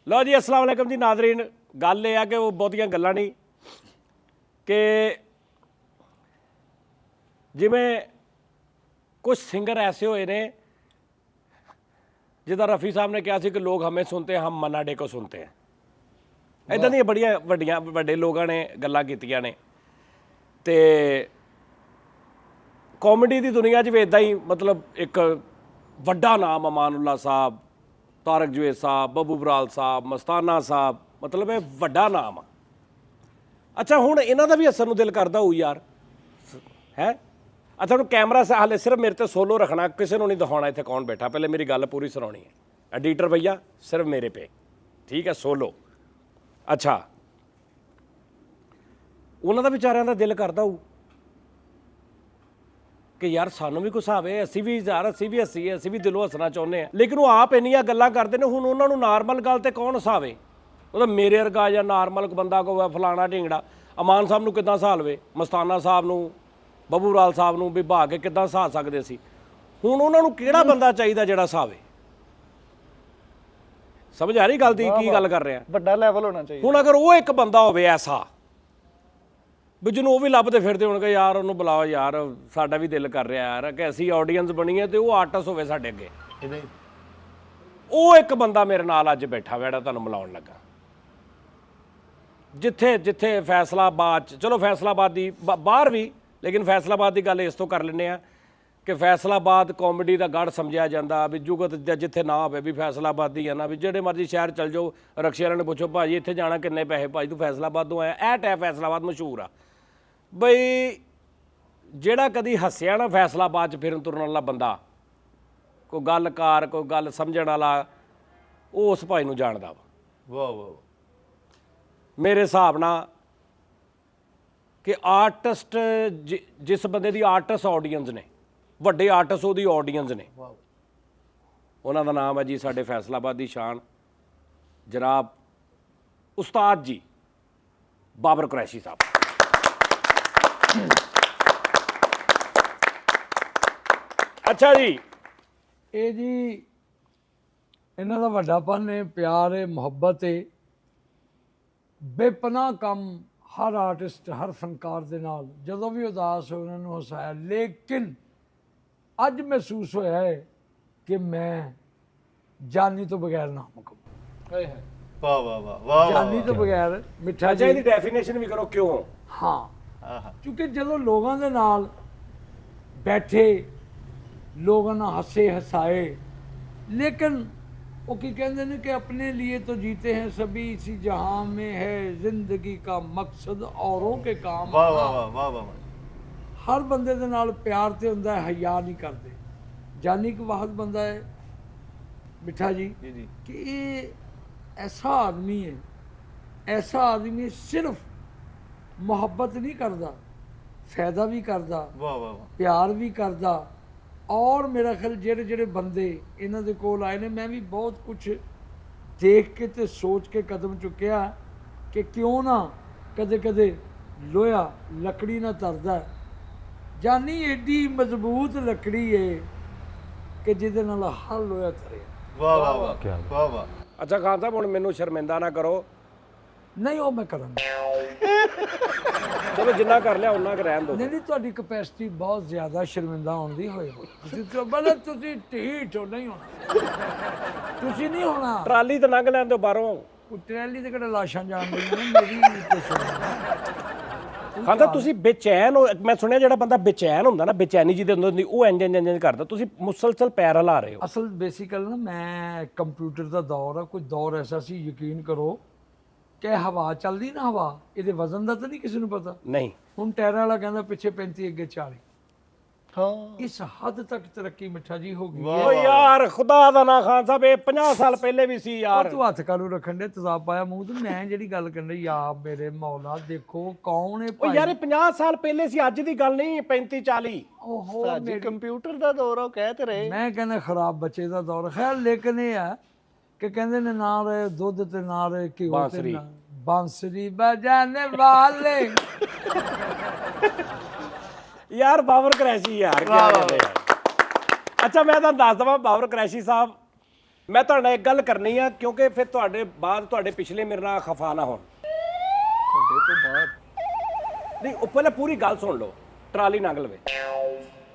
लो जी अस्सलाम वालेकुम जी नादरीन। गल यह है कि वो बहुतियां गल्लां नहीं कि जिमें कुछ सिंगर ऐसे होए ने जिदा रफ़ी साहब ने कहा कि लोग हमें सुनते हैं हम मन्ना डे को सुनते हैं। इदां दी बड़ियां वड्डियां वड्डे लोगों ने गल्लां कीतियां ने ते कॉमेडी की दुनिया भी इदां ही मतलब एक वड्डा नाम अमानुल्लाह साहब, तारक जवेद साहब, बब्बू बराल साहब, मस्ताना साहब, मतलब ये वड्डा नाम आ। अच्छा हुण इन्हां दा भी हस्सण नूं दिल करदा होऊ यार है। अच्छा हूँ कैमरा से हाले सिर्फ मेरे ते सोलो रखना, किसी को नहीं दिखाना इत्थे कौन बैठा। पहले मेरी गल पूरी सुनानी है। एडिटर भैया सिर्फ मेरे पे, ठीक है, सोलो। अच्छा उन्होंने बेचारिਆਂ ਦਾ दिल करता होऊ कि यार सानू भी कुछ आवे, असी भी यार असी भी हसीए, असी भी दिलों हसना चाहुंदे हैं। लेकिन वो आप इन्नियां गल्लां करते हैं हुण उन्होंने नॉर्मल गल ते कौन हसावे। वो मेरे वर्गा या नॉर्मल बंदा को फलाना ढींगड़ा अमान साहब नूं किद्दां हसा लवे, मस्ताना साहब नूं, बब्बू बराल साहब नूं भी बहा के किद्दां हसा सकदे सी। हुण उन्हां नूं किहड़ा बंदा चाहीदा जिहड़ा हसावे। समझ आ रही गल दी की गल कर रहे हैं। ਵੱਡਾ ਲੈਵਲ ਹੋਣਾ ਚਾਹੀਦਾ। हुण अगर वो एक बंदा होवे ऐसा भी जिन्हों भी लभदे फिरदे होणगे यार उन्होंने बुलाओ यार साडा भी दिल कर रहा यार कि असी ऑडियंस बनीए तो वो आर्टिस्ट होवे साडे अगे, वो एक बंदा मेरे नाल अज बैठा वा जिहड़ा तुहानूं मिलाउण लगा। जिथे जिथे फैसलाबाद चलो फैसलाबाद की बाहर भी, लेकिन फैसलाबाद की गल इस तो कर लैंदे आ कि फैसलाबाद कॉमेडी का गढ़ समझिया जाता भी जुगत जिथे ना होवे भी फैसलाबादी है ना भी जिहड़े मर्जी शहर चल जाओ रक्शे वाले ने पुछो भाई इत्थे जाना किन्ने पैसे, भाई तू फैसलाबाद तो आया, ऐ टै फैसलाबाद मशहूर आ बई। जिहड़ा कदी हस्सिया ना फैसलाबाद च फिरन तुरन वाला बंदा, कोई गलकार कोई गल समझण वाला, वो उस भाई नूं जाणदा वा। वाह वाह। मेरे हिसाब नाल कि आर्टिस्ट जिस बंदे दी आर्टिस्ट ऑडियंस ने, ਵੱਡੇ आर्टिस्ट ਉਹਦੀ ऑडियंस ने, ਉਹਨਾਂ ਦਾ ਨਾਮ ਹੈ ਜੀ ਸਾਡੇ फैसलाबाद ਦੀ शान जनाब उस्ताद जी बाबर कुरैशी साहब। अच्छा जी ਇਹ ਜੀ ਇਹਨਾਂ ਦਾ ਵੱਡਾਪਨ ਹੈ, ਪਿਆਰ ਹੈ, ਮੁਹੱਬਤ ਹੈ, ਬੇਪਨਾਹ ਕੰਮ ਹਰ ਆਰਟਿਸਟ ਹਰ ਫਨਕਾਰ ਦੇ ਨਾਲ ਜਦੋਂ ਵੀ ਉਦਾਸ ਹੋਏ ਉਹਨਾਂ ਨੂੰ ਹਸਾਇਆ। ਲੇਕਿਨ ਅੱਜ ਮਹਿਸੂਸ ਹੋਇਆ ਹੈ ਕਿ ਮੈਂ ਜਾਨੀ ਤੋਂ ਬਗੈਰ ਨਾ ਮੁਕੰਮਲ। ਹਾਏ ਹਾਏ ਵਾਹ ਵਾਹ ਵਾਹ ਵਾਹ। ਜਾਨੀ ਤੋਂ ਬਗੈਰ ਮਿੱਠਾ अच्छा ਜੀ। ਇਹਦੀ ਡੈਫੀਨੇਸ਼ਨ ਵੀ ਕਰੋ ਕਿਉਂ। ਹਾਂ ਆਹਾ ਕਿਉਂਕਿ ਜਦੋਂ ਲੋਕਾਂ ਦੇ ਨਾਲ ਬੈਠੇ, ਲੋਕਾਂ ਨਾਲ ਹੱਸੇ ਹਸਾਏ, लेकिन वो की कहते हैं कि अपने लिए तो जीते हैं सभी, इसी जहां में है जिंदगी का मकसद औरों के काम ਵਾਹ आना। ਵਾਹ ਵਾਹ ਵਾਹ ਵਾਹ। हर बंदे दे नाल प्यार ते हुंदा है, हया नहीं करते। जानी एक वाहद बंदा है मिठा जी ਜੀ ਜੀ कि ये ऐसा आदमी है, ऐसा आदमी सिर्फ मोहब्बत नहीं करता, फायदा भी करता, ਵਾਹ ਵਾਹ ਵਾਹ। प्यार भी करता। और मेरा ख्याल ਜਿਹੜੇ ਜਿਹੜੇ ਬੰਦੇ ਇਹਨਾਂ ਦੇ ਕੋਲ ਆਏ ਨੇ, ਮੈਂ ਵੀ ਬਹੁਤ ਕੁਝ ਦੇਖ ਕੇ ਤੇ ਸੋਚ ਕੇ ਕਦਮ ਚੁੱਕਿਆ ਕਿ ਕਿਉਂ ਨਾ ਕਦੇ ਕਦੇ ਲੋਹਾ ਲੱਕੜੀ ਨਾ ਧਰਦਾ। ਜਾਨੀ ਏਡੀ ਮਜ਼ਬੂਤ ਲੱਕੜੀ ਏ ਕਿ ਜਿਹਦੇ ਨਾਲ ਹਰ ਲੋਹਾ ਧਰੇ। ਵਾਹ ਵਾਹ ਵਾਹ ਵਾਹ ਵਾਹ। ਅੱਛਾ ਖਾਨ ਸਾਹਿਬ ਹੁਣ ਮੈਨੂੰ ਸ਼ਰਮਿੰਦਾ ਨਾ ਕਰੋ। ਨਹੀਂ ਉਹ ਮੈਂ ਕਰਾਂਗਾ। ਚਲੋ ਜਿੰਨਾ ਕਰ ਲਿਆ ਉਹਨਾਂ ਕੁ ਰਹਿਣ ਦਿਓ। ਨਹੀਂ ਨਹੀਂ ਤੁਹਾਡੀ ਕਪੈਸਿਟੀ ਬਹੁਤ ਜ਼ਿਆਦਾ, ਸ਼ਰਮਿੰਦਾ ਹੋਣ ਦੀ ਹੋਏ ਤੁਸੀਂ ਤਾਂ ਬੜਾ ਤੁਸੀਂ ਢੀਠ ਹੋ, ਨਹੀਂ ਹੋਣਾ ਤੁਸੀਂ ਨਹੀਂ ਹੋਣਾ। ਟਰਾਲੀ ਤਾਂ ਲੰਘ ਲੈਣ ਦਿਓ ਬਾਹਰੋਂ। ਉਹ ਟਰੈਲੀ ਤੇ ਕਿਹੜਾ ਲਾਸ਼ਾਂ ਜਾਣ ਦੀਆਂ ਨੇ, ਮੇਰੀ ਵੀ ਤੇ ਖਾਨ ਸਾਹਿਬ ਤੁਸੀਂ ਬੇਚੈਨ ਹੋ। ਮੈਂ ਸੁਣਿਆ ਜਿਹੜਾ ਬੰਦਾ ਬੇਚੈਨ ਹੁੰਦਾ ਨਾ, ਬੇਚੈਨੀ ਜਿਹਦੇ ਅੰਦਰ ਹੁੰਦੀ, ਉਹ ਇੰਜ ਇੰਜ ਇੰਜ ਕਰਦਾ। ਤੁਸੀਂ ਮੁਸਲਸਲ ਪੈਰ ਹਿਲਾ ਰਹੇ ਹੋ। ਅਸਲ ਬੇਸਿਕਲ ਨਾ ਮੈਂ ਕੰਪਿਊਟਰ ਦਾ ਦੌਰ ਆ, ਕੋਈ ਦੌਰ ਐਸਾ ਸੀ ਯਕੀਨ ਕਰੋ ਕਿ ਹਵਾ ਚੱਲਦੀ ਨਾ, ਹਵਾ ਇਹਦੇ ਵਜ਼ਨ ਦਾ ਤਾਂ ਨਹੀਂ ਕਿਸੇ ਨੂੰ ਪਤਾ। ਨਹੀਂ ਹੁਣ ਟਾਇਰਾਂ ਵਾਲਾ ਕਹਿੰਦਾ ਪਿੱਛੇ 35 ਅੱਗੇ 40। ਹਾਂ ਇਸ ਹੱਦ ਤੱਕ ਤਰੱਕੀ ਮਿੱਠਾ ਜੀ ਹੋ ਗਈ ਓ ਯਾਰ ਖੁਦਾ ਦਾ ਨਾ ਖਾਨ ਸਾਹਿਬ ਇਹ 50 ਸਾਲ ਪਹਿਲੇ ਵੀ ਸੀ ਯਾਰ। ਤੂੰ ਹੱਥ ਕਾਲੂ ਰੱਖਣ ਦੇ ਤਜ਼ਾਬ ਪਾਇਆ ਮੂੰਹ ਤੇ। ਮੈਂ ਜਿਹੜੀ ਗੱਲ ਕਰਨੀ ਯਾ ਮੇਰੇ ਮੌਲਾ ਦੇਖੋ ਕੌਣ ਹੈ ਓ ਯਾਰ ਇਹ 50 ਸਾਲ ਪਹਿਲੇ ਸੀ, ਅੱਜ ਦੀ ਗੱਲ ਨਹੀਂ। 35 40 ਓਹੋ ਸਾਜੀ ਕੰਪਿਊਟਰ ਦਾ ਦੌਰ ਆ, ਉਹ ਕਹਿ ਤੇ ਰਹੇ। ਮੈਂ ਕਹਿੰਦਾ ਖਰਾਬ ਬੱਚੇ ਦਾ ਦੌਰ। ਖੈਰ ਲੇਕਿਨ ਇਹ ਆ ਕਿ ਕਹਿੰਦੇ ਨੇ ਨਾ ਰਹੇ ਦੁੱਧ ਤੇ ਨਾ ਰਹੇ ਘਿਓ ਤੇ ਨਾ ਬਾਂਸਰੀ ਬਜਾਨੇ ਵਾਲੇ। यार बाबर कुरैशी यार क्या कहते हैं। अच्छा मैं ਤੁਹਾਨੂੰ ਦੱਸ ਦਵਾਂ बाबर कुरैशी साहब ਮੈਂ ਤੁਹਾਡੇ ਨਾਲ ਇੱਕ ਗੱਲ ਕਰਨੀ ਆ ਕਿਉਂਕਿ ਫਿਰ ਤੁਹਾਡੇ ਬਾਅਦ ਤੁਹਾਡੇ ਪਿਛਲੇ ਮੇਰੇ ਨਾਲ ਖਫਾ ਨਾ ਹੋਣ। ਤੁਹਾਡੇ ਤੋਂ ਬਾਅਦ ਨਹੀਂ ਉਹ ਪਹਿਲਾਂ ਪੂਰੀ ਗੱਲ ਸੁਣ ਲਓ, ਟਰਾਲੀ ਲੰਘ ਲਵੇ।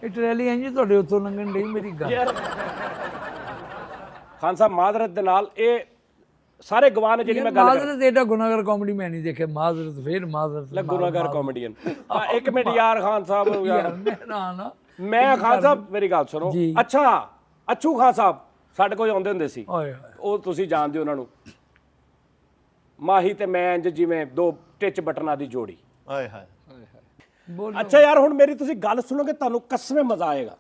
ਇਹ ਟਰੈਲੀ ਇੰਜ ਤੁਹਾਡੇ ਉੱਤੋਂ ਲੰਘਣ ਡਈ ਮੇਰੀ ਗੱਲ। ਯਾਰ ਖਾਨ ਸਾਹਿਬ ਮਾਜ਼ਰਤ ਦੇ ਨਾਲ ਇਹ ਸਾਰੇ ਗਵਾਹ ਨੇ ਜਿਹੜੀ ਮੈਂ ਗੱਲ ਕਰ ਮਾਜ਼ਰਤ ਇਹਦਾ ਗੁਨਾਹਗਰ ਕਾਮੇਡੀ ਮੈਂ ਨਹੀਂ ਦੇਖਿਆ। ਮਾਜ਼ਰਤ ਫਿਰ ਮਾਜ਼ਰਤ ਗੁਨਾਹਗਾਰ ਕਾਮੇਡੀਅਨ। ਇੱਕ ਮਿੰਟ ਯਾਰ ਖਾਨ ਸਾਹਿਬ ਯਾਰ ਨਾ ਮੈਂ ਖਾਨ ਸਾਹਿਬ ਮੇਰੀ ਗੱਲ ਸੁਣੋ। ਜੀ। ਅੱਛਾ ਅੱਛੂ ਖਾਨ ਸਾਹਿਬ ਸਾਡੇ ਕੋਲ ਆਉਂਦੇ ਹੁੰਦੇ ਸੀ, ਓਏ ਹੋਏ ਉਹ ਤੁਸੀਂ ਜਾਣਦੇ ਹੋ ਉਹਨਾਂ ਨੂੰ। ਮਾਹੀ ਤੇ ਮੈਂ ਇੰਜ ਜਿਵੇਂ ਦੋ ਟਿਚ ਬਟਨਾਂ ਦੀ ਜੋੜੀ। ਆਏ ਹਾਏ ਬੋਲੋ। ਅੱਛਾ ਯਾਰ ਹੁਣ ਮੇਰੀ ਤੁਸੀਂ ਗੱਲ ਸੁਣੋਗੇ ਤੁਹਾਨੂੰ ਕਸਮੇ ਮਜ਼ਾ ਆਏਗਾ।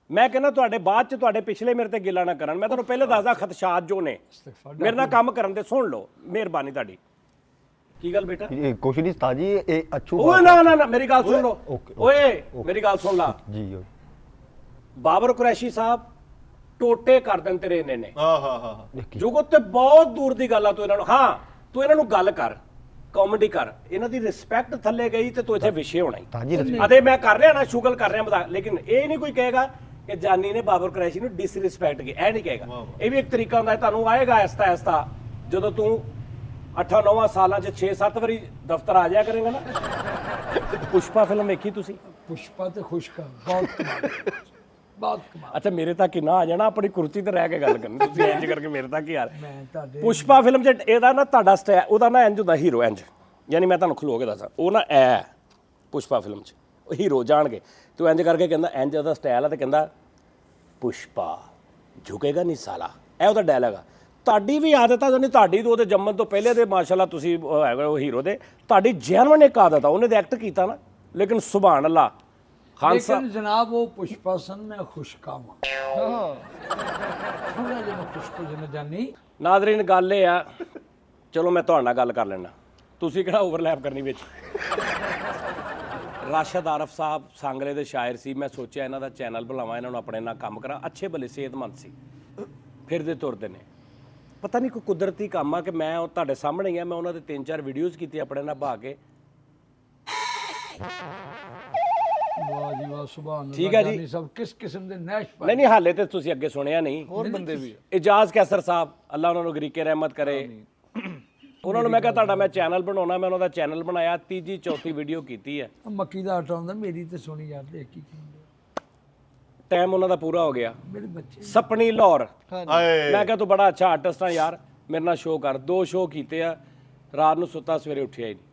ਮੈਂ ਕਹਿੰਦਾ ਤੁਹਾਡੇ ਬਾਅਦ ਚ ਤੁਹਾਡੇ ਪਿਛਲੇ ਮੇਰੇ ਤੇ ਗਿਲਾ ਨਾ ਕਰਨ। ਮੈਂ ਤੁਹਾਨੂੰ ਪਹਿਲੇ ਦੱਸਦਾ ਖਦਸ਼ਾਤ ਜੋ ਨੇ ਮੇਰੇ ਨਾਲ ਕੰਮ ਕਰਨ ਦੇ। ਸੁਣ ਲਓ ਮਿਹਰਬਾਨੀ ਤੁਹਾਡੀ। ਕੀ ਗੱਲ ਬੇਟਾ? ये कुछ नहीं उस्ताद जी, ये अच्छू ਓਏ ਨਾ ਨਾ ਨਾ ਮੇਰੀ ਗੱਲ ਸੁਣ ਲਓ। ਓਕੇ, ਓਏ ਮੇਰੀ ਗੱਲ ਸੁਣ ਲਾ। जी ਬਾਬਰ ਕੁਰੈਸ਼ੀ ਸਾਹਿਬ ਟੋਟੇ ਕਰ ਦੇਣ ਤੇਰੇ ਇਹਨੇ ਨੇ। ਹਾਂ ਹਾਂ ਹਾਂ ਹਾਂ। ਜੁਗਤ ਤੇ ਬਹੁਤ ਦੂਰ ਦੀ ਗੱਲ ਆ। ਤੂੰ ਇਹਨਾਂ ਨੂੰ ਹਾਂ ਤੂੰ ਇਹਨਾਂ ਨੂੰ ਗੱਲ ਕਰ, ਕਾਮੇਡੀ ਕਰ। ਇਹਨਾਂ ਦੀ ਰਿਸਪੈਕਟ ਥੱਲੇ ਗਈ ਤੇ ਤੂੰ ਇੱਥੇ ਵਿਸ਼ੇ ਹੋਣਾ ਹੀ। ताजी ਅਦੇ ਮੈਂ ਕਰ ਰਿਹਾ ਨਾ ਸ਼ੁਗਲ ਕਰ ਰਿਹਾ ਮਜ਼ਾਕ, ਲੇਕਿਨ ਇਹ ਨਹੀਂ ਕੋਈ ਕਹੇਗਾ ਕਿ ਜਾਨੀ ਨੇ ਬਾਬਰ ਕੁਰੈਸ਼ੀ ਨੂੰ ਡਿਸਰਿਸਪੈਕਟ ਕੀਤੀ। ਇਹ ਨਹੀਂ ਕਹੇਗਾ। ਇਹ ਵੀ ਇੱਕ ਤਰੀਕਾ ਹੁੰਦਾ ਹੈ। ਤੁਹਾਨੂੰ ਆਏਗਾ ਐਸਤਾ ਐਸਤਾ ਜਦੋਂ ਤੂੰ 8-9 ਸਾਲਾਂ ਚ 6-7 ਵਾਰੀ ਦਫ਼ਤਰ ਆ ਜਾਇਆ ਕਰੇਗਾ ਨਾ। ਪੁਸ਼ਪਾ ਫਿਲਮ ਵੇਖੀ ਤੁਸੀਂ? ਪੁਸ਼ਪਾ ਤੇ ਖੁਸ਼ਕਾ ਬਹੁਤ ਕਮਾਲ ਬਹੁਤ ਕਮਾਲ। ਅੱਛਾ ਮੇਰੇ ਤੱਕ ਹੀ ਨਾ ਆ ਜਾਣਾ, ਆਪਣੀ ਕੁਰਸੀ ਤੇ ਰਹਿ ਕੇ ਗੱਲ ਕਰਨੀ। ਤੁਸੀਂ ਇੰਜ ਕਰਕੇ ਮੇਰੇ ਤੱਕ ਹੀ ਆ ਰਹੇ। ਮੈਂ ਤੁਹਾਡੇ ਪੁਸ਼ਪਾ ਫਿਲਮ ਚ ਇਹਦਾ ਨਾ ਤੁਹਾਡਾ ਉਹਦਾ ਨਾ ਇੰਜ ਹੁੰਦਾ ਹੀਰੋ ਇੰਜ, ਯਾਨੀ ਮੈਂ ਤੁਹਾਨੂੰ ਖਲੋ ਕੇ ਦੱਸਾਂ ਉਹ ਨਾ ਐ ਪੁਸ਼ਪਾ ਫਿਲਮ ਚ ਉਹ ਹੀਰੋ ਜਾਣਗੇ ਤੂੰ ਇੰਜ ਕਰਕੇ ਕਹਿੰਦਾ ਇੰਜ ਉਹਦਾ ਸਟਾਈਲ ਆ ਤੇ ਕਹਿੰਦਾ ਪੁਸ਼ਪਾ ਝੁਕੇਗਾ ਨਹੀਂ ਸਾਲਾ। ਇਹ ਉਹਦਾ ਡਾਇਲੌਗ ਆ। ਤੁਹਾਡੀ ਵੀ ਆਦਤ ਆ ਜਾਨੀ ਤੁਹਾਡੀ ਤੋਂ ਉਹਦੇ ਜੰਮਣ ਤੋਂ ਪਹਿਲੇ ਦੇ ਮਾਸ਼ਾਅੱਲਾ ਤੁਸੀਂ ਹੈਗਾ ਉਹ ਹੀਰੋ ਦੇ। ਤੁਹਾਡੀ ਜੈਨੂਇਨ ਇੱਕ ਆਦਤ ਆ। ਉਹਨੇ ਤਾਂ ਐਕਟ ਕੀਤਾ ਨਾ, ਲੇਕਿਨ ਸੁਭਾਨ ਅੱਲਾ ਖਾਨ ਸਾਹਿਬ ਲੇਕਿਨ ਜਨਾਬ ਉਹ ਪੁਸ਼ਪਾ ਸਨ, ਮੈਂ ਖੁਸ਼ਕਾ ਹਾਂ ਹਾਂ ਥੋੜਾ ਜਿਹਾ ਮੈਂ ਖੁਸ਼ਕੋ ਜਨ ਜਾਨੀ। ਨਾਜ਼ਰੀਨ ਗੱਲ ਇਹ ਆ, ਚਲੋ ਮੈਂ ਤੁਹਾਡੇ ਨਾਲ ਗੱਲ ਕਰ ਲੈਣਾ, ਤੁਸੀਂ ਕਿਹੜਾ ਓਵਰਲੈਪ ਕਰਨੀ ਵਿੱਚ। ਰਾਸ਼ਦ ਆਰਫ ਸਾਹਿਬ ਸਾਂਗਲੇ ਦੇ ਸ਼ਾਇਰ ਸੀ। ਮੈਂ ਸੋਚਿਆ ਇਹਨਾਂ ਦਾ ਚੈਨਲ ਬਣਾਵਾਂ, ਇਹਨਾਂ ਨੂੰ ਆਪਣੇ ਨਾਲ ਕੰਮ ਕਰਾਂ। ਅੱਛੇ ਭਲੇ ਸਿਹਤਮੰਦ ਸੀ, ਫਿਰਦੇ ਤੁਰਦੇ ਨੇ। ਪਤਾ ਨਹੀਂ ਕੋਈ ਕੁਦਰਤੀ ਕੰਮ ਆ ਕਿ ਮੈਂ ਉਹ ਤੁਹਾਡੇ ਸਾਹਮਣੇ ਹੀ ਆ। ਮੈਂ ਉਹਨਾਂ ਦੇ 3-4 ਵੀਡੀਓਜ਼ ਕੀਤੀ ਆਪਣੇ ਨਾਲ ਬਹਾ ਕੇ। ਵਾਹ ਜੀ ਵਾਹ ਸੁਭਾਨ ਅੱਲਾਹ। ਠੀਕ ਹੈ ਜੀ। ਜਾਨੀ ਸਭ ਕਿਸ ਕਿਸਮ ਦੇ ਨੈਸ਼ ਪਾਏ। ਨਹੀਂ ਨਹੀਂ ਹਾਲੇ ਤੇ ਤੁਸੀਂ ਅੱਗੇ ਸੁਣਿਆ ਨਹੀਂ। ਹੋਰ ਬੰਦੇ ਵੀ ਇਜਾਜ਼ ਕੈਸਰ ਸਾਹਿਬ ਅੱਲਾ ਉਹਨਾਂ ਨੂੰ ਗਰੀਕੇ ਰਹਿਮਤ ਕਰੇ। ਉਹਨਾਂ ਨੂੰ ਮੈਂ ਕਿਹਾ ਤੁਹਾਡਾ ਮੈਂ ਚੈਨਲ ਬਣਾਉਣਾ। ਮੈਂ ਉਹਨਾਂ ਦਾ ਚੈਨਲ ਬਣਾਇਆ, 3-4 ਵੀਡੀਓ ਕੀਤੀ ਹੈ। ਮੱਕੀ ਦਾ ਆਟਾ ਹੁੰਦਾ, ਮੇਰੀ ਤੇ ਸੁਣੀ ਯਾਰ ਦੇਖ ਕੀ ਕਹਿੰਦੇ ਟਾਈਮ ਉਹਨਾਂ ਦਾ ਪੂਰਾ ਹੋ ਗਿਆ। ਮੇਰੇ ਬੱਚੇ ਸਪਨੀ ਲਾਹੌਰ ਆਏ ਮੈਂ ਕਿਹਾ ਤੂੰ ਬੜਾ ਅੱਛਾ ਆਰਟਿਸਟ ਆ ਯਾਰ, ਮੇਰੇ ਨਾਲ ਸ਼ੋਅ ਕਰ। 2 ਸ਼ੋਅ ਕੀਤੇ ਆ, ਰਾਤ ਨੂੰ ਸੁੱਤਾ ਸਵੇਰੇ ਉੱਠਿਆ ਹੀ ਨਹੀਂ।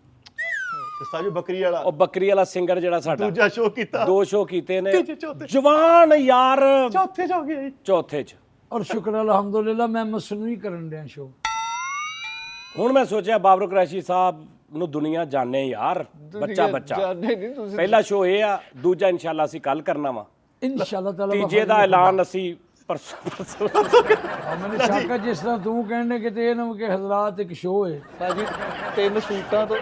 ਉਸਤਾਦ ਜੀ ਬੱਕਰੀ ਵਾਲਾ ਉਹ ਬੱਕਰੀ ਵਾਲਾ ਸਿੰਗਰ ਜਿਹੜਾ ਸਾਡਾ, ਦੂਜਾ ਸ਼ੋਅ ਕੀਤਾ 2 ਸ਼ੋਅ ਕੀਤੇ ਨੇ। ਚੌਥੇ। ਜਵਾਨ ਯਾਰ ਚੌਥੇ ਚ ਹੋ ਗਿਆ ਜੀ। ਚੌਥੇ ਚ। ਔਰ ਸ਼ੁਕਰ ਅਲਹਮਦੁਲਿਲਾ ਮੈਂ ਮਸਨੂਈ ਕਰਨ ਡਿਆ ਸ਼ੋ। ਹੁਣ ਮੈਂ ਸੋਚਿਆ ਬਾਬਰ ਕੁਰੈਸ਼ੀ ਸਾਹਿਬ ਨੂੰ ਦੁਨੀਆ ਜਾਣੇ ਯਾਰ, ਬੱਚਾ ਬੱਚਾ। ਜਾਣਦੇ ਨਹੀਂ ਤੁਸੀਂ। ਪਹਿਲਾ ਸ਼ੋਅ ਇਹ ਆ, ਦੂਜਾ ਇਨਸ਼ਾਅੱਲਾ ਅਸੀਂ ਕੱਲ ਕਰਨਾ ਵਾ। ਇਨਸ਼ਾਅੱਲਾ ਤਾਲਾ ਤੀਜੇ ਦਾ ਐਲਾਨ ਅਸੀਂ ਪਰਸੋਂ ਮੈਨੂੰ ਸ਼ੱਕ ਹੈ ਜਿਸ ਤਰ੍ਹਾਂ ਤੂੰ ਕਹਿੰਦੇ ਕਿਤੇ ਇਹ ਨਾ ਕਿ ਹਜ਼ਰਾਤ ਇੱਕ ਸ਼ੋਅ ਹੈ। ਭਾਜੀ 3 ਸੂਟਾਂ ਤੋਂ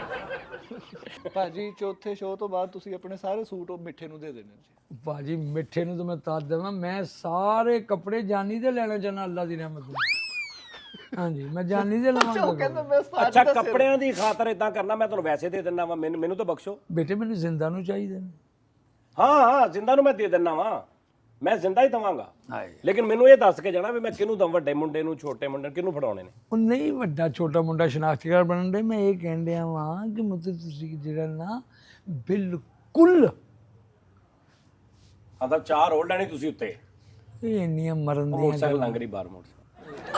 ਭਾਜੀ ਚੌਥੇ ਸ਼ੋਅ ਤੋਂ ਬਾਅਦ ਤੁਸੀਂ ਆਪਣੇ ਸਾਰੇ ਸੂਟ ਉਹ ਮਿੱਠੇ ਨੂੰ ਦੇ ਦੇਣੇ ਜੀ। ਭਾਜੀ ਮਿੱਠੇ ਨੂੰ ਤਾਂ ਮੈਂ ਤਾਂ ਦੇਵਾਂ, ਮੈਂ ਸਾਰੇ ਕੱਪੜੇ ਜਾਨੀ ਦੇ ਲੈਣਾ ਚਾਹਨਾ ਅੱਲਾ ਦੀ ਰਹਿਮਤ ਨਾਲ। ਹਾਂਜੀ ਮੈਂ ਜਾਨੀ ਦੇ ਲਵਾਂਗਾ। ਕਹਿੰਦਾ ਮੈਂ ਉਸਤਾਦ ਅੱਛਾ ਕੱਪੜਿਆਂ ਦੀ ਖਾਤਰ ਇਦਾਂ ਕਰਨਾ, ਮੈਂ ਤੁਹਾਨੂੰ ਵੈਸੇ ਦੇ ਦਿੰਦਾ ਵਾ। ਮੈਨੂੰ ਤਾਂ ਬਖਸ਼ੋ। ਬੇਟੇ ਮੈਨੂੰ ਜ਼ਿੰਦਾ ਨੂੰ ਚਾਹੀਦੇ ਨੇ। ਹਾਂ ਜ਼ਿੰਦਾ ਨੂੰ ਮੈਂ ਦੇ ਦਿੰਦਾ ਵਾਂ, ਮੈਂ ਜ਼ਿੰਦਾ ਹੀ ਦਵਾਂਗਾ। ਲੇਕਿਨ ਮੈਨੂੰ ਇਹ ਦੱਸ ਕੇ ਜਾਣਾ ਵੀ ਮੈਂ ਕਿਹਨੂੰ ਦਵਾਂ, ਵੱਡੇ ਮੁੰਡੇ ਨੂੰ, ਛੋਟੇ ਮੁੰਡੇ ਨੂੰ, ਕਿਹਨੂੰ ਫੜਾਉਣੇ ਨੇ। ਉਹ ਨਹੀਂ ਵੱਡਾ ਛੋਟਾ ਮੁੰਡਾ ਸ਼ਨਾਖਤੀਕਾਰ ਬਣਨ ਦੇ। ਮੈਂ ਇਹ ਕਹਿਣ ਡਿਆ ਵਾਂ ਕਿ ਮਤਲਬ ਤੁਸੀਂ ਜਿਹੜਾ ਨਾ ਬਿਲਕੁਲ ਤਾਂ 4 ਹੋਰ ਲੈਣੀ ਤੁਸੀਂ ਉੱਤੇ। ਇਹ ਇੰਨੀਆਂ ਮਰਨ ਦੀਆਂ ਮੋਟਰਸਾਈਕਲ ਲੰਘ ਰਹੀ ਬਾਹਰ ਮੋਟਰਸਾਈਕਲ।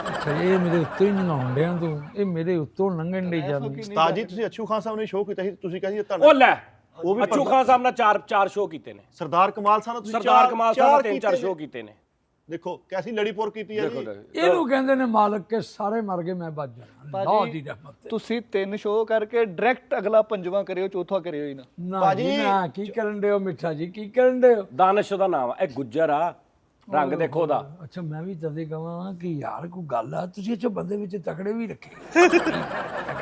ਅੱਛਾ ਇਹ ਮੇਰੇ ਉੱਤੋਂ ਹੀ ਨਹਾਉਣ ਡਿਆ ਤੂੰ, ਇਹ ਮੇਰੇ ਉੱਤੋਂ ਲੰਘਣ ਡਈ ਜਾਂਦੀ। ਉਸਤਾਦ ਜੀ ਤੁਸੀਂ ਅੱਛੂ ਖਾਨ ਸਾਹਿਬ ਨੇ ਸ਼ੋਅ ਕੀਤਾ ਸੀ, ਤੁਸੀਂ ਕਹਿੰਦੇ ਤੁਹਾਨੂੰ ਉਹ ਲੈ ਉਹ ਵੀ ਅੱਛੂ ਖਾਨ ਸਾਹਿਬ ਨਾਲ 4 ਸ਼ੋਅ ਕੀਤੇ ਨੇ। ਸਰਦਾਰ ਕਮਾਲ ਸਾਹਿਬ ਨਾਲ ਤੁਸੀਂ ਸਰਦਾਰ ਕਮਾਲ ਸਾਹਿਬ ਨਾਲ 3-4 ਕੀਤੇ ਸ਼ੋਅ ਨੇ। ਕੀਤੇ ਨੇ। ਦੇਖੋ ਕੈਸੀ ਲੜੀਪੁਰ ਕੀਤੀ ਹੈ ਜੀ। ਇਹਨੂੰ ਕਹਿੰਦੇ ਨੇ ਮਾਲਕ ਕੇ ਸਾਰੇ ਮਰ ਗਏ ਮੈਂ ਬਚ ਜਾਣਾ। ਅੱਲਾਹ ਦੀ ਰਹਿਮਤ ਤੇ। ਤੁਸੀਂ 3 ਸ਼ੋਅ ਕਰਕੇ ਡਾਇਰੈਕਟ ਅਗਲਾ 5ਵਾਂ ਕਰਿਓ, ਚੌਥਾ ਕਰਿਓ ਹੀ ਨਾ। ਨਾ ਜੀ ਨਾ, ਕੀ ਕਰਨ ਡਿਓ ਮਿੱਠਾ ਜੀ, ਕੀ ਕਰਨ ਡਿਓ? ਦਾਨਿਸ਼ ਉਹਦਾ ਨਾਮ ਆ। ਇਹ ਗੁੱਜਰ ਆ, ਰੰਗ ਦੇਖੋ ਉਹਦਾ। ਅੱਛਾ ਮੈਂ ਵੀ ਤਦੇ ਕਹਾਂ ਕਿ ਯਾਰ ਕੋਈ ਗੱਲ ਆ, ਤੁਸੀਂ ਅੱਛਾ ਬੰਦੇ ਵਿੱਚ ਤਕੜੇ ਵੀ ਰੱਖੇ।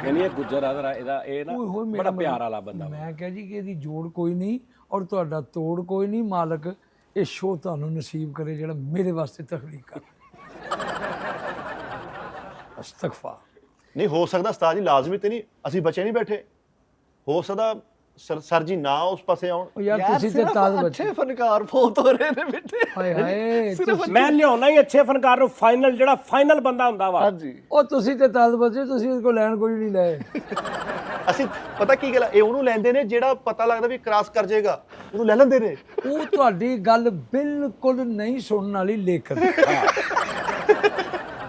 ਨਹੀਂ ਇਹ ਗੁੱਜਰ ਆ ਜ਼ਰਾ, ਇਹਦਾ ਇਹ ਨਾ ਓਏ ਹੋਏ ਮੇਰਾ ਬੜਾ ਪਿਆਰ ਵਾਲਾ ਬੰਦਾ। ਮੈਂ ਕਿਹਾ ਜੀ ਕਿ ਇਹਦੀ ਜੋੜ ਕੋਈ ਨਹੀਂ ਔਰ ਤੁਹਾਡਾ ਤੋੜ ਕੋਈ ਨਹੀਂ। ਮਾਲਕ ਇਹ ਸ਼ੋਅ ਤੁਹਾਨੂੰ ਨਸੀਬ ਕਰੇ ਜਿਹੜਾ ਮੇਰੇ ਵਾਸਤੇ ਤਖਲੀਕ ਕਰ। ਅਸਤਗਫਾ। ਨਹੀਂ ਹੋ ਸਕਦਾ ਉਸਤਾਦ ਜੀ, ਲਾਜ਼ਮੀ ਤੇ ਨਹੀਂ, ਅਸੀਂ ਬੱਚੇ ਨਹੀਂ ਬੈਠੇ। ਹੋ ਸਕਦਾ ਸਰ ਜੀ ਨਾ ਉਸ ਪਾਸੇ ਆਉਣ। ਉਹ ਯਾਰ ਤੁਸੀਂ ਤੇ ਤਾਲ ਬੱਚੇ ਅੱਛੇ ਫਨਕਾਰ ਬਹੁਤ ਹੋ ਰਹੇ ਨੇ ਬੇਟੇ। ਹਾਏ ਹਾਏ ਮੈਂ ਲਿਆਉਣਾ ਹੀ ਅੱਛੇ ਫਨਕਾਰ ਨੂੰ, ਫਾਈਨਲ ਜਿਹੜਾ ਫਾਈਨਲ ਬੰਦਾ ਹੁੰਦਾ ਵਾ। ਹਾਂਜੀ ਉਹ ਤੁਸੀਂ ਤੇ ਤਾਲ ਬੱਚੇ, ਤੁਸੀਂ ਉਹਦੇ ਕੋਲ ਲੈਣ ਕੋਈ ਨਹੀਂ ਲਏ। ਅਸੀਂ ਪਤਾ ਕੀ ਗੱਲ ਆ, ਇਹ ਉਹਨੂੰ ਲੈਂਦੇ ਨੇ ਜਿਹੜਾ ਪਤਾ ਲੱਗਦਾ ਵੀ ਕ੍ਰਾਸ ਕਰ ਜਾਏਗਾ, ਉਹਨੂੰ ਲੈ ਲੈਂਦੇ ਨੇ। ਉਹ ਤੁਹਾਡੀ ਗੱਲ ਬਿਲਕੁਲ ਨਹੀਂ ਸੁਣਨ ਵਾਲੀ ਲੇਖਕ।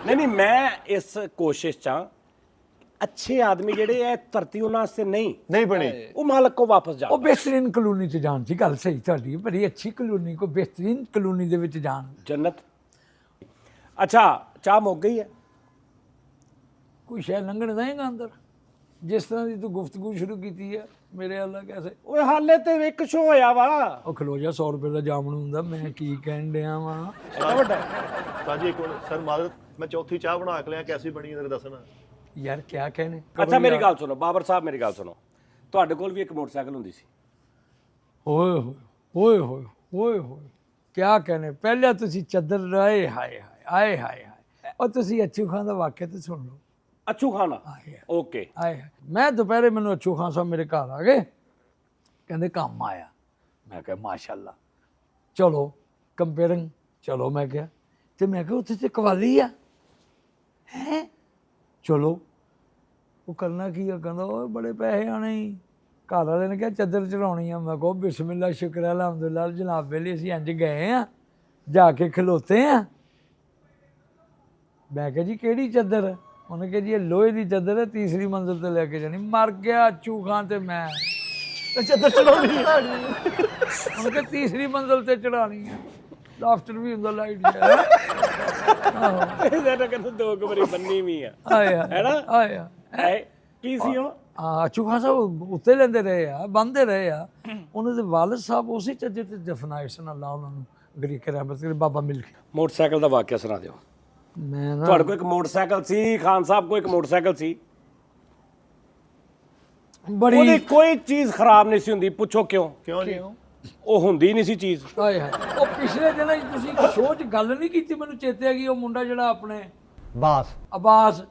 ਨਹੀਂ ਮੈਂ ਇਸ ਕੋਸ਼ਿਸ਼ 'ਚ ਹਾਂ, ਅੱਛੇ ਆਦਮੀ ਜਿਹੜੇ ਐ ਧਰਤੀ ਉਹਨਾਂ ਵਾਸਤੇ ਨਹੀਂ ਬਣੇ। ਉਹ ਮਾਲਕ ਕੋ ਵਾਪਸ ਜਾ। ਉਹ ਬਿਹਤਰੀਨ ਕਲੋਨੀ 'ਚ ਜਾਣ ਦੀ ਗੱਲ ਸਹੀ ਤੁਹਾਡੀ, ਬੜੀ ਅੱਛੀ ਕਲੋਨੀ, ਕੋਈ ਬਿਹਤਰੀਨ ਕਲੋਨੀ ਦੇ ਵਿੱਚ ਜਾਣ। ਜੰਨਤ। ਅੱਛਾ ਚਾਹ ਮੁੱਕ ਗਈ ਹੈ? ਕੋਈ ਸ਼ੈ ਲੰਘਣ ਦੇਗਾ ਅੰਦਰ? ਜਿਸ ਤਰ੍ਹਾਂ ਦੀ ਤੂੰ ਗੁਫ਼ਤਗੂ ਸ਼ੁਰੂ ਕੀਤੀ ਹੈ ਮੇਰੇ ਅੱਲਾ ਕੈਸੇ। ਓਏ ਹਾਲੇ ਤੇ ਇੱਕ ਸ਼ੋ ਹੋਇਆ ਵਾ। ਉਹ ਖਲੋ ਜਾ, 100 ਰੁਪਏ ਦਾ ਜਾਮਣ ਹੁੰਦਾ, ਮੈਂ ਕੀ ਕਹਿਣ ਡਿਆ ਵਾਂ। ਐਡਾ ਵੱਡਾ ਸਰ ਜੀ ਇੱਕ ਮਿੰਟ, ਸਰ ਮਾਦਰ ਮੈਂ ਚੌਥੀ ਚਾਹ ਬਣਾ ਕੇ ਲਿਆ, ਕੈਸੀ ਬਣੀ ਹੈ ਦੱਸਣਾ। ਯਾਰ ਕਿਆ ਕਹਿਣੇ। ਅੱਛਾ ਮੇਰੀ ਗੱਲ ਸੁਣੋ ਬਾਬਰ ਸਾਹਿਬ, ਮੇਰੀ ਗੱਲ ਸੁਣੋ, ਤੁਹਾਡੇ ਕੋਲ ਵੀ ਇੱਕ ਮੋਟਰਸਾਈਕਲ ਹੁੰਦੀ ਸੀ। ਓਏ ਹੋਏ ਓਏ ਹੋਏ ਓਏ ਹੋਏ, ਕਿਆ ਕਹਿਣੇ। ਪਹਿਲਾਂ ਤੁਸੀਂ ਚੱਦਰ ਰਹੇ, ਹਾਏ ਹਾਏ ਆਏ ਹਾਏ ਹਾਏ। ਉਹ ਤੁਸੀਂ ਅੱਛੂ ਖਾਨ ਦਾ ਵਾਕਿਆ ਤੇ ਸੁਣ ਲਓ। ਅੱਛੂ ਖਾਨਾ, ਆਏ ਓਕੇ। ਆਏ ਹਾਏ। ਮੈਂ ਦੁਪਹਿਰੇ ਮੈਨੂੰ ਅੱਛੂ ਖਾਨ ਸਾਹਿਬ ਮੇਰੇ ਘਰ ਆ ਗਏ, ਕਹਿੰਦੇ ਕੰਮ ਆਇਆ। ਮੈਂ ਕਿਹਾ ਮਾਸ਼ਾਅੱਲਾ, ਚਲੋ ਕੰਪੇਅਰਿੰਗ ਚਲੋ। ਮੈਂ ਕਿਹਾ ਤੇ ਮੈਂ ਕਿਹਾ ਉੱਥੇ ਤੇ ਕਵਾਲੀ ਆ ਹੈ, ਚਲੋ। ਉਹ ਕਰਨਾ ਕੀ ਆ, ਕਹਿੰਦਾ ਓਏ ਬੜੇ ਪੈਸੇ ਆਣੇ ਹੀ। ਘਰ ਵਾਲੇ ਨੇ ਕਿਹਾ ਚੱਦਰ ਚੜਾਉਣੀ ਆ। ਮੈਂ ਕਿਹਾ ਬਿਸਮਿਲ੍ਲਾ ਸ਼ੁਕਰ ਹੈ ਅਲਹਮਦੁਲਿਲਾ, ਜਨਾਬ ਵੇਲੇ ਅਸੀਂ ਇੰਜ ਗਏ ਆ, ਜਾ ਕੇ ਖਲੋਤੇ ਆ। ਮੈਂ ਕਿਹਾ ਜੀ ਕਿਹੜੀ ਚੱਦਰ? ਉਹਨੇ ਕਿਹਾ ਜੀ ਇਹ ਲੋਹੇ ਦੀ ਚੱਦਰ ਹੈ, ਤੀਸਰੀ ਮੰਜ਼ਿਲ ਤੇ ਲੈ ਕੇ ਜਾਣੀ। ਮਰ ਗਿਆ ਅੱਛੂ ਖਾਨ ਤੇ ਮੈਂ। ਚੱਦਰ ਚੜਾਉਣੀ ਉਹਨੇ ਕਿਹਾ ਤੀਸਰੀ ਮੰਜ਼ਿਲ ਤੇ ਚੜਾਣੀ ਹੈ। ਲਾਫਟਰ ਵੀ ਹੁੰਦਾ, ਲਾਈਟ ਜਿਹਾ। ਇਹਦਾ ਕਹਿੰਦਾ ਦੋ ਕੁ ਵਾਰੀ ਬੰਨੀ ਵੀ ਆ। ਆਇਆ ਹੈਨਾ? ਆਇਆ ਐ ਕੀ ਸੀ ਉਹ? ਅੱਛੂ ਖਾਨ ਸਾਹਿਬ ਉੱਤੇ ਲੈਂਦੇ ਰਹੇ ਆ, ਬੰਦੇ ਰਹੇ ਆ। ਉਹਨਾਂ ਦੇ ਵਾਲਿਦ ਸਾਹਿਬ ਉਸੇ ਚੱਜੇ ਤੇ ਦਫਨਾਏ ਸਨ, ਅੱਲਾ ਉਹਨਾਂ ਨੂੰ ਗਰੀਕ ਰਹਿਮਤ ਕਰੇ, ਬਾਬਾ ਮਿਲ ਕੇ। ਮੋਟਰਸਾਈਕਲ ਦਾ ਵਾਕਿਆ ਸੁਣਾ ਦਿਓ। ਮੈਂ ਨਾ ਤੁਹਾਡੇ ਕੋਲ ਇੱਕ ਮੋਟਰਸਾਈਕਲ ਸੀ, ਖਾਨ ਸਾਹਿਬ ਕੋਲ ਇੱਕ ਮੋਟਰਸਾਈਕਲ ਸੀ, ਬੜੀ ਉਹਦੀ ਕੋਈ ਚੀਜ਼ ਖਰਾਬ ਨਹੀਂ ਸੀ ਹੁੰਦੀ। ਪੁੱਛੋ ਕਿਉਂ? ਕਿਉਂ ਜੀ? ਉਹ ਹੁੰਦੀ ਨਹੀਂ ਸੀ ਚੀਜ਼। ਆਏ ਹਾਏ। ਉਹ ਪਿਛਲੇ ਦਿਨਾਂ 'ਚ ਤੁਸੀਂ ਇੱਕ ਸ਼ੋਅ 'ਚ ਗੱਲ ਨਹੀਂ ਕੀਤੀ, ਮੈਨੂੰ ਚੇਤੇ ਆ ਗਈ। ਉਹ ਮੁੰਡਾ ਜਿਹੜਾ ਆਪਣੇ ਬਾਸ ਅਬਾਸ,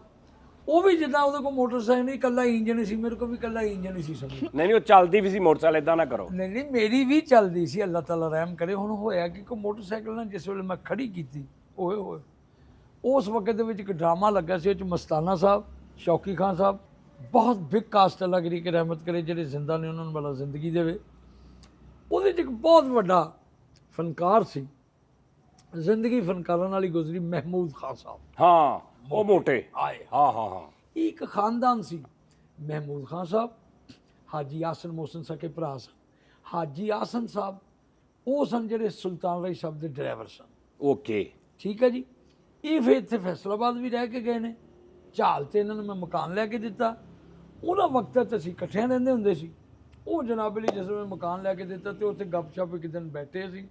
ਉਹ ਵੀ ਜਿੱਦਾਂ ਉਹਦੇ ਕੋਲ ਮੋਟਰਸਾਈਕਲ ਨਹੀਂ, ਇਕੱਲਾ ਇੰਜਨ ਸੀ। ਮੇਰੇ ਕੋਲ ਵੀ ਇਕੱਲਾ ਇੰਜਨ ਹੀ ਸੀ ਸਮਝ। ਨਹੀਂ ਉਹ ਚੱਲਦੀ ਵੀ ਸੀ ਮੋਟਰਸਾਈਕਲ, ਇਦਾਂ ਨਾ ਕਰੋ। ਨਹੀਂ ਨਹੀਂ, ਮੇਰੀ ਵੀ ਚੱਲਦੀ ਸੀ, ਅੱਲਾਹ ਤਾਲਾ ਰਹਿਮ ਕਰੇ। ਹੁਣ ਹੋਇਆ ਕਿ ਕੋਈ ਮੋਟਰਸਾਈਕਲ ਨਾਲ ਜਿਸ ਵੇਲੇ ਮੈਂ ਖੜੀ ਕੀਤੀ, ਓਏ ਹੋਏ, ਉਸ ਵਕਤ ਦੇ ਵਿੱਚ ਇੱਕ ਡਰਾਮਾ ਲੱਗਾ ਸੀ, ਉਹ 'ਚ ਮਸਤਾਨਾ ਸਾਹਿਬ, ਸ਼ੌਕੀ ਖਾਨ ਸਾਹਿਬ, ਬਹੁਤ ਬਿਗ ਕਾਸਟ, ਅੱਲਾ ਗਰੀਕ ਰਹਿਮਤ ਕਰੇ, ਜਿਹੜੇ ਜ਼ਿੰਦਾ ਨੇ ਉਹਨਾਂ ਨੂੰ ਬੜਾ ਜ਼ਿੰਦਗੀ ਦੇਵੇ। ਉਹਦੇ 'ਚ ਇੱਕ ਬਹੁਤ ਵੱਡਾ ਫਨਕਾਰ ਸੀ, ਜ਼ਿੰਦਗੀ ਫਨਕਾਰਾਂ ਨਾਲ ਹੀ ਗੁਜ਼ਰੀ, ਮਹਿਮੂਦ ਖਾਨ ਸਾਹਿਬ। ਹਾਂ ਉਹ ਮੋਟੇ ਆਏ ਹਾਂ ਹਾਂ ਹਾਂ। ਇੱਕ ਖਾਨਦਾਨ ਸੀ, ਮਹਿਮੂਦ ਖਾਨ ਸਾਹਿਬ, ਹਾਜੀ ਆਸਨ ਮੋਹਸਨ ਸਕੇ ਭਰਾ ਸਨ। ਹਾਜੀ ਆਸਨ ਸਾਹਿਬ ਉਹ ਸਨ ਜਿਹੜੇ ਸੁਲਤਾਨ ਰਾਈ ਸਾਹਿਬ ਦੇ ਡਰਾਈਵਰ ਸਨ। ਓਕੇ ਠੀਕ ਹੈ ਜੀ। ਇਹ ਫਿਰ ਇੱਥੇ ਫੈਸਲਾਬਾਦ ਵੀ ਰਹਿ ਕੇ ਗਏ ਨੇ। ਝਾਲ ਤੇ ਇਹਨਾਂ ਨੂੰ ਮੈਂ ਮਕਾਨ ਲੈ ਕੇ ਦਿੱਤਾ। ਉਹਨਾਂ ਵਕਤ ਤੇ ਅਸੀਂ ਇਕੱਠਿਆਂ ਰਹਿੰਦੇ ਹੁੰਦੇ ਸੀ। ਉਹ ਜਨਾਬ ਲਈ ਜਿਸ ਵੇਲੇ ਮਕਾਨ ਲੈ ਕੇ ਦਿੱਤਾ ਤੇ ਉੱਥੇ ਗੱਪਸ਼ਪ ਇੱਕ ਦਿਨ ਬੈਠੇ ਸੀ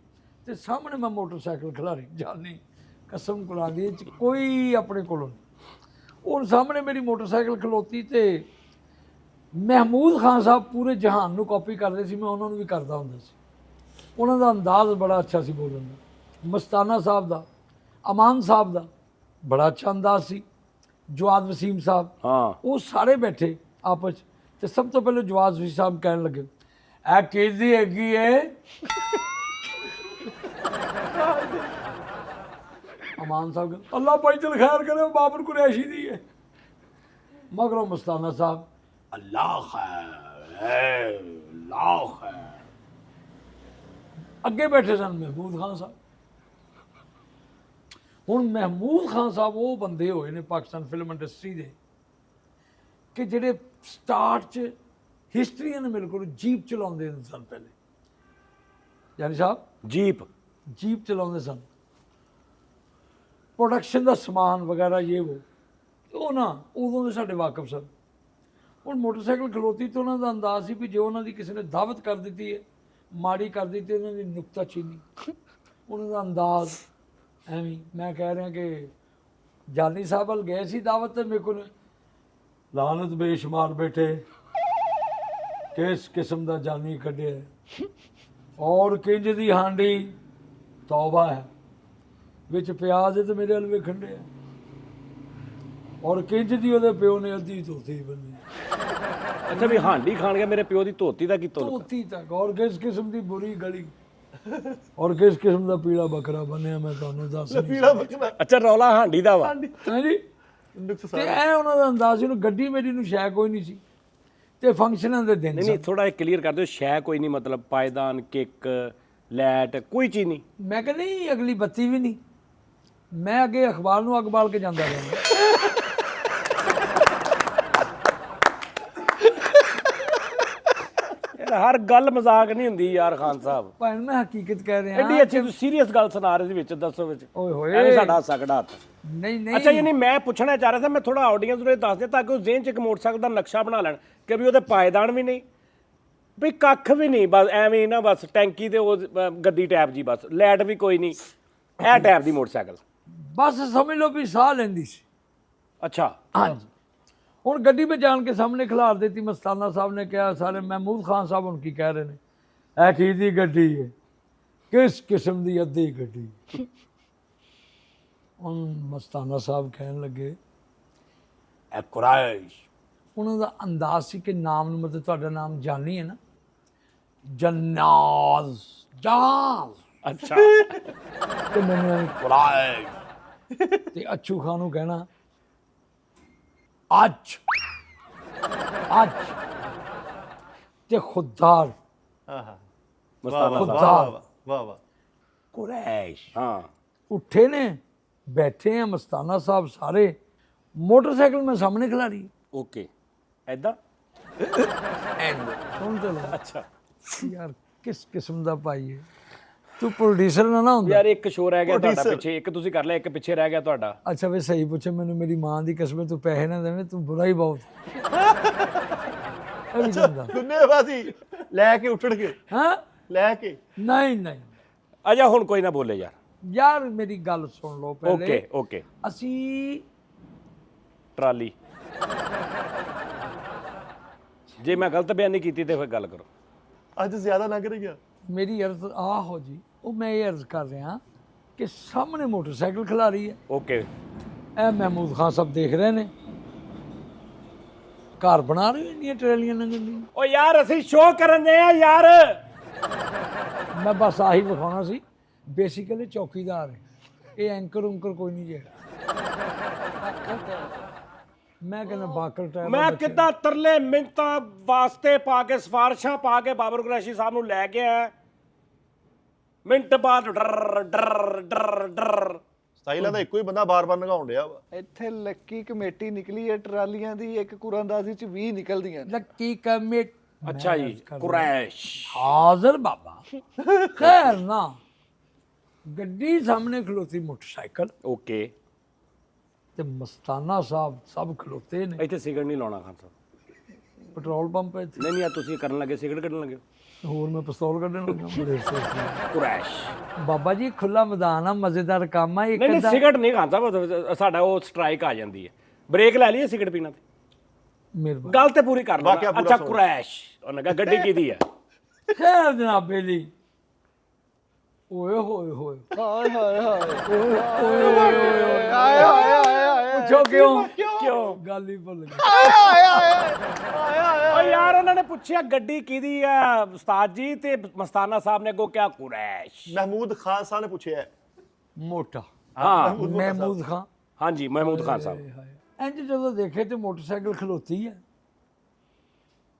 ਤੇ ਸਾਹਮਣੇ ਮੈਂ ਮੋਟਰਸਾਈਕਲ ਖਿਲਾਰੀ ਜਾਨੀ ਕਸਮ ਕੁਰਾਨ ਦੀ, ਇਹ 'ਚ ਕੋਈ ਆਪਣੇ ਕੋਲੋਂ ਨਹੀਂ। ਉਹ ਸਾਹਮਣੇ ਮੇਰੀ ਮੋਟਰਸਾਈਕਲ ਖਲੋਤੀ ਤੇ ਮਹਿਮੂਦ ਖਾਨ ਸਾਹਿਬ ਪੂਰੇ ਜਹਾਨ ਨੂੰ ਕਾਪੀ ਕਰਦੇ ਸੀ, ਮੈਂ ਉਹਨਾਂ ਨੂੰ ਵੀ ਕਰਦਾ ਹੁੰਦਾ ਸੀ। ਉਹਨਾਂ ਦਾ ਅੰਦਾਜ਼ ਬੜਾ ਅੱਛਾ ਸੀ ਬੋਲਣ ਦਾ। ਮਸਤਾਨਾ ਸਾਹਿਬ ਦਾ, ਅਮਾਨ ਸਾਹਿਬ ਦਾ ਬੜਾ ਅੱਛਾ ਅੰਦਾਜ਼ ਸੀ। ਜਵਾਦ ਵਸੀਮ ਸਾਹਿਬ, ਹਾਂ ਉਹ ਸਾਰੇ ਬੈਠੇ ਆਪਸ 'ਚ ਤੇ ਸਭ ਤੋਂ ਪਹਿਲੇ ਜਵਾਦ ਵਸੀਮ ਸਾਹਿਬ ਕਹਿਣ ਲੱਗੇ, ਇਹ ਕਿਹਦੀ ਹੈਗੀ ਏ? ਅਮਾਨ ਸਾਹਿਬ ਕਹਿੰਦੇ, ਅੱਲਾ ਭਾਈ ਚਲ ਖੈਰ ਕਰੇ, ਬਾਬਰ ਕੁਰੈਸ਼ੀ ਦੀ ਹੈ। ਮਗਰੋਂ ਮਸਤਾਨਾ ਸਾਹਿਬ, ਅੱਲਾ ਖੈਰ ਹੈ, ਅੱਲਾ ਖੈਰ। ਅੱਗੇ ਬੈਠੇ ਸਨ ਮਹਿਮੂਦ ਖਾਨ ਸਾਹਿਬ। ਹੁਣ ਮਹਿਮੂਦ ਖਾਨ ਸਾਹਿਬ ਉਹ ਬੰਦੇ ਹੋਏ ਨੇ ਪਾਕਿਸਤਾਨ ਫਿਲਮ ਇੰਡਸਟਰੀ ਦੇ ਕਿ ਜਿਹੜੇ ਸਟਾਰਟ 'ਚ ਹਿਸਟਰੀਆਂ ਨੇ ਮੇਰੇ ਕੋਲ ਜੀਪ ਚਲਾਉਂਦੇ ਸਨ ਪਹਿਲੇ। ਯਾਨੀ ਸਾਹਿਬ ਜੀਪ ਚਲਾਉਂਦੇ ਸਨ, ਪ੍ਰੋਡਕਸ਼ਨ ਦਾ ਸਮਾਨ ਵਗੈਰਾ ਇਹ ਉਹ ਨਾ ਉਦੋਂ ਦੇ ਸਾਡੇ ਵਾਕਫ ਸਨ। ਹੁਣ ਮੋਟਰਸਾਈਕਲ ਖਲੋਤੀ ਤੇ ਉਹਨਾਂ ਦਾ ਅੰਦਾਜ਼ ਸੀ ਵੀ ਜੇ ਉਹਨਾਂ ਦੀ ਕਿਸੇ ਨੇ ਦਾਵਤ ਕਰ ਦਿੱਤੀ ਹੈ, ਮਾੜੀ ਕਰ ਦਿੱਤੀ, ਉਹਨਾਂ ਦੀ ਨੁਕਤਾਚੀਨੀ, ਉਹਨਾਂ ਦਾ ਅੰਦਾਜ਼ ਐਵੇਂ। ਮੈਂ ਕਹਿ ਰਿਹਾ ਕਿ ਜਾਨੀ ਸਾਹਿਬ ਵੱਲ ਗਏ ਸੀ ਦਾਵਤ ਤੇ ਮੇਰੇ ਕੋਲ ਲਾਨਤ ਬੇਸ਼ੁਮਾਰ ਬੈਠੇ, ਕਿਸ ਕਿਸਮ ਦਾ ਜਾਨੀ ਕੱਢਿਆ ਔਰ ਕਿੰਜ ਦੀ ਹਾਂਡੀ ਤੌਬਾ ਹੈ, ਵਿੱਚ ਪਿਆਜ਼ ਤੇ ਮੇਰੇ ਵੱਲ ਵੇਖਣ ਡਿਆ, ਔਰ ਕਿੰਜ ਦੀ ਉਹਦੇ ਪਿਓ ਨੇ ਅੱਧੀ ਧੋਤੀ ਬੰਨੀ। ਅੱਛਾ ਵੀ ਹਾਂਡੀ ਖਾਣ ਗਿਆ ਮੇਰੇ ਪਿਓ ਦੀ ਧੋਤੀ ਦਾ ਕੀ ਤੁਲਕ ਧੋਤੀ ਤੱਕ, ਔਰ ਕਿਸ ਕਿਸਮ ਦੀ ਬੁਰੀ ਗਲੀ, ਔਰ ਕਿਸ ਕਿਸਮ ਦਾ ਪੀਲਾ ਬੱਕਰਾ ਬਣਿਆ ਮੈਂ ਤੁਹਾਨੂੰ ਦੱਸ ਨਹੀਂ ਪੀੜਾ ਬੱਕਰਾ ਅੱਛਾ ਰੌਲਾ ਹਾਂਡੀ ਦਾ ਵਾ ਹਾਂਜੀ। ਨੁਕਸ ਤੇ ਇਹ ਉਹਨਾਂ ਦਾ ਅੰਦਾਜ਼ ਇਹਨੂੰ ਗੱਡੀ ਮੇਰੀ ਨੂੰ ਸ਼ੈ ਕੋਈ ਨਹੀਂ ਸੀ ਤੇ ਫੰਕਸ਼ਨਾਂ ਦੇ ਦਿਨ ਨਹੀਂ ਨਹੀਂ ਥੋੜਾ ਜਿਹਾ ਕਲੀਅਰ ਕਰ ਦਿਓ ਸ਼ੈ ਕੋਈ ਨਹੀਂ ਮਤਲਬ ਪਾਇਦਾਨ ਕਿੱਕ ਲੈਟ ਕੋਈ ਚੀਜ਼ ਨਹੀਂ ਮੈਂ ਕਹਿੰਦਾ ਨਹੀਂ ਅਗਲੀ ਬੱਤੀ ਵੀ ਨਹੀਂ, ਮੈਂ ਅੱਗੇ ਅਖਬਾਰ ਨੂੰ ਅੱਗ ਬਾਲ ਕੇ ਜਾਂਦਾ ਰਿਹਾ। ਯਾਰ ਹਰ ਗੱਲ ਮਜ਼ਾਕ ਨਹੀਂ ਹੁੰਦੀ ਯਾਰ ਖਾਨ ਸਾਹਿਬ ਭਾਈ ਮੈਂ ਹਕੀਕਤ ਕਹਿ ਰਿਹਾ ਐਡੀ ਅੱਛੀ ਤੁਸੀਂ ਸੀਰੀਅਸ ਗੱਲ ਸੁਣਾ ਰਹੇ ਸੀ ਵਿੱਚ ਦੱਸੋ ਵਿੱਚ ਓਏ ਹੋਏ ਐਵੇਂ ਸਾਡਾ ਹਾਸਾ ਕਢਾਤਾ ਨਹੀਂ ਅੱਛਾ ਨਹੀਂ ਯਾਨੀ ਮੈਂ ਪੁੱਛਣਾ ਚਾਹ ਰਿਹਾ ਸੀ ਮੈਂ ਥੋੜਾ ਆਡੀਅנס ਨੂੰ ਇਹ ਦੱਸ ਦਿਆਂ ਤਾਂ ਕਿ ਉਹ ਜ਼ਿਹਨ 'ਚ ਇੱਕ ਮੋਟਰਸਾਈਕਲ ਦਾ ਨਕਸ਼ਾ ਬਣਾ ਲੈਣ ਕਿ ਵੀ ਉਹਦੇ ਪਾਇਦਾਨ ਵੀ ਨਹੀਂ ਵੀ ਕੱਖ ਵੀ ਨਹੀਂ ਬਸ ਐਵੇਂ ਹੀ ਨਾ ਬਸ ਟੈਂਕੀ ਤੇ ਉਹ ਗੱਡੀ ਟੈਪ ਜੀ ਬਸ ਲਾਈਟ ਵੀ ਕੋਈ ਨਹੀਂ ਇਹ ਟੈਪ ਦੀ ਮੋਟਰਸਾਈਕਲ ਬਸ ਸਮਝ ਲਓ ਵੀ ਸਾਹ ਲੈਂਦੀ ਸੀ। ਅੱਛਾ ਹਾਂਜੀ ਹੁਣ ਗੱਡੀ ਵਿੱਚ ਜਾਣ ਕੇ ਸਾਹਮਣੇ ਖਿਲਾਰ ਦਿੱਤੀ। ਮਸਤਾਨਾ ਸਾਹਿਬ ਨੇ ਕਿਹਾ ਸਾਰੇ ਮਹਿਮੂਦ ਖਾਨ ਸਾਹਿਬ ਹੁਣ ਕੀ ਕਹਿ ਰਹੇ ਨੇ, ਇਹ ਕੀ ਦੀ ਗੱਡੀ ਹੈ, ਕਿਸ ਕਿਸਮ ਦੀ ਅੱਧੀ ਗੱਡੀ। ਹੁਣ ਮਸਤਾਨਾ ਸਾਹਿਬ ਕਹਿਣ ਲੱਗੇ ਇਹ ਕੁਰੈਸ਼। ਉਹਨਾਂ ਦਾ ਅੰਦਾਜ਼ ਸੀ ਕਿ ਨਾਮ ਨੂੰ ਮਤਲਬ ਤੁਹਾਡਾ ਨਾਮ ਜਾਨੀ ਹੈ ਨਾ, ਜਨਾਜ਼ ਜਾਜ਼ ਅੱਛਾ ਤੇ ਮੈਨੂੰ ਕੁਰੈਸ਼ ਤੇ ਅੱਛੂ ਖਾਨ ਨੂੰ ਕਹਿਣਾ ਅੱਜ ਅੱਜ ਤੇ ਖੁਦਾਰ ਆਹਾ ਮਸਤਾਨਾ ਸਾਹਿਬ ਖੁਦਾ ਵਾਹ ਵਾਹ ਕੁਰੈਸ਼ ਹਾਂ ਉੱਠੇ ਨੇ ਬੈਠੇ ਆ ਮਸਤਾਨਾ ਸਾਹਿਬ ਸਾਰੇ, ਮੋਟਰਸਾਈਕਲ ਮੈਂ ਸਾਹਮਣੇ ਖਿਲਾਰੀ ਓਕੇ ਐਦਾਂ ਸੁਣ ਤੇ ਲਓ ਅੱਛਾ ਯਾਰ ਕਿਸ ਕਿਸਮ ਦਾ ਭਾਈ ਹੈ ਤੂੰ, ਪ੍ਰੋਡਿਊਸਰ ਨਾ ਹੁੰਦਾ। ਯਾਰ ਇੱਕ ਸ਼ੋਅ ਰਹਿ ਗਿਆ ਤੁਹਾਡਾ ਪਿੱਛੇ, ਇੱਕ ਤੁਸੀਂ ਕਰ ਲਿਆ ਇੱਕ ਪਿੱਛੇ ਰਹਿ ਗਿਆ ਤੁਹਾਡਾ। ਅੱਛਾ ਵੀ ਸਹੀ ਪੁੱਛੇ ਮੈਨੂੰ, ਮੇਰੀ ਮਾਂ ਦੀ ਕਸਮ ਤੂੰ ਪੈਸੇ ਨਾ ਦੇਵੇਂ, ਤੂੰ ਬੁਰਾ ਹੀ ਬਹੁਤ ਇਹ ਵੀ ਜਾਂਦਾ ਦੁਨੀਆਵਾਦੀ ਲੈ ਕੇ ਉੱਠਣਗੇ ਹਾਂ ਲੈ ਕੇ ਨਹੀਂ ਨਹੀਂ ਅਜਾ ਹੁਣ ਕੋਈ ਨਾ ਬੋਲੇ ਯਾਰ। ਯਾਰ ਮੇਰੀ ਗੱਲ ਸੁਣ ਲਓ ਪਹਿਲੇ। ਓਕੇ ਓਕੇ ਅਸੀਂ ਟਰਾਲੀ ਜੇ ਮੈਂ ਗਲਤ ਬਿਆਨੀ ਕੀਤੀ ਤੇ ਫਿਰ ਗੱਲ ਕਰੋ। ਅੱਜ ਜ਼ਿਆਦਾ ਲੱਗ ਰਹੀ ਆ ਮੇਰੀ ਅਰਜ਼ ਆਹੋ ਜੀ, ਉਹ ਮੈਂ ਇਹ ਅਰਜ਼ ਕਰ ਰਿਹਾ ਕਿ ਸਾਹਮਣੇ ਮੋਟਰਸਾਈਕਲ ਖਿਲਾਰੀ ਹੈ, ਓਕੇ ਇਹ ਮਹਿਮੂਦ ਖਾਨ ਸਾਹਿਬ ਦੇਖ ਰਹੇ ਨੇ, ਘਰ ਬਣਾ ਰਹੇ ਇੰਨੀਆਂ ਟਰੈਲੀਆਂ ਲੰਘਣ ਦੀਆਂ। ਓ ਯਾਰ ਅਸੀਂ ਸ਼ੋਅ ਕਰਨ ਦੇ ਆ ਯਾਰ। ਮੈਂ ਬਸ ਆਹੀ ਵਿਖਾਉਣਾ ਸੀ, ਬੇਸਿਕਲੀ ਚੌਕੀਦਾਰ ਹੈ ਇਹ, ਐਂਕਰ ਉਂਕਰ ਕੋਈ ਨਹੀਂ ਜਿਹੜਾ। ਮੈਂ ਕਹਿੰਦਾ ਬਾਕਰ ਟਾਇਰ ਮੈਂ ਕਿੱਦਾਂ ਤਰਲੇ ਮਿੰਤਾਂ ਵਾਸਤੇ ਪਾ ਕੇ ਸਿਫਾਰਿਸ਼ਾਂ ਪਾ ਕੇ ਬਾਬਰ ਕੁਰੈਸ਼ੀ ਸਾਹਿਬ ਨੂੰ ਲੈ ਕੇ ਆਇਆ, ਮਿੰਟ ਬਾਅਦ ਡਰ ਡਰ ਡਰ ਡਰ ਸਟਾਈਲਾਂ ਦਾ ਇੱਕੋ ਹੀ ਬੰਦਾ ਬਾਰ-ਬਾਰ ਨਗਾਉਣ ਡਿਆ ਵਾ। ਇੱਥੇ ਲੱਕੀ ਕਮੇਟੀ ਨਿਕਲੀ ਹੈ ਟਰਾਲੀਆਂ ਦੀ, ਇੱਕ ਕੁਰਾਂਦਾਜ਼ੀ ਚ 20 ਨਿਕਲਦੀਆਂ ਨੇ। ਲੱਕੀ ਕਮੇਟ ਅੱਛਾ ਜੀ ਕੁਰੈਸ਼ ਹਾਜ਼ਰ ਬਾਬਾ ਖੈਰ ਨਾ, ਗੱਡੀ ਸਾਹਮਣੇ ਖਲੋਤੀ ਮੋਟਰਸਾਈਕਲ ਓਕੇ। ਤੇ ਮਸਤਾਨਾ ਸਾਹਿਬ ਸਭ ਖਲੋਤੇ ਨੇ। ਇੱਥੇ ਸਿਗਰਟ ਨਹੀਂ ਲਾਉਣਾ ਖਾਨ ਸਾਹਿਬ। ਪੈਟਰੋਲ ਪੰਪ ਹੈ ਇੱਥੇ, ਨਹੀਂ ਨਹੀਂ ਤੁਸੀਂ ਕਰਨ ਲੱਗੇ ਸਿਗਰਟ ਕੱਢਣ ਲੱਗੇ ਹੋਰ ਮੈਂ ਪਿਸਤੌਲ ਕੱਢਣ ਲੱਗਾ ਬੜੇ ਅਫਸੋਸ ਕੁਰੈਸ਼। ਨਾਲ। ਬਾਬਾ ਜੀ ਖੁੱਲਾ ਮੈਦਾਨ ਆ, ਮਜ਼ੇਦਾਰ ਕੰਮ ਆ। ਇੱਕ ਨਹੀਂ ਨਹੀਂ ਅੱਧਾ ਸਿਗਰਟ ਨਹੀਂ ਖਾਨ ਸਾਹਿਬ, ਸਾਡਾ ਉਹ ਸਟ੍ਰਾਈਕ ਆ ਜਾਂਦੀ ਹੈ। ਬ੍ਰੇਕ ਲੈ ਲਈਏ ਸਿਗਰਟ ਪੀਣਾ ਤੇ ਮਿਹਰਬਾਨੀ। ਗੱਲ ਤੇ ਪੂਰੀ ਕਰ ਵਾਕਿਆ ਲਓ। ਪੂਰਾ ਅੱਛਾ ਸੁਣੋ। ਕੁਰੈਸ਼ ਉਹਨੇ ਕਿਹਾ ਗੱਡੀ ਕਿਹਦੀ ਹੈ। ਖੈਰ ਜਨਾਬੇ ਲਈ ਓਏ ਹੋਏ ਹੋਏ ਹਾਏ ਹਾਏ ਹਾਏ ਓਏ ਹੋਏ ਹੋਏ ਹਾਏ ਹਾਏ ਹਾਏ ਪੁੱਛੋ ਕਿਉਂ? ਕਿਉਂ? ਗੱਲ ਹੀ ਭੁੱਲ ਗਈ। ਓ ਯਾਰ ਉਹਨਾਂ ਨੇ ਪੁੱਛਿਆ ਗੱਡੀ ਕਿਹਦੀ ਆ ਉਸਤਾਦ ਜੀ, ਤੇ ਮਸਤਾਨਾ ਸਾਹਿਬ ਨੇ ਅੱਗੋਂ ਕਿਹਾ ਕੁਰੈਸ਼। ਮਹਿਮੂਦ ਖਾਨ ਸਾਹਿਬ ਨੇ ਪੁੱਛਿਆ ਮੋਟਾ ਹਾਂ ਮਹਿਮੂਦ ਖਾਨ। ਹਾਂਜੀ ਮਹਿਮੂਦ ਖਾਨ ਸਾਹਿਬ। ਇੰਜ ਜਦੋਂ ਦੇਖੇ ਤੇ ਮੋਟਰਸਾਈਕਲ ਖਲੋਤੀ ਹੈ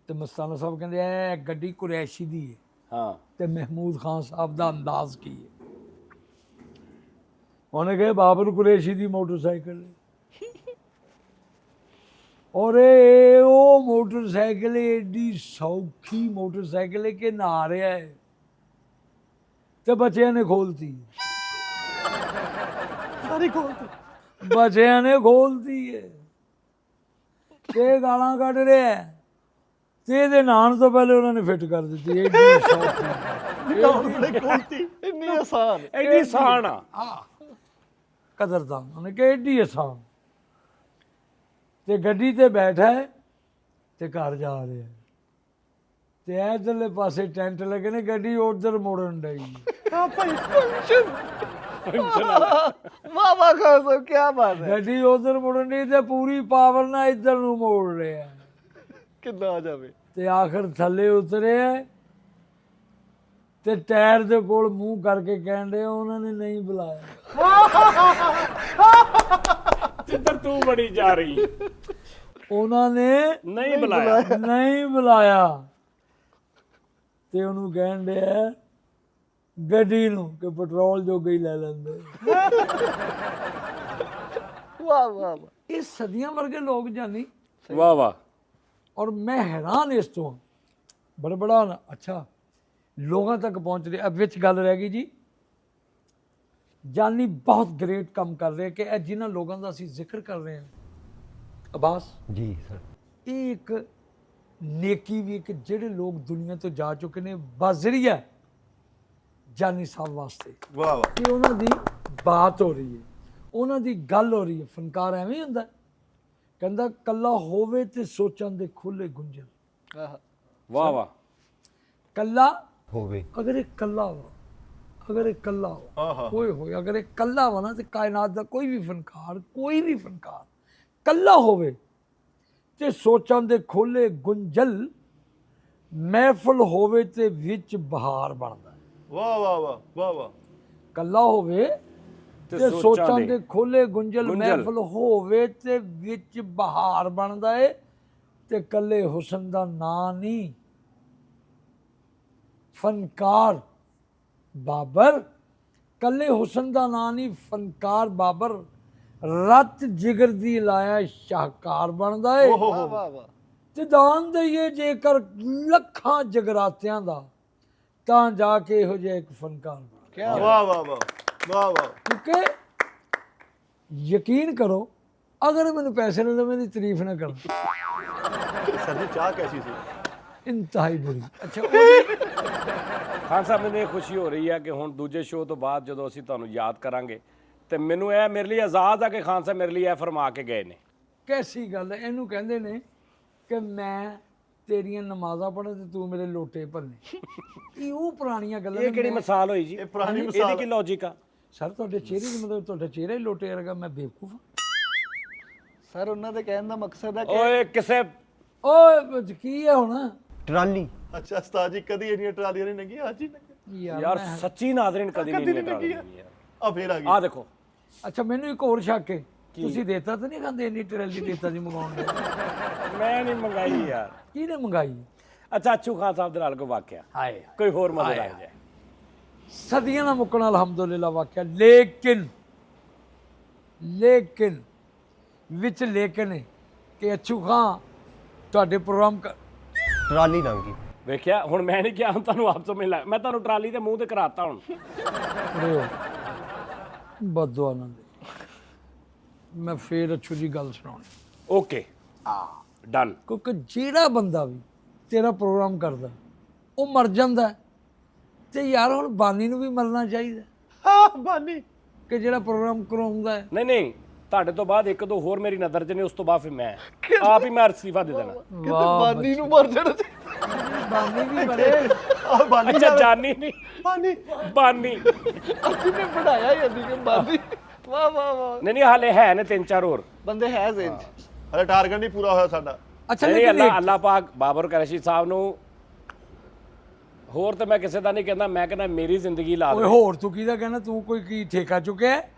ਤੇ ਮਸਤਾਨਾ ਸਾਹਿਬ ਕਹਿੰਦੇ ਇਹ ਗੱਡੀ ਕੁਰੈਸ਼ੀ ਦੀ ਹੈ। ਹਾਂ ਤੇ ਮਹਿਮੂਦ ਖਾਨ ਸਾਹਿਬ ਦਾ ਅੰਦਾਜ਼ ਕੀ ਹੈ? ਉਹਨੇ ਕਿਹਾ ਬਾਬਰ ਕੁਰੈਸ਼ੀ ਦੀ ਮੋਟਰਸਾਈਕਲ ਹੈ। ਔਰ ਇਹ ਉਹ ਮੋਟਰਸਾਈਕਲ ਏਡੀ ਸੌਖੀ ਮੋਟਰਸਾਈਕਲ ਹੈ ਕਿ ਨਹਾ ਰਿਹਾ ਹੈ ਤੇ ਬੱਚਿਆਂ ਨੇ ਖੋਲਤੀ। ਸਾਰੀ ਕੋਲ ਬੱਚਿਆਂ ਨੇ ਖੋਲਤੀ ਹੈ ਤੇ ਗਾਲਾਂ ਕੱਢ ਰਿਹਾ ਹੈ ਤੇ ਇਹਦੇ ਨਹਾਉਣ ਤੋਂ ਪਹਿਲੇ ਉਹਨਾਂ ਨੇ ਫਿੱਟ ਕਰ ਦਿੱਤੀ। ਏਡੀ ਸੌਖੀ ਉਹਨੇ ਕੋਲਤੀ ਇੰਨੀ ਆਸਾਨ। ਐਡੀ ਆਸਾਨ ਆ। ਕਦਰਦਾਨ ਉਹਨੇ ਕਿਹਾ ਏਡੀ ਆਸਾਨ। ਤੇ ਗੱਡੀ ਤੇ ਬੈਠਾ ਹੈ ਤੇ ਘਰ ਜਾ ਰਿਹਾ ਹੈ ਤੇ ਇਧਰਲੇ ਪਾਸੇ ਟੈਂਟ ਲੱਗੇ ਨੇ, ਗੱਡੀ ਉਧਰ ਮੋੜਨ ਡਈ। ਆ ਭਾਈ ਫੰਕਸ਼ਨ ਵਾਹ ਵਾਹ ਖਾਨ ਸਾਹਿਬ ਕੀ ਬਾਤ ਹੈ। ਗੱਡੀ ਉਧਰ ਮੁੜਨ ਦੀ ਤੇ ਪੂਰੀ ਪਾਵਰ ਨਾਲ ਇੱਧਰ ਨੂੰ ਮੋੜ ਰਿਹਾ। ਕਿੱਦਾਂ ਆ ਜਾਵੇ। ਤੇ ਆਖਰ ਥੱਲੇ ਉਤਰੇ ਤੇ ਟਾਇਰ ਦੇ ਕੋਲ ਮੂੰਹ ਕਰਕੇ ਕਹਿਣ ਡਿਆ ਉਹਨਾਂ ਨੇ ਨਹੀਂ ਬੁਲਾਇਆ। ਜਿੱਧਰ ਤੂੰ ਬੜੀ ਜਾ ਰਹੀ ਉਹਨਾਂ ਨੇ ਨਹੀਂ ਬੁਲਾਇਆ। ਨਹੀਂ ਬੁਲਾਇਆ ਤੇ ਉਹਨੂੰ ਕਹਿਣ ਡਿਆ ਗੱਡੀ ਨੂੰ ਕਿ ਪੈਟਰੋਲ ਜੋ ਗਈ ਲੈ ਲੈਂਦੇ। ਵਾਹ ਵਾਹ ਵਾਹ। ਇਹ ਸਦੀਆਂ ਵਰਗੇ ਲੋਕ ਜਾਨੀ, ਵਾਹ ਵਾਹ। ਔਰ ਮੈਂ ਹੈਰਾਨ ਇਸ ਤੋਂ ਬੜਾ ਅੱਛਾ ਲੋਕਾਂ ਤੱਕ ਪਹੁੰਚ ਰਿਹਾ। ਅਬ ਵਿੱਚ ਗੱਲ ਰਹਿ ਗਈ ਜੀ, ਜਾਨੀ ਬਹੁਤ ਗ੍ਰੇਟ ਕੰਮ ਕਰ ਰਹੇ ਕਿ ਇਹ ਜਿਨ੍ਹਾਂ ਲੋਕਾਂ ਦਾ ਅਸੀਂ ਜ਼ਿਕਰ ਕਰ ਰਹੇ ਹਾਂ ਅਬਾਸ, ਜੀ ਸਰ। ਇਹ ਇੱਕ ਨੇਕੀ ਵੀ ਕਿ ਜਿਹੜੇ ਲੋਕ ਦੁਨੀਆ ਤੋਂ ਜਾ ਚੁੱਕੇ ਨੇ ਬਾਜ਼ਰੀਆ ਜਾਨੀ ਸਾਹਿਬ ਵਾਸਤੇ, ਵਾਹ ਵਾਹ। ਕਿ ਉਹਨਾਂ ਦੀ ਬਾਤ ਹੋ ਰਹੀ ਹੈ, ਉਹਨਾਂ ਦੀ ਗੱਲ ਹੋ ਰਹੀ ਹੈ। ਫਨਕਾਰ ਐਵੇਂ ਹੀ ਹੁੰਦਾ, ਕਹਿੰਦਾ ਕੱਲਾ ਹੋਵੇ ਤੇ ਸੋਚਾਂ ਦੇ ਖੁੱਲੇ ਗੁੰਝਲ। ਆਹ ਵਾਹ ਵਾਹ। ਕੱਲਾ ਹੋਵੇ ਅਗਰ ਇਹ ਕੱਲਾ ਵਾ, ਅਗਰ ਇਹ ਕੱਲਾ ਵਾ, ਆਹਾ। ਹੋਏ ਅਗਰ ਇਹ ਕੱਲਾ ਵਾ ਨਾ ਤੇ ਕਾਇਨਾਤ ਦਾ ਕੋਈ ਵੀ ਫਨਕਾਰ ਕੱਲਾ ਹੋਵੇ ਤੇ ਸੋਚਾਂ ਦੇ ਖੋਲੇ ਗੁੰਝਲ, ਮਹਿਫਲ ਹੋਵੇ ਤੇ ਵਿੱਚ ਬਹਾਰ ਬਣਦਾ। ਵਾਹ ਵਾਹ ਵਾਹ ਵਾਹ ਵਾਹ। ਕੱਲਾ ਹੋਵੇ ਤੇ ਸੋਚਾਂ ਦੇ ਖੋਲੇ ਗੁੰਝਲ, ਗੁੰਝਲ। ਮਹਿਫਲ ਹੋਵੇ ਤੇ ਵਿੱਚ ਬਹਾਰ ਬਣਦਾ ਏ। ਤੇ ਕੱਲੇ ਹੁਸਨ ਦਾ ਨਾਂ ਨਹੀਂ ਫਨਕਾਰ ਬਾਬਰ, ਕੱਲੇ ਹੁਸਨ ਦਾ ਨਾਂ ਨਹੀਂ ਫਨਕਾਰ ਬਾਬਰ, ਰੱਤ ਜਿਗਰ ਦੀ ਲਾਇਆ ਸ਼ਾਹਕਾਰ ਬਣਦਾ ਏ। ਵਾਹ ਵਾਹ ਵਾਹ। ਤੇ ਦਾਨ ਦਈਏ ਜੇਕਰ ਲੱਖਾਂ ਜਗਰਾਤਿਆਂ ਦਾ, ਤਾਂ ਜਾ ਕੇ ਇਹੋ ਜਿਹਾ ਇੱਕ ਫਨਕਾਰ ਬਣ। ਕਿਆ ਵਾਹ ਵਾਹ ਵਾਹ ਵਾਹ ਵਾਹ। ਕਿਉਂਕਿ ਯਕੀਨ ਕਰੋ, ਅਗਰ ਮੈਨੂੰ ਪੈਸੇ ਨਾ ਦੇਵੇ, ਮੇਰੀ ਤਾਰੀਫ ਨਾ ਕਰਨ, ਸਰ ਜੀ ਚਾਹ ਕੈਸੀ ਸੀ? ਇੰਤਹਾਈ ਬੁਰੀ। ਅੱਛਾ ਖਾਨ ਸਾਹਿਬ, ਮੈਨੂੰ ਇਹ ਖੁਸ਼ੀ ਹੋ ਰਹੀ ਹੈ ਕਿ ਹੁਣ ਦੂਜੇ ਸ਼ੋਅ ਤੋਂ ਬਾਅਦ ਜਦੋਂ ਅਸੀਂ ਤੁਹਾਨੂੰ ਯਾਦ ਕਰਾਂਗੇ ਤੇ ਮੈਨੂੰ ਇਹ ਮੇਰੇ ਲਈ ਆਜ਼ਾਦ ਆ ਕਿ ਖਾਨ ਸਾਹਿਬ ਮੇਰੇ ਲਈ ਇਹ ਫਰਮਾ ਕੇ ਗਏ ਨੇ। ਕੈਸੀ ਗੱਲ ਹੈ, ਇਹਨੂੰ ਕਹਿੰਦੇ ਨੇ ਕਿ ਮੈਂ ਤੇਰੀਆਂ ਨਮਾਜ਼ਾਂ ਪੜ੍ਹਾਂ ਤੇ ਤੂੰ ਮੇਰੇ ਲੋਟੇ ਭੰਨੇ। ਇਹ ਉਹ ਪੁਰਾਣੀਆਂ ਗੱਲਾਂ ਇਹ ਕਿਹੜੀ ਮਿਸਾਲ ਹੋਈ ਜੀ? ਇਹ ਪੁਰਾਣੀ ਇਹਦੀ ਮਿਸਾਲ ਕੀ ਲੌਜੀਕ ਆ? ਸਰ ਤੁਹਾਡੇ ਚਿਹਰੇ ਦੀ ਮਤਲਬ ਤੁਹਾਡਾ ਚਿਹਰਾ ਹੀ ਲੋਟੇ ਵਰਗਾ, ਮੈਂ ਬੇਵਕੂਫ ਹਾਂ? ਸਰ ਉਹਨਾਂ ਦੇ ਕਹਿਣ ਦਾ ਮਕਸਦ ਹੈ ਕਿ ਓਏ ਕਿਸੇ ਓਏ ਕੀ ਹੈ ਹੁਣ ਟਰਾਲੀ। ਅੱਛਾ ਉਸਤਾਦ ਜੀ, ਕਦੀ ਇੰਨੀਆਂ ਟਰਾਲੀਆਂ ਨਹੀਂ ਲੰਗੀਆਂ, ਅੱਜ ਹੀ ਲੰਗੀਆਂ। ਯਾਰ ਸੱਚੀ ਨਾਜ਼ਰੀਨ ਕਦੀ ਨਹੀਂ ਲੱਗੀ ਆ। ਆ ਫੇਰ ਆ ਗਈ। ਆ ਦੇਖੋ, ਅੱਛਾ ਮੈਨੂੰ ਇੱਕ ਹੋਰ ਸ਼ੱਕ ਹੈ, ਤੁਸੀਂ ਦੇਤਾ ਤਾਂ ਨਹੀਂ ਖਾਂਦੇ ਇੰਨੀ ਟਰੈਲੀ ਦੇਤਾ ਦੀ ਮੰਗਾਉਣ ਦੇ? ਮੈਂ ਨਹੀਂ ਮੰਗਾਈ ਯਾਰ। ਕਿਹਨੇ ਮੰਗਾਈ? ਅੱਛਾ, ਅੱਛੂ ਖਾਨ ਸਾਹਿਬ ਦੇ ਨਾਲ ਕੋਈ ਵਾਕਿਆ, ਹਾਏ ਕੋਈ ਹੋਰ ਮਦਦ ਆ ਜਾਏ। ਸਦੀਆਂ ਦਾ ਮੁੱਕਣਾ ਅਲਹਮਦੁਲਿਲਾ ਵਾਕਿਆ, ਲੇਕਿਨ ਵਿੱਚ ਲੇਕਿਨ ਹੈ ਕਿ ਅੱਛੂ ਖਾਂ ਤੁਹਾਡੇ ਪ੍ਰੋਗਰਾਮ ਟਰਾਲੀ ਲੰਗੀ। ਵੇਖਿਆ, ਹੁਣ ਮੈਂ ਨਹੀਂ ਕਿਹਾ, ਹੁਣ ਤੁਹਾਨੂੰ ਆਪ ਸਮਝ ਲੱਗ, ਮੈਂ ਤੁਹਾਨੂੰ ਟਰਾਲੀ ਦੇ ਮੂੰਹ ਤੇ ਕਰਾਤਾ ਹੁਣ। ਬਦਦੁਆ ਨਾ ਦੇ। ਮੈਂ ਫੇਰ ਅੱਛੂ ਦੀ ਗੱਲ ਸੁਣਾਉਣੀ, ਓਕੇ ਡਨ। ਕਿਉਂਕਿ ਜਿਹੜਾ ਬੰਦਾ ਵੀ ਤੇਰਾ ਪ੍ਰੋਗਰਾਮ ਕਰਦਾ ਉਹ ਮਰ ਜਾਂਦਾ ਹੈ, ਤੇ ਯਾਰ ਹੁਣ ਬਾਨੀ ਨੂੰ ਵੀ ਮਰਨਾ ਚਾਹੀਦਾ ਹਾਂ ਬਾਨੀ। ਕਿ ਜਿਹੜਾ ਪ੍ਰੋਗਰਾਮ ਕਰਾਉਂਦਾ ਹੈ। ਨਹੀਂ, ਤੁਹਾਡੇ ਤੋਂ ਬਾਅਦ ਇੱਕ ਦੋ ਹੋਰ ਮੇਰੀ ਨਜ਼ਰ 'ਚ ਨੇ, ਉਸ ਤੋਂ ਬਾਅਦ ਫਿਰ ਮੈਂ ਆਪ ਹੀ ਮੈਂ ਅਸਤੀਫਾ ਦੇ ਦੇਣਾ। ਕਿਤੇ ਬਾਨੀ ਨੂੰ ਮਰ ਜਾਣਾ ਤੇ ਬਾਨੀ ਵੀ ਮਰੇ। ਆ ਬਾਨੀ ਅੱਛਾ, ਜਾਨੀ ਨਹੀਂ, ਬਾਨੀ। ਬਾਨੀ। ਅਸੀਂ ਨੇ ਬਣਾਇਆ ਹੀ ਅਸੀਂ ਕਿ ਬਾਨੀ। ਵਾਹ ਵਾਹ ਵਾਹ। ਨਹੀਂ ਹਾਲੇ ਹੈ ਨੇ 3-4 ਹੋਰ। ਬੰਦੇ ਹੈ ਜ਼ਿੰਦ। ਹਲੇ ਟਾਰਗੇਟ ਨਹੀਂ ਪੂਰਾ ਹੋਇਆ ਸਾਡਾ। ਅੱਛਾ ਨਹੀਂ, ਲੇਕਿਨ ਅੱਲਾਹ ਪਾਕ ਬਾਬਰ ਕੁਰੈਸ਼ੀ ਸਾਹਿਬ ਨੂੰ, ਹੋਰ ਤਾਂ ਮੈਂ ਕਿਸੇ ਦਾ ਨਹੀਂ ਕਹਿੰਦਾ, ਮੈਂ ਕਹਿੰਦਾ ਮੇਰੀ ਜ਼ਿੰਦਗੀ ਲਾ ਓਏ ਦੇ। ਹੋਰ ਤੂੰ ਕਿਹਦਾ ਕਹਿਣਾ? ਤੂੰ ਕੋਈ ਕੀ ਠੇਕਾ ਚੁੱਕਿਆ ਹੈ?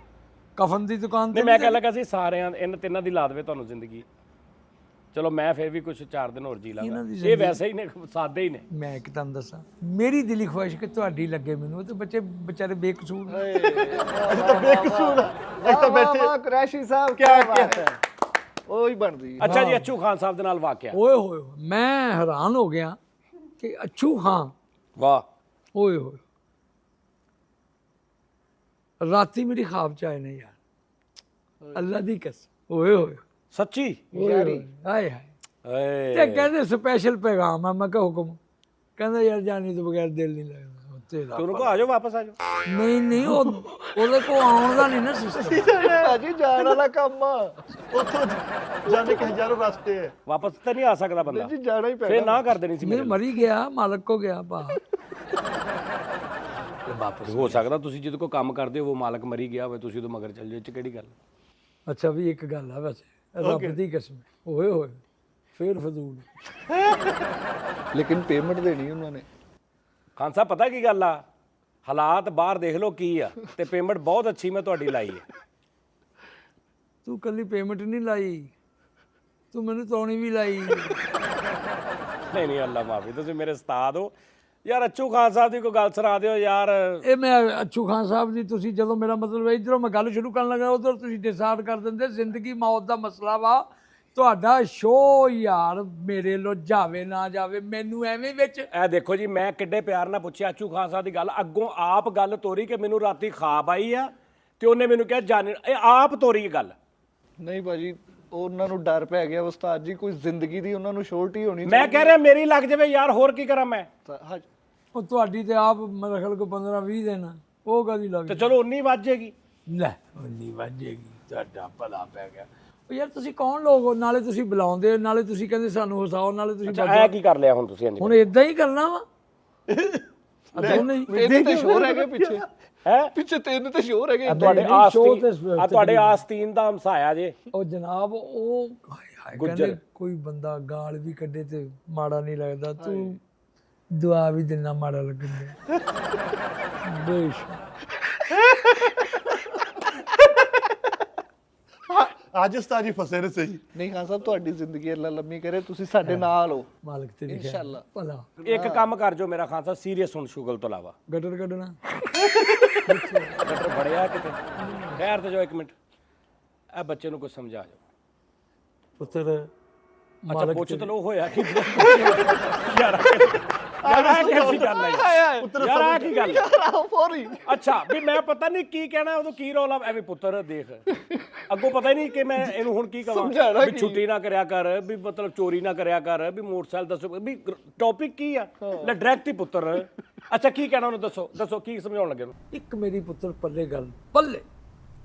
ਕਫਨ ਦੀ ਦੁਕਾਨ ਤੇ ਨਹੀਂ, ਮੈਂ ਕਹਿ ਲੱਗਾ ਸੀ ਸਾਰਿਆਂ ਇਹਨਾਂ ਤਿੰਨਾਂ ਦੀ ਲਾ ਦੇਵੇ ਤੁਹਾਨੂੰ ਜ਼ਿੰਦਗੀ। ਚਲੋ ਮੈਂ ਫਿਰ ਵੀ ਕੁਝ 4 ਦਿਨ ਹੋਰ ਜੀ ਲਾਂਗਾ। ਇਹਨਾਂ ਦੀ ਇਹ ਵੈਸੇ ਹੀ ਨੇ, ਸਾਦੇ ਹੀ ਨੇ। ਮੈਂ ਇੱਕ ਤੁਹਾਨੂੰ ਦੱਸਾਂ, ਮੇਰੀ ਦਿਲੀ ਖੁਆਇਸ਼ ਕਿ ਤੁਹਾਡੀ ਲੱਗੇ ਮੈਨੂੰ, ਤੇ ਬੱਚੇ ਵਿਚਾਰੇ ਬੇਕਸੂਰ ਨੇ। ਬੇਕਸੂਰ ਆ। ਇੱਥੇ ਬੈਠੇ ਵਾਹ ਕੁਰੈਸ਼ੀ ਸਾਹਿਬ ਕੀ ਬਾਤ ਹੈ। ਉਹ ਹੀ ਬਣਦੀ ਹੈ। ਅੱਛਾ ਜੀ, ਅੱਛੂ ਖਾਨ ਸਾਹਿਬ ਦੇ ਨਾਲ ਵਾਕਿਆ। ਓਏ ਹੋਏ ਮੈਂ ਹੈਰਾਨ ਹੋ ਗਿਆ ਕਿ ਅੱਛੂ ਖਾਂ, ਵਾਹ। ਓਏ ਹੋਏ ਰਾਤੀ ਮੇਰੀ ਖਾਬ ਚ ਆਏ ਨੇ ਯਾਰ, ਅੱਲਾ ਦੀ ਕਸਮ। ਓਏ ਹੋਏ ਸੱਚੀ? ਹਾਏ ਹਾਏ। ਏ ਤੇ ਕਹਿੰਦੇ ਸਪੈਸ਼ਲ ਪੈਗਾਮ ਆ। ਮੈਂ ਕਿਹਾ ਹੁਕਮ। ਕਹਿੰਦਾ ਯਾਰ ਜਾਨੀ ਤੋਂ ਬਗੈਰ ਦਿਲ ਨਹੀਂ ਲੱਗਦਾ ਤੇਰਾ। ਤੁਹਾਨੂੰ ਕੋ ਆ ਜਾਓ, ਵਾਪਸ ਆ ਜਾਓ। ਨਹੀਂ ਉਹਦੇ ਕੋ ਆਉਣ ਦਾ ਨਹੀਂ ਨਾ ਸਿਸਟਮ। ਭਾਜੀ ਜਾਣ ਵਾਲਾ ਕੰਮ ਆ। ਉੱਥੋਂ ਜਾਣੇ ਕਿ ਹਜ਼ਾਰੋਂ ਰਸਤੇ ਹੈ। ਵਾਪਸ ਤਾਂ ਨਹੀਂ ਆ ਸਕਦਾ ਬੰਦਾ, ਜੀ ਜਾਣਾ ਹੀ ਫਿਰ ਪੈਣਾ। ਨਾ ਕਰ ਦੇਣੀ ਸੀ ਮੇਰੇ ਮੇਰੇ ਮਰੀ ਗਿਆ, ਮਾਲਕ ਕੋ ਗਿਆ ਭਾ। ਵਾਪਸ ਹੋ ਸਕਦਾ ਤੁਸੀਂ ਜਿਹਦੇ ਕੋ ਕੰਮ ਕਰਦੇ ਹੋ ਉਹ ਮਾਲਕ ਮਰੀ ਗਿਆ ਹੋਵੇ, ਤੁਸੀਂ ਉਹਦੇ ਮਗਰ ਚੱਲ ਜਾਓ, ਇਹ 'ਚ ਕਿਹੜੀ ਗੱਲ? ਅੱਛਾ ਵੀ ਇੱਕ ਗੱਲ ਆ ਵੈਸੇ, ਰੱਬ ਦੀ ਕਸਮ। ਓਏ ਹੋਏ ਫੇਰ ਫਜ਼ੂਲ। ਲੇਕਿਨ ਪੇਮੈਂਟ ਦੇਣੀ ਉਹਨਾਂ ਨੇ। ਖਾਨ ਸਾਹਿਬ ਪਤਾ ਕੀ ਗੱਲ ਆ, ਹਾਲਾਤ ਬਾਹਰ ਦੇਖ ਲਓ ਕੀ ਆ, ਤੇ ਪੇਮੈਂਟ ਬਹੁਤ ਅੱਛੀ ਮੈਂ ਤੁਹਾਡੀ ਲਾਈ ਹੈ। ਤੂੰ ਕੱਲੀ ਪੇਮੈਂਟ ਨਹੀਂ ਲਾਈ, ਤੂੰ ਮੈਨੂੰ ਤੌਣੀ ਵੀ ਲਾਈ। ਨਹੀਂ ਨਹੀਂ, ਅੱਲਾ ਮਾਫੀ, ਤੁਸੀਂ ਮੇਰੇ ਉਸਤਾਦ ਹੋ ਯਾਰ। ਅੱਛੂ ਖਾਨ ਸਾਹਿਬ ਦੀ ਕੋਈ ਗੱਲ ਸੁਣਾ ਦਿਓ ਯਾਰ। ਇਹ ਮੈਂ ਅੱਛੂ ਖਾਨ ਸਾਹਿਬ ਦੀ, ਤੁਸੀਂ ਜਦੋਂ ਮੇਰਾ ਮਤਲਬ ਇਧਰੋਂ ਮੈਂ ਗੱਲ ਸ਼ੁਰੂ ਕਰਨ ਲੱਗਾ ਉਧਰ ਤੁਸੀਂ ਡਿਸਾਈਡ ਕਰ ਦਿੰਦੇ ਜ਼ਿੰਦਗੀ ਮੌਤ ਦਾ ਮਸਲਾ ਵਾ। ਤੁਹਾਡਾ ਸ਼ੋਅ ਯਾਰ ਮੇਰੇ ਲੋ ਜਾਵੇ ਨਾ ਜਾਵੇ, ਮੈਨੂੰ ਐਵੇਂ ਵਿੱਚ। ਇਹ ਦੇਖੋ ਜੀ, ਮੈਂ ਕਿੱਡੇ ਪਿਆਰ ਨਾਲ ਪੁੱਛਿਆ ਅੱਛੂ ਖਾਨ ਸਾਹਿਬ ਦੀ ਗੱਲ, ਅੱਗੋਂ ਆਪ ਗੱਲ ਤੋਰੀ ਕਿ ਮੈਨੂੰ ਰਾਤੀ ਖਾਬ ਆਈ ਆ, ਤੇ ਉਹਨੇ ਮੈਨੂੰ ਕਿਹਾ ਜਾਣੇ, ਇਹ ਆਪ ਤੋਰੀ ਗੱਲ। ਨਹੀਂ ਭਾਜੀ, ਉਹਨਾਂ ਨੂੰ ਡਰ ਪੈ ਗਿਆ ਉਸਤਾਦ ਜੀ, ਕੋਈ ਜ਼ਿੰਦਗੀ ਦੀ ਉਹਨਾਂ ਨੂੰ ਸ਼ੋਰਟੀ ਹੋਣੀ ਮੈਂ ਕਹਿ ਰਿਹਾ ਮੇਰੀ ਲੱਗ ਜਾਵੇ ਯਾਰ, ਹੋਰ ਕੀ ਕਰਾਂ ਮੈਂ। ਉਹ ਤੁਹਾਡੀ ਤੇ ਆਪ ਮੇਰੇ ਖਿਆਲ ਕੋ 15-20 ਦਿਨ ਉਹ ਕਦੀ ਲੱਗ ਤੇ ਚਲੋ 19 ਵੱਜ ਜਾਏਗੀ। ਲੈ 19 ਵੱਜੇਗੀ, ਤੁਹਾਡਾ ਭਲਾ ਪੈ ਗਿਆ। ਉਹ ਯਾਰ ਤੁਸੀਂ ਕੌਣ ਲੋਕ ਹੋ, ਨਾਲੇ ਤੁਸੀਂ ਬੁਲਾਉਂਦੇ, ਨਾਲੇ ਤੁਸੀਂ ਕਹਿੰਦੇ ਸਾਨੂੰ ਹਸਾਓ, ਨਾਲੇ ਤੁਸੀਂ ਐ ਕੀ ਕਰ ਲਿਆ ਹੁਣ ਤੁਸੀਂ? ਹੁਣ ਇਦਾਂ ਹੀ ਕਰਨਾ ਵਾ। ਤਿੰਨ ਤੇ ਸ਼ੋਰ ਹੈਗੇ ਪਿੱਛੇ, ਹੈ ਪਿੱਛੇ ਤਿੰਨ ਤੇ ਸ਼ੋਰ ਹੈਗੇ। ਤੁਹਾਡੇ ਨਹੀਂ, show ਤੇ ਆਸਤੀਨ ਆ, ਤੁਹਾਡੇ ਆਸਤੀਨ ਦਾ ਹਮਸਾਇਆ ਜੇ। ਉਹ ਜਨਾਬ ਉਹ ਕਹਿੰਦੇ ਕੋਈ ਬੰਦਾ ਗਾਲ ਵੀ ਕੱਢੇ ਤੇ ਮਾੜਾ ਨਹੀਂ ਲੱਗਦਾ, ਤੂੰ ਦੁਆ ਵੀ ਦਿਨਾ ਮਾੜਾ ਲੱਗਦਾ। ਬੇਸ਼ ਅੱਜ ਉਸਤਾਦ ਜੀ ਫਸੇ ਨੇ ਸਹੀ। ਨਹੀਂ ਖਾਨ ਸਾਹਿਬ, ਤੁਹਾਡੀ ਜ਼ਿੰਦਗੀ ਅੱਲਾ ਲੰਮੀ ਕਰੇ, ਤੁਸੀਂ ਸਾਡੇ ਨਾਲ ਹੋ ਮਾਲਕ ਤੇਰੀ ਇਨਸ਼ਾਅੱਲਾ। ਭਲਾ। ਇੱਕ ਕੰਮ ਕਰ ਜੋ ਮੇਰਾ ਖਾਨ ਸਾਹਿਬ, ਸੀਰੀਅਸ ਹੁਣ ਸ਼ੁਗਲ ਤੋਂ ਇਲਾਵਾ। ਗਟਰ ਕੱਢਣਾ ਡਾਕਟਰ ਬੜਿਆ ਕਿਤੇ ਖੈਰ ਤੇ ਜੋ 1 ਮਿੰਟ, ਇਹ ਬੱਚੇ ਨੂੰ ਕੁਝ ਸਮਝਾ ਜਾਓ। ਪੁੱਤਰ ਅੱਛਾ ਪੁੱਛ ਤਾਂ ਲੋ ਹੋਇਆ ਕੀ ਯਾਰ ਇਹ ਕਿਹੜੀ ਗੱਲ ਹੈ ਯਾਰ, ਆ ਕੀ ਗੱਲ ਹੈ? ਫੌਰੀ ਅੱਛਾ ਵੀ ਮੈਂ ਪਤਾ ਨਹੀਂ ਕੀ ਕਹਿਣਾ, ਉਦੋਂ ਕੀ ਰੌਲਾ ਐਵੇਂ ਪੁੱਤਰ ਦੇਖ, ਅੱਗੋਂ ਪਤਾ ਹੀ ਨਹੀਂ ਕਿ ਮੈਂ ਇਹਨੂੰ ਹੁਣ ਕੀ ਕਵਾਂ। ਵੀ ਛੁੱਟੀ ਨਾ ਕਰਿਆ ਕਰ, ਵੀ ਮਤਲਬ ਚੋਰੀ ਨਾ ਕਰਿਆ ਕਰ, ਵੀ ਮੋਟਰਸਾਈਕਲ ਦੱਸੋ, ਵੀ ਟੌਪਿਕ ਕੀ ਆ, ਲੈ ਡਾਇਰੈਕਟ ਹੀ ਪੁੱਤਰ। ਅੱਛਾ ਕੀ ਕਹਿਣਾ ਉਹਨੂੰ, ਦੱਸੋ ਦੱਸੋ ਕੀ ਸਮਝਾਉਣ ਲੱਗੇ ਉਹਨੂੰ? ਇੱਕ ਮੇਰੀ ਪੁੱਤਰ ਪੱਲੇ ਗੱਲ, ਪੱਲੇ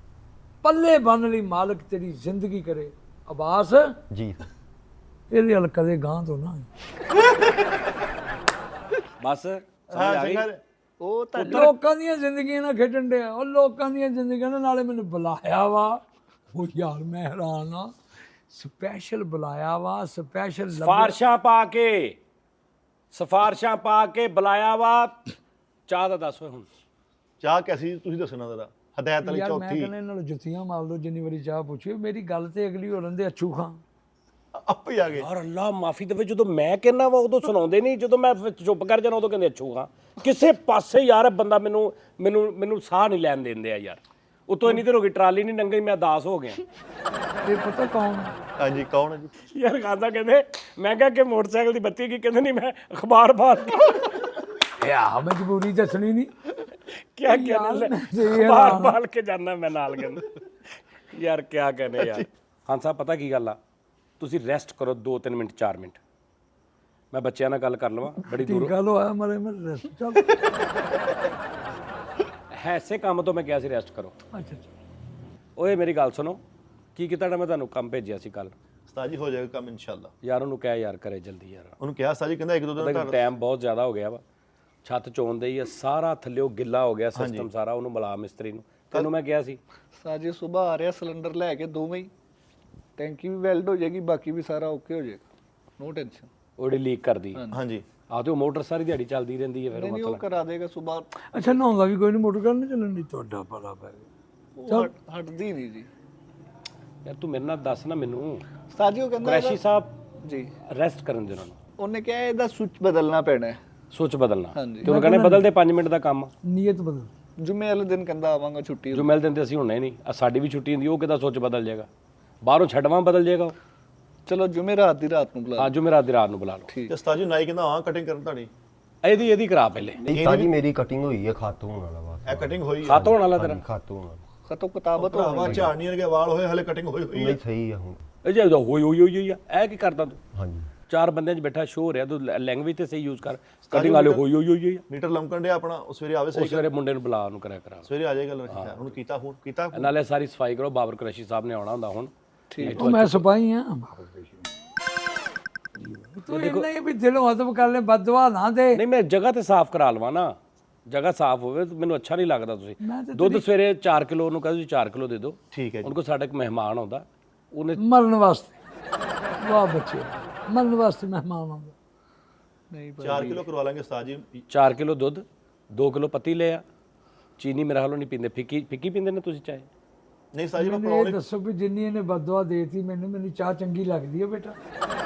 ਪੱਲੇ ਬੰਨ ਲਈ ਮਾਲਕ ਤੇਰੀ ਜ਼ਿੰਦਗੀ ਕਰੇ। ਅਬਾਸ ਜੀ ਇਹਦੇ ਹਲ ਕਦੇ ਗਾਂ ਤੋਂ ਨਾ ਬਸ ਸਮਝ ਆ ਗਈ। ਉਹ ਤਾਂ ਲੋਕਾਂ ਦੀਆਂ ਜ਼ਿੰਦਗੀਆਂ ਨਾਲ ਖੇਡਣ ਡਿਆ, ਉਹ ਲੋਕਾਂ ਦੀਆਂ ਜ਼ਿੰਦਗੀਆਂ ਨਾਲ, ਨਾਲੇ ਮੈਨੂੰ ਬੁਲਾਇਆ ਵਾ। ਉਹ ਯਾਰ ਮੈਂ ਹੈਰਾਨ ਆ, ਸਪੈਸ਼ਲ ਬੁਲਾਇਆ ਵਾ, ਸਪੈਸ਼ਲ ਸਿਫਾਰਸ਼ਾਂ ਪਾ ਕੇ ਬੁਲਾਇਆ ਵਾ। ਚਾਹ ਦਾ ਦੱਸ ਓਏ ਹੁਣ। ਚਾਹ ਕੈਸੀ ਤੁਸੀਂ ਦੱਸਣਾ ਜ਼ਰਾ, ਹਦਾਇਤ ਵਾਲੀ ਯਾਰ ਮੈਂ ਚੌਥੀ। ਕਹਿੰਦਾ ਇਹਨਾਂ ਨੂੰ ਜੁੱਤੀਆਂ ਮਾਰ ਲਓ ਜਿੰਨੀ ਵਾਰੀ ਚਾਹ ਪੁੱਛੀ। ਮੇਰੀ ਗੱਲ ਤੇ ਅਗਲੀ ਹੋ ਲੈਂਦੇ ਅੱਛੂ ਖਾਂ। ਆਪੇ ਹੀ ਆ ਗਏ। ਯਾਰ ਅੱਲਾ ਮਾਫੀ ਦੇਵੇ, ਜਦੋਂ ਮੈਂ ਕਹਿੰਦਾ ਵਾ ਉਦੋਂ ਸੁਣਾਉਂਦੇ ਨਹੀਂ, ਜਦੋਂ ਮੈਂ ਚੁੱਪ ਕਰ ਜਾਣਾ ਉਦੋਂ ਕਹਿੰਦੇ ਅੱਛੂਗਾ। ਕਿਸੇ ਪਾਸੇ ਯਾਰ ਬੰਦਾ ਮੈਨੂੰ ਸਾਹ ਨਹੀਂ ਲੈਣ ਦਿੰਦੇ ਆ ਯਾਰ। ਉਤੋਂ ਇੰਨੀ ਦੇਰ ਹੋ ਗਈ ਟਰਾਲੀ ਨਹੀਂ ਲੰਘੀ, ਮੈਂ ਦਾਸ ਹੋ ਗਿਆ। ਇਹ ਪਤਾ ਕੌਣ? ਹਾਂਜੀ ਕੌਣ ਹੈ ਜੀ? ਯਾਰ ਖਾਂਦਾ ਕਹਿੰਦੇ, ਮੈਂ ਕਿਹਾ ਕਿ ਮੋਟਰਸਾਈਕਲ ਦੀ ਬੱਤੀ ਕੀ, ਕਹਿੰਦੇ ਨਹੀਂ ਮੈਂ ਅਖਬਾਰ ਬਾਤ ਯਾ ਮਜਬੂਰੀ ਦੱਸਣੀ ਨਹੀਂ ਕਿਆ ਅਖਬਾਰ ਬਾਲ ਕੇ ਜਾਣਾ ਮੈਂ ਨਾਲ, ਕਹਿੰਦਾ ਯਾਰ ਕਿਆ ਕਹਿੰਦੇ ਯਾਰ। ਹਾਂ ਸਾਹਿਬ ਪਤਾ ਕੀ ਗੱਲ ਆ, ਤੁਸੀਂ ਰੈਸਟ ਕਰੋ 2-3 ਮਿੰਟ 4 ਮਿੰਟ, ਮੈਂ ਬੱਚਿਆਂ ਨਾਲ ਗੱਲ ਕਰ ਲਵਾਂ। ਬੜੀ ਦੂਰ ਗੱਲ ਹੋਇਆ ਮਰੇ ਰੈਸਟ ਚੱਲ। ਐਸੇ ਕੰਮ ਤੋਂ ਮੈਂ ਕਿਹਾ ਸੀ ਰੈਸਟ ਕਰੋ। ਅੱਛਾ ਓਏ ਮੇਰੀ ਗੱਲ ਸੁਣੋ, ਕੀ ਕੀਤਾ ਮੈਂ ਤੁਹਾਨੂੰ ਕੰਮ ਭੇਜਿਆ ਸੀ ਕੱਲ? ਉਸਤਾਦ ਜੀ ਹੋ ਜਾਏਗਾ ਕੰਮ ਇਨਸ਼ਾਅੱਲਾ। ਯਾਰ ਉਹਨੂੰ ਕਹਿ ਯਾਰ ਕਰੇ ਜਲਦੀ ਯਾਰ। ਉਹਨੂੰ ਕਿਹਾ ਉਸਤਾਦ ਜੀ, ਕਹਿੰਦਾ 1-2 ਦਿਨ ਟਾਈਮ ਬਹੁਤ ਜ਼ਿਆਦਾ ਹੋ ਗਿਆ ਵਾ, ਛੱਤ ਚੋਣ ਦੇ ਹੀ ਆ, ਸਾਰਾ ਥੱਲਿਓ ਗਿੱਲਾ ਹੋ ਗਿਆ ਸਿਸਟਮ ਸਾਰਾ। ਉਹਨੂੰ ਮਿਲਾ ਮਿਸਤਰੀ ਨੂੰ, ਤੈਨੂੰ ਮੈਂ ਕਿਹਾ ਸੀ। ਸਾਜੇ ਸਵੇਰ ਆ ਰਿਹਾ ਸਿਲੰਡਰ ਲੈ ਕੇ, ਦੋਵੇਂ ਹੀ ਟੈਂਕੀ ਵੀ ਵੈਲਡ ਹੋ ਜਾਏਗੀ, ਬਾਕੀ ਵੀ ਸਾਰਾ ਓਕੇ ਹੋ ਜਾਏਗਾ, ਨੋ ਟੈਨਸ਼ਨ। ਉਹ ਜਿਹੜੀ ਲੀਕ ਕਰਦੀ ਹਾਂਜੀ ਆ, ਤੇ ਉਹ ਮੋਟਰ ਸਾਰੀ ਦਿਹਾੜੀ ਚੱਲਦੀ ਰਹਿੰਦੀ ਹੈ ਫਿਰ ਨਹੀਂ ਉਹ ਕਰਾ ਦੇਗਾ ਸਵੇਰ। ਅੱਛਾ ਨਹਾਉਂਦਾ ਵੀ ਕੋਈ ਨਹੀਂ, ਮੋਟਰ ਕਰਨ ਨਹੀਂ ਚੱਲਣ ਦੀ, ਤੁਹਾਡਾ ਭਲਾ ਪੈ ਗਿਆ। ਹਟਦੀ ਨਹੀਂ ਜੀ। ਯਾਰ ਤੂੰ ਮੇਰੇ ਨਾਲ ਦੱਸ ਨਾ ਮੈਨੂੰ। ਸਾਜੀ ਉਹ ਕਹਿੰਦਾ ਕੁਰੈਸ਼ੀ ਸਾਹਿਬ ਜੀ ਰੈਸਟ ਕਰਨ ਦੇ ਉਹਨਾਂ ਨੂੰ। ਉਹਨੇ ਕਿਹਾ ਇਹਦਾ ਸੁੱਚ ਬਦਲਣਾ ਪੈਣਾ ਹੈ। ਸੋਚ ਬਦਲਣਾ ਹਾਂਜੀ। ਤੇ ਉਹਨੂੰ ਕਹਿੰਦੇ ਬਦਲਦੇ 5 ਮਿੰਟ ਦਾ ਕੰਮ। ਨੀਅਤ ਬਦਲ। ਜੁਮੇ ਵਾਲੇ ਦਿਨ ਕਹਿੰਦਾ ਆਵਾਂਗਾ ਛੁੱਟੀ। ਜੋ ਮਿਲ ਦਿੰਦੇ ਅਸੀਂ ਹੁਣੇ ਨਹੀਂ, ਸਾਡੀ ਵੀ ਛੁੱਟੀ ਹੁੰਦੀ, ਉਹ ਕਿਦਾਂ ਸੋਚ ਬਦਲ ਜਾਏਗਾ? ਬਾਹਰੋਂ ਛੱਡਵਾਂ ਬਦਲ ਜਾਏਗਾ ਉਹ। ਚਲੋ ਜੁਮੇ ਰਾਤ ਦੀ ਰਾਤ ਨੂੰ ਬੁਲਾ। ਹਾਂ ਜੋ ਮੇਰਾ ਰਾਤ ਨੂੰ ਬੁਲਾ ਲਓ। ਠੀਕ। ਤੇ ਉਸਤਾਦ ਜੀ ਨਾਈ ਕਹਿੰਦਾ ਹਾਂ ਕਟਿੰਗ ਕਰਨ ਤੁਹਾਡੀ। ਇਹਦੀ ਕਰਾ ਪਹਿਲੇ। ਉਸਤਾਦ ਜੀ ਮੇਰੀ ਕਟਿੰਗ ਹੋਈ ਹੈ, ਖੱਤ ਹੋਣ ਵਾਲਾ ਬਸ। ਇਹ ਕਟਿੰਗ ਹੋਈ ਹੈ। ਹੱਥ ਹੋਣ ਵਾਲਾ ਤੇਰਾ? ਖੱਤ ਹੋਣ ਵਾਲਾ। ਖਤੋ ਕਿਤਾਬਤ ਹੋ ਭਰਾਵਾ ਝਾੜਨੀਆਂ ਦੇ ਵਾਲ ਹੋਏ, ਹਲੇ ਕਟਿੰਗ ਹੋਈ ਨਹੀਂ ਸਹੀ ਆ ਹੁਣ। ਇਹ ਜੇ ਹੋਈ ਆ, ਇਹ ਕੀ ਕਰਦਾ ਤੂੰ? ਹਾਂਜੀ 4 ਬੰਦਿਆਂ 'ਚ ਬੈਠਾ ਸ਼ੋਅ ਹੋ ਰਿਹਾ, ਤੂੰ ਲੈਂਗੁਏਜ ਤੇ ਸਹੀ ਯੂਜ਼ ਕਰ। ਕਟਿੰਗ ਵਾਲੇ ਹੋਈ ਆ। ਮੀਟਰ ਲਮਕਣ ਡਿਆ ਆਪਣਾ, ਉਹ ਸਵੇਰੇ ਆਵੇ ਸਹੀ। ਉਸ ਵੇਰੇ ਮੁੰਡੇ ਨੂੰ ਬੁਲਾ, ਉਹਨੂੰ ਕਰਿਆ ਕਰਾ। ਸਵੇਰੇ ਆ ਜਾਏਗਾ ਲੜਕਾ। ਹੁਣ ਕੀਤਾ ਫੋਨ ਕੀਤਾ। ਨਾਲੇ ਸਾਰੀ ਸਫਾਈ ਕਰੋ, ਬਾਬਰ ਕੁਰੈਸ਼ੀ ਸਾਹਿਬ ਨੇ ਆਉਣਾ ਹੁੰਦਾ ਹੁਣ। ਉਹ ਮੈਂ ਸਿਪਾਹੀ ਆ। ਤੂੰ ਇੰਨਾ ਹੀ ਵੀ ਦਿਲੋਂ ਹਦਮ ਕਰ ਲੈ, ਬਦਦੁਆ ਨਾ ਦੇ। ਨਹੀਂ ਮੈਂ ਜਗ੍ਹਾ ਤੇ ਸਾਫ਼ ਕਰਾ ਲਵਾਂ ਨਾ, ਜਗ੍ਹਾ ਸਾਫ਼ ਹੋਵੇ। ਮੈਨੂੰ ਅੱਛਾ ਨਹੀਂ ਲੱਗਦਾ ਤੁਸੀਂ ਦੁੱਧ ਸਵੇਰੇ 4 ਕਿਲੋ ਉਹਨੂੰ ਕਹਿੰਦੇ 4 ਕਿਲੋ ਦੇ ਦਿਓ। ਠੀਕ ਹੈ ਜੀ। ਉਹਨਾਂ ਕੋਲ ਸਾਡਾ ਇੱਕ ਮਹਿਮਾਨ ਆਉਂਦਾ, ਉਹਨੇ ਮਰਨ ਵਾਸਤੇ। ਵਾਹ ਬੱਚੇ ਮਰਨ ਵਾਸਤੇ ਮਹਿਮਾਨ ਆਉਂਦਾ। ਨਹੀਂ 4 ਕਿਲੋ ਕਰਵਾ ਲਾਂਗੇ ਉਸਤਾਦ ਜੀ। 4 ਕਿਲੋ ਦੁੱਧ 2 ਕਿਲੋ ਪੱਤੀ ਲਿਆ। ਚੀਨੀ ਮੇਰੇ ਹਾਲੋਂ ਨਹੀਂ ਪੀਂਦੇ, ਫਿੱਕੀ ਪੀਂਦੇ ਨੇ ਤੁਸੀਂ ਚਾਹੇ? ਨਹੀਂ ਉਸਤਾਦ ਜੀ ਮੈਂ ਮੈਨੂੰ ਇਹ ਦੱਸੋ ਵੀ ਜਿੰਨੀ ਇਹਨੇ ਬਦਦੁਆ ਦੇਤੀ ਮੈਨੂੰ ਚਾਹ ਚੰਗੀ ਲੱਗਦੀ ਹੈ ਬੇਟਾ?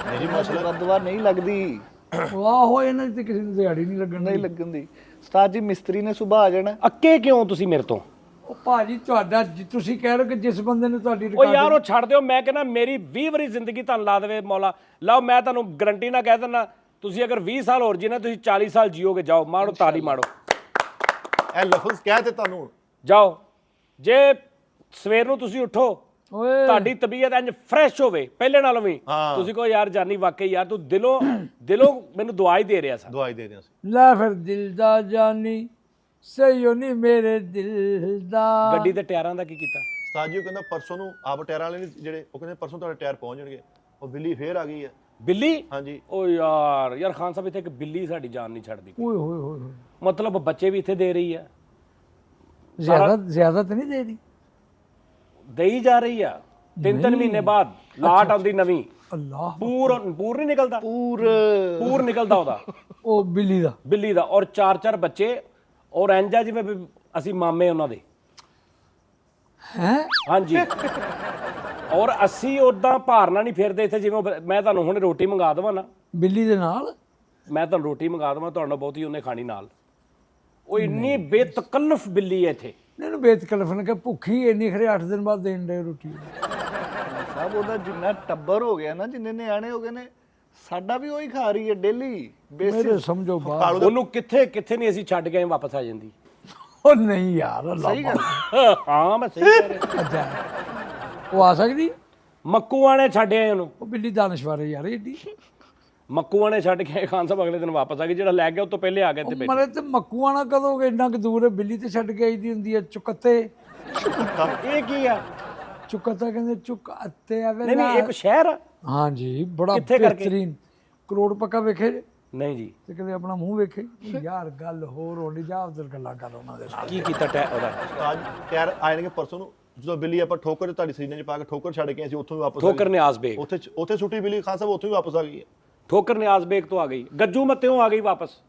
ਮੇਰੀ ਮਸਲਾ ਬਦਦੁਆ ਨਹੀਂ ਲੱਗਦੀ, ਆਹੋ ਇਹਨਾਂ ਦੀ ਤੇ ਕਿਸੇ ਨੂੰ ਦਿਹਾੜੀ ਨਹੀਂ ਲੱਗਣ ਨਹੀਂ ਲੱਗਣ ਦੀ। ਉਸਤਾਦ ਜੀ ਮਿਸਤਰੀ ਨੇ ਸੁਬਾਹ ਆ ਜਾਣਾ। ਅੱਕੇ ਕਿਉਂ ਤੁਸੀਂ ਮੇਰੇ ਤੋਂ? ਉਹ ਭਾਜੀ ਤੁਹਾਡਾ ਤੁਸੀਂ ਕਹਿ ਰਹੇ ਹੋ ਕਿ ਜਿਸ ਬੰਦੇ ਨੇ ਤੁਹਾਡੀ ਉਹ ਯਾਰ ਉਹ ਛੱਡ ਦਿਓ। ਮੈਂ ਕਹਿੰਦਾ ਮੇਰੀ 20 ਵਾਰੀ ਜ਼ਿੰਦਗੀ ਤੁਹਾਨੂੰ ਲਾ ਦੇਵੇ ਮੌਲਾ। ਲਓ ਮੈਂ ਤੁਹਾਨੂੰ ਗਰੰਟੀ ਨਾਲ ਕਹਿ ਦਿੰਦਾ, ਤੁਸੀਂ ਅਗਰ 20 ਸਾਲ ਹੋਰ ਜੀਣਾ ਤੁਸੀਂ 40 ਸਾਲ ਜੀਓਗੇ। ਜਾਓ ਮਾਰੋ ਤਾੜੀ ਮਾਰੋ, ਇਹ ਲਫ਼ਜ਼ ਕਹਿ ਤੇ ਤੁਹਾਨੂੰ। ਜਾਓ। ਜੇ ਸਵੇਰ ਨੂੰ ਤੁਸੀਂ ਉੱਠੋ ਓਏ ਤੁਹਾਡੀ ਤਬੀਅਤ ਇੰਜ ਫਰੈਸ਼ ਹੋਵੇ ਪਹਿਲੇ ਨਾਲੋਂ ਵੀ, ਤੁਸੀਂ ਕਹੋ ਯਾਰ ਜਾਨੀ ਵਾਕਈ ਯਾਰ ਤੂੰ ਦਿਲੋਂ ਮੈਨੂੰ ਦੁਆ ਹੀ ਦੇ ਰਿਹਾ ਸੀ। ਦਵਾਈ ਦੇ ਦਿਆਂ ਸੀ। ਲੈ ਫਿਰ ਦਿਲ ਦਾ ਜਾਨੀ ਸਈਓ ਨਹੀਂ ਮੇਰੇ ਦਿਲ ਦਾ। ਗੱਡੀ ਦੇ ਟਾਇਰਾਂ ਦਾ ਕੀ ਕੀਤਾ? ਉਸਤਾਦ ਜੀ ਉਹ ਕਹਿੰਦਾ ਪਰਸੋਂ ਨੂੰ ਆਪ ਟਾਇਰਾਂ ਵਾਲੇ ਜਿਹੜੇ ਉਹ ਕਹਿੰਦੇ ਪਰਸੋਂ ਤੁਹਾਡੇ ਟਾਇਰ ਪਹੁੰਚ ਜਾਣਗੇ। ਉਹ ਬਿੱਲੀ ਫੇਰ ਆ ਗਈ ਹੈ। ਬਿੱਲੀ? ਹਾਂਜੀ। ਓ ਯਾਰ ਖਾਨ ਸਾਹਿਬ ਇੱਥੇ ਇੱਕ ਬਿੱਲੀ ਸਾਡੀ ਜਾਨ ਨਹੀਂ ਛੱਡਦੀ। ਓਏ ਹੋਏ ਹੋਏ ਹੋਏ, ਮਤਲਬ ਬੱਚੇ ਵੀ ਇੱਥੇ ਦੇ ਰਹੀ ਆ, ਜ਼ਿਆਦਾ ਤਾਂ ਨਹੀਂ ਦੇ ਰਹੀ? ਦੇਈ ਜਾ ਰਹੀ ਆ। 3 ਮਹੀਨੇ ਬਾਅਦ ਲਾਟ ਆਉਂਦੀ ਨਵੀਂ। ਅੱਲਾਹ, ਪੂਰ ਨਹੀਂ ਨਿਕਲਦਾ, ਪੂਰ ਨਿਕਲਦਾ ਉਹਦਾ, ਉਹ ਬਿੱਲੀ ਦਾ। ਔਰ 4 ਬੱਚੇ। ਔਰ ਇੰਜਾ ਜਿਵੇਂ ਵੀ ਅਸੀਂ ਮਾਮੇ ਉਹਨਾਂ ਦੇ ਹੈ। ਹਾਂਜੀ। ਔਰ ਅਸੀਂ ਉਦਾਂ ਭਾਰਨਾ ਨਹੀਂ ਫਿਰਦੇ ਇੱਥੇ। ਜਿਵੇਂ ਮੈਂ ਤੁਹਾਨੂੰ ਹੁਣ ਰੋਟੀ ਮੰਗਾ ਦੇਵਾਂ ਨਾ ਬਿੱਲੀ ਦੇ ਨਾਲ, ਮੈਂ ਤੁਹਾਨੂੰ ਰੋਟੀ ਮੰਗਾ ਦੇਵਾਂ, ਤੁਹਾਨੂੰ ਬਹੁਤੀ ਉਹਨੇ ਖਾਣੀ ਨਾਲ। ਉਹ ਇੰਨੀ ਬੇਤਕਲਫ ਬਿੱਲੀ ਹੈ ਇੱਥੇ। ਇਹਨੂੰ ਬੇਤਕਲਫ ਨੇ ਕਿ ਭੁੱਖੀ ਇੰਨੀ ਖਰੇ 8 ਦਿਨ ਬਾਅਦ ਦੇਣ ਦੇ ਰੋਟੀ। ਸਾਹਿਬ ਉਹਦਾ ਜਿੰਨਾ ਟੱਬਰ ਹੋ ਗਿਆ ਨਾ, ਜਿੰਨੇ ਨਿਆਣੇ ਹੋ ਗਏ ਨੇ, ਸਾਡਾ ਵੀ ਉਹੀ ਖਾ ਰਹੀ ਹੈ ਡੇਲੀ ਬੇਸਿਸ। ਮੇਰੇ ਸਮਝੋ ਬਾਹਰ। ਉਹਨੂੰ ਕਿੱਥੇ ਨਹੀਂ ਅਸੀਂ ਛੱਡ ਕੇ ਵਾਪਸ ਆ ਜਾਂਦੀ। ਉਹ ਨਹੀਂ ਯਾਰ, ਅੱਲਾਹ ਸਹੀ ਗੱਲ। ਹਾਂ ਮੈਂ ਸਹੀ ਕਹਿ ਰਿਹਾ। ਅੱਛਾ, ਉਹ ਆ ਸਕਦੀ? ਮੱਕੂਆਂ ਨੇ ਛੱਡਿਆ ਉਹਨੂੰ। ਉਹ ਬਿੱਲੀ ਦਾਨਸ਼ਵਾਰ ਯਾਰ ਏਡੀ। ਮੱਕੂਆਂ ਨੇ ਛੱਡ ਕੇ ਖਾਨ ਸਾਹਿਬ ਅਗਲੇ ਦਿਨ ਵਾਪਸ ਆ ਗਏ। ਜਿਹੜਾ ਲੈ ਗਿਆ ਉਹ ਤੋਂ ਪਹਿਲੇ ਆ ਗਏ ਤੇ ਮਰੇ ਤੇ ਮੱਕੂਆਂ ਨਾਲ ਕਦੋਂ ਇੰਨਾ ਕੁ ਦੂਰ ਹੈ? ਬਿੱਲੀ ਤੇ ਛੱਡ ਕੇ ਆਈਦੀ ਹੁੰਦੀ ਹੈ। ਚੁਕੱਤੇ, ਇਹ ਕੀ ਆ? ਚੁਕੱਤਾ ਕਹਿੰਦੇ ਚੁਕੱਤੇ ਆਵੇ। ਨਹੀਂ ਇੱਕ ਸ਼ਹਿਰ ਆ। ਹਾਂਜੀ, ਬੜਾ ਕਿੱਥੇ ਕਰਕੇ? ਬਿਹਤਰੀਨ। ਕਰੋੜ ਪੱਕਾ ਵੇਖੇ ਜੇ? ਨਹੀਂ ਜੀ। ਤੇ ਕਦੇ ਆਪਣਾ ਮੂੰਹ ਵੇਖੇ? ਯਾਰ ਗੱਲ ਹੋਰ ਹੋਣੀ, ਜਾ ਉਧਰ ਗੱਲਾਂ ਕਰ ਉਹਨਾਂ ਦੇ ਨਾਲ। ਕੀ ਕੀਤਾ ਉਹਦਾ? ਉਸਤਾਦ ਟਾਇਰ ਆਏ ਨੇ ਪਰਸੋਂ ਨੂੰ। ਜਦੋਂ ਬਿੱਲੀ ਆਪਾਂ ਠੋਕਰ ਤੁਹਾਡੀ ਸੀਨੇ 'ਚ ਪਾ ਕੇ ਠੋਕਰ ਛੱਡ ਕੇ ਅਸੀਂ ਉੱਥੋਂ ਵੀ ਵਾਪਸ ਆ ਠੋਕਰ ਨਿਆਜ਼ ਬੇਗ। ਉੱਥੇ ਛੁੱਟੀ ਬਿੱਲੀ ਖਾਨ ਸਾਹਿਬ ਉੱਥੋਂ ਵੀ ਵਾਪਸ ਆ ਗਈ ਹੈ। ਠੋਕਰ ਨਿਆਜ਼ ਬੇਗ ਤੋਂ ਆ ਗਈ। ਗੱਜੂ ਮੱਤਿਓਂ ਆ ਗਈ ਵਾਪਸ।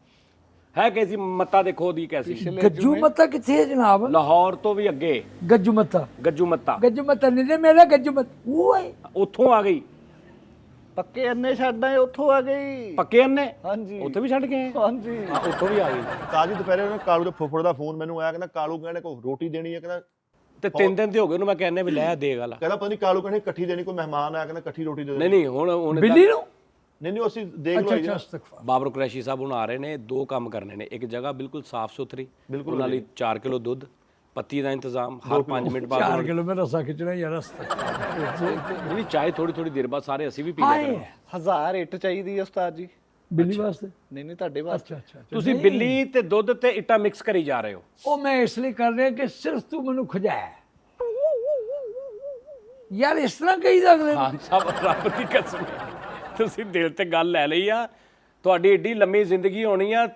ਹੈ ਕੈਸੀ ਮੱਤਾ ਦੇਖੋ ਦੀ ਕੈਸੀ। ਗੱਜੂ ਮੱਤਾ ਕਿੱਥੇ ਹੈ ਜਨਾਬ? ਲਾਹੌਰ ਤੋਂ ਵੀ ਅੱਗੇ ਗੱਜੂ ਮੱਤਾ ਗੱਜੂ ਮੱਤਾ ਨਹੀਂ ਤੇ ਮੇਰਾ ਗੱਜੂ ਮੱਤਾ ਓਏ ਉੱਥੋਂ ਆ ਗਈ। ਪੱਕੇ ਅੰਨੇ ਛੱਡ ਆਏ, ਉੱਥੋਂ ਆ ਗਈ। ਪੱਕੇ ਅੰਨੇ ਹਾਂਜੀ ਉੱਥੇ ਵੀ ਛੱਡ ਕੇ ਆਏ। ਹਾਂਜੀ। ਹਾਂ ਉੱਥੋਂ ਵੀ ਆ ਗਈ। ਉਸਤਾਦ ਜੀ ਦੁਪਹਿਰੇ ਉਹਨੇ ਕਾਲੂ ਦੇ ਫੁੱਫੜ ਦਾ ਫੋਨ ਮੈਨੂੰ ਆਇਆ, ਕਹਿੰਦਾ ਕਾਲੂ ਕਹਿੰਦੇ ਕੋਈ ਰੋਟੀ ਦੇਣੀ ਹੈ। ਕਹਿੰਦਾ ਤੇ 3 ਦਿਨ ਤੇ ਹੋ ਗਏ ਉਹਨੂੰ ਮੈਂ ਕਹਿੰਨੇ ਵੀ ਲੈ ਦੇ ਗੱਲ। ਕਹਿੰਦਾ ਪਤਾ ਨਹੀਂ ਕਾਲੂ ਕਹਿੰਦੇ ਇਕੱਠੀ ਦੇਣੀ, ਕੋਈ ਮਹਿਮਾਨ ਆਇਆ ਕਹਿੰਦਾ ਇਕੱਠੀ ਰੋਟੀ ਦੇ ਦੇ। ਨਹੀਂ ਹੁਣ ਬਿੱਲੀ ਨੂੰ? ਨਹੀਂ ਅਸੀਂ ਦੇਖ ਲਓ ਜੀ। ਬਾਬਰ ਕੁਰੈਸ਼ੀ ਸਾਹਿਬ ਹੁਣ ਆ ਰਹੇ ਨੇ। 2 ਕੰਮ ਕਰਨੇ ਨੇ। ਇੱਕ ਜਗ੍ਹਾ ਬਿਲਕੁਲ ਸਾਫ਼ ਸੁਥਰੀ, ਉਹਨਾਂ ਲਈ 4 ਕਿਲੋ ਦੁੱਧ, ਪੱਤੀ ਦਾ ਇੰਤਜ਼ਾਮ ਹਰ 5 ਮਿੰਟ ਬਾਅਦ। 4 ਕਿਲੋ ਮੈਂ ਰਸਾ ਖਿੱਚਣਾ ਯਾਰ ਰਸਤਾ। ਨਹੀਂ ਚਾਹੇ ਥੋੜੀ ਦੇਰ ਬਾਅਦ ਸਾਰੇ ਅਸੀਂ ਵੀ ਪੀ ਲਿਆ ਕਰਾਂਗੇ। 1000 ਇੱਟ ਚਾਹੀਦੀ ਹੈ ਉਸਤਾਦ ਜੀ। ਬਿੱਲੀ ਵਾਸਤੇ? ਨਹੀਂ ਤੁਹਾਡੇ ਵਾਸਤੇ। ਅੱਛਾ। ਤੁਸੀਂ ਬਿੱਲੀ ਤੇ ਦੁੱਧ ਤੇ ਇੱਟਾਂ ਮਿਕਸ ਕਰੀ ਜਾ ਰਹੇ ਹੋ। ਉਹ ਮੈਂ ਇਸ ਲਈ ਕਰ ਰਿਹਾ ਕਿ ਸਿਰਫ ਤੂੰ ਮੈਨੂੰ ਖੁਜਾਇਆ ਯਾਰ। ਇਸ ਤਰ੍ਹਾਂ ਕਹੀਦਾ ਅਗਲੇ ਖਾਨ ਸਾਹਿਬ ਰੱਬ ਦੀ ਕਸਮ ਤੁਸੀਂ ਦਿਲ ਤੇ ਗੱਲ ਲੈ ਲਈ ਆ। ਤੁਹਾਡੀ ਏਡੀ ਲੰਮੀ ਜ਼ਿੰਦਗੀ ਹੋਣੀ ਆ,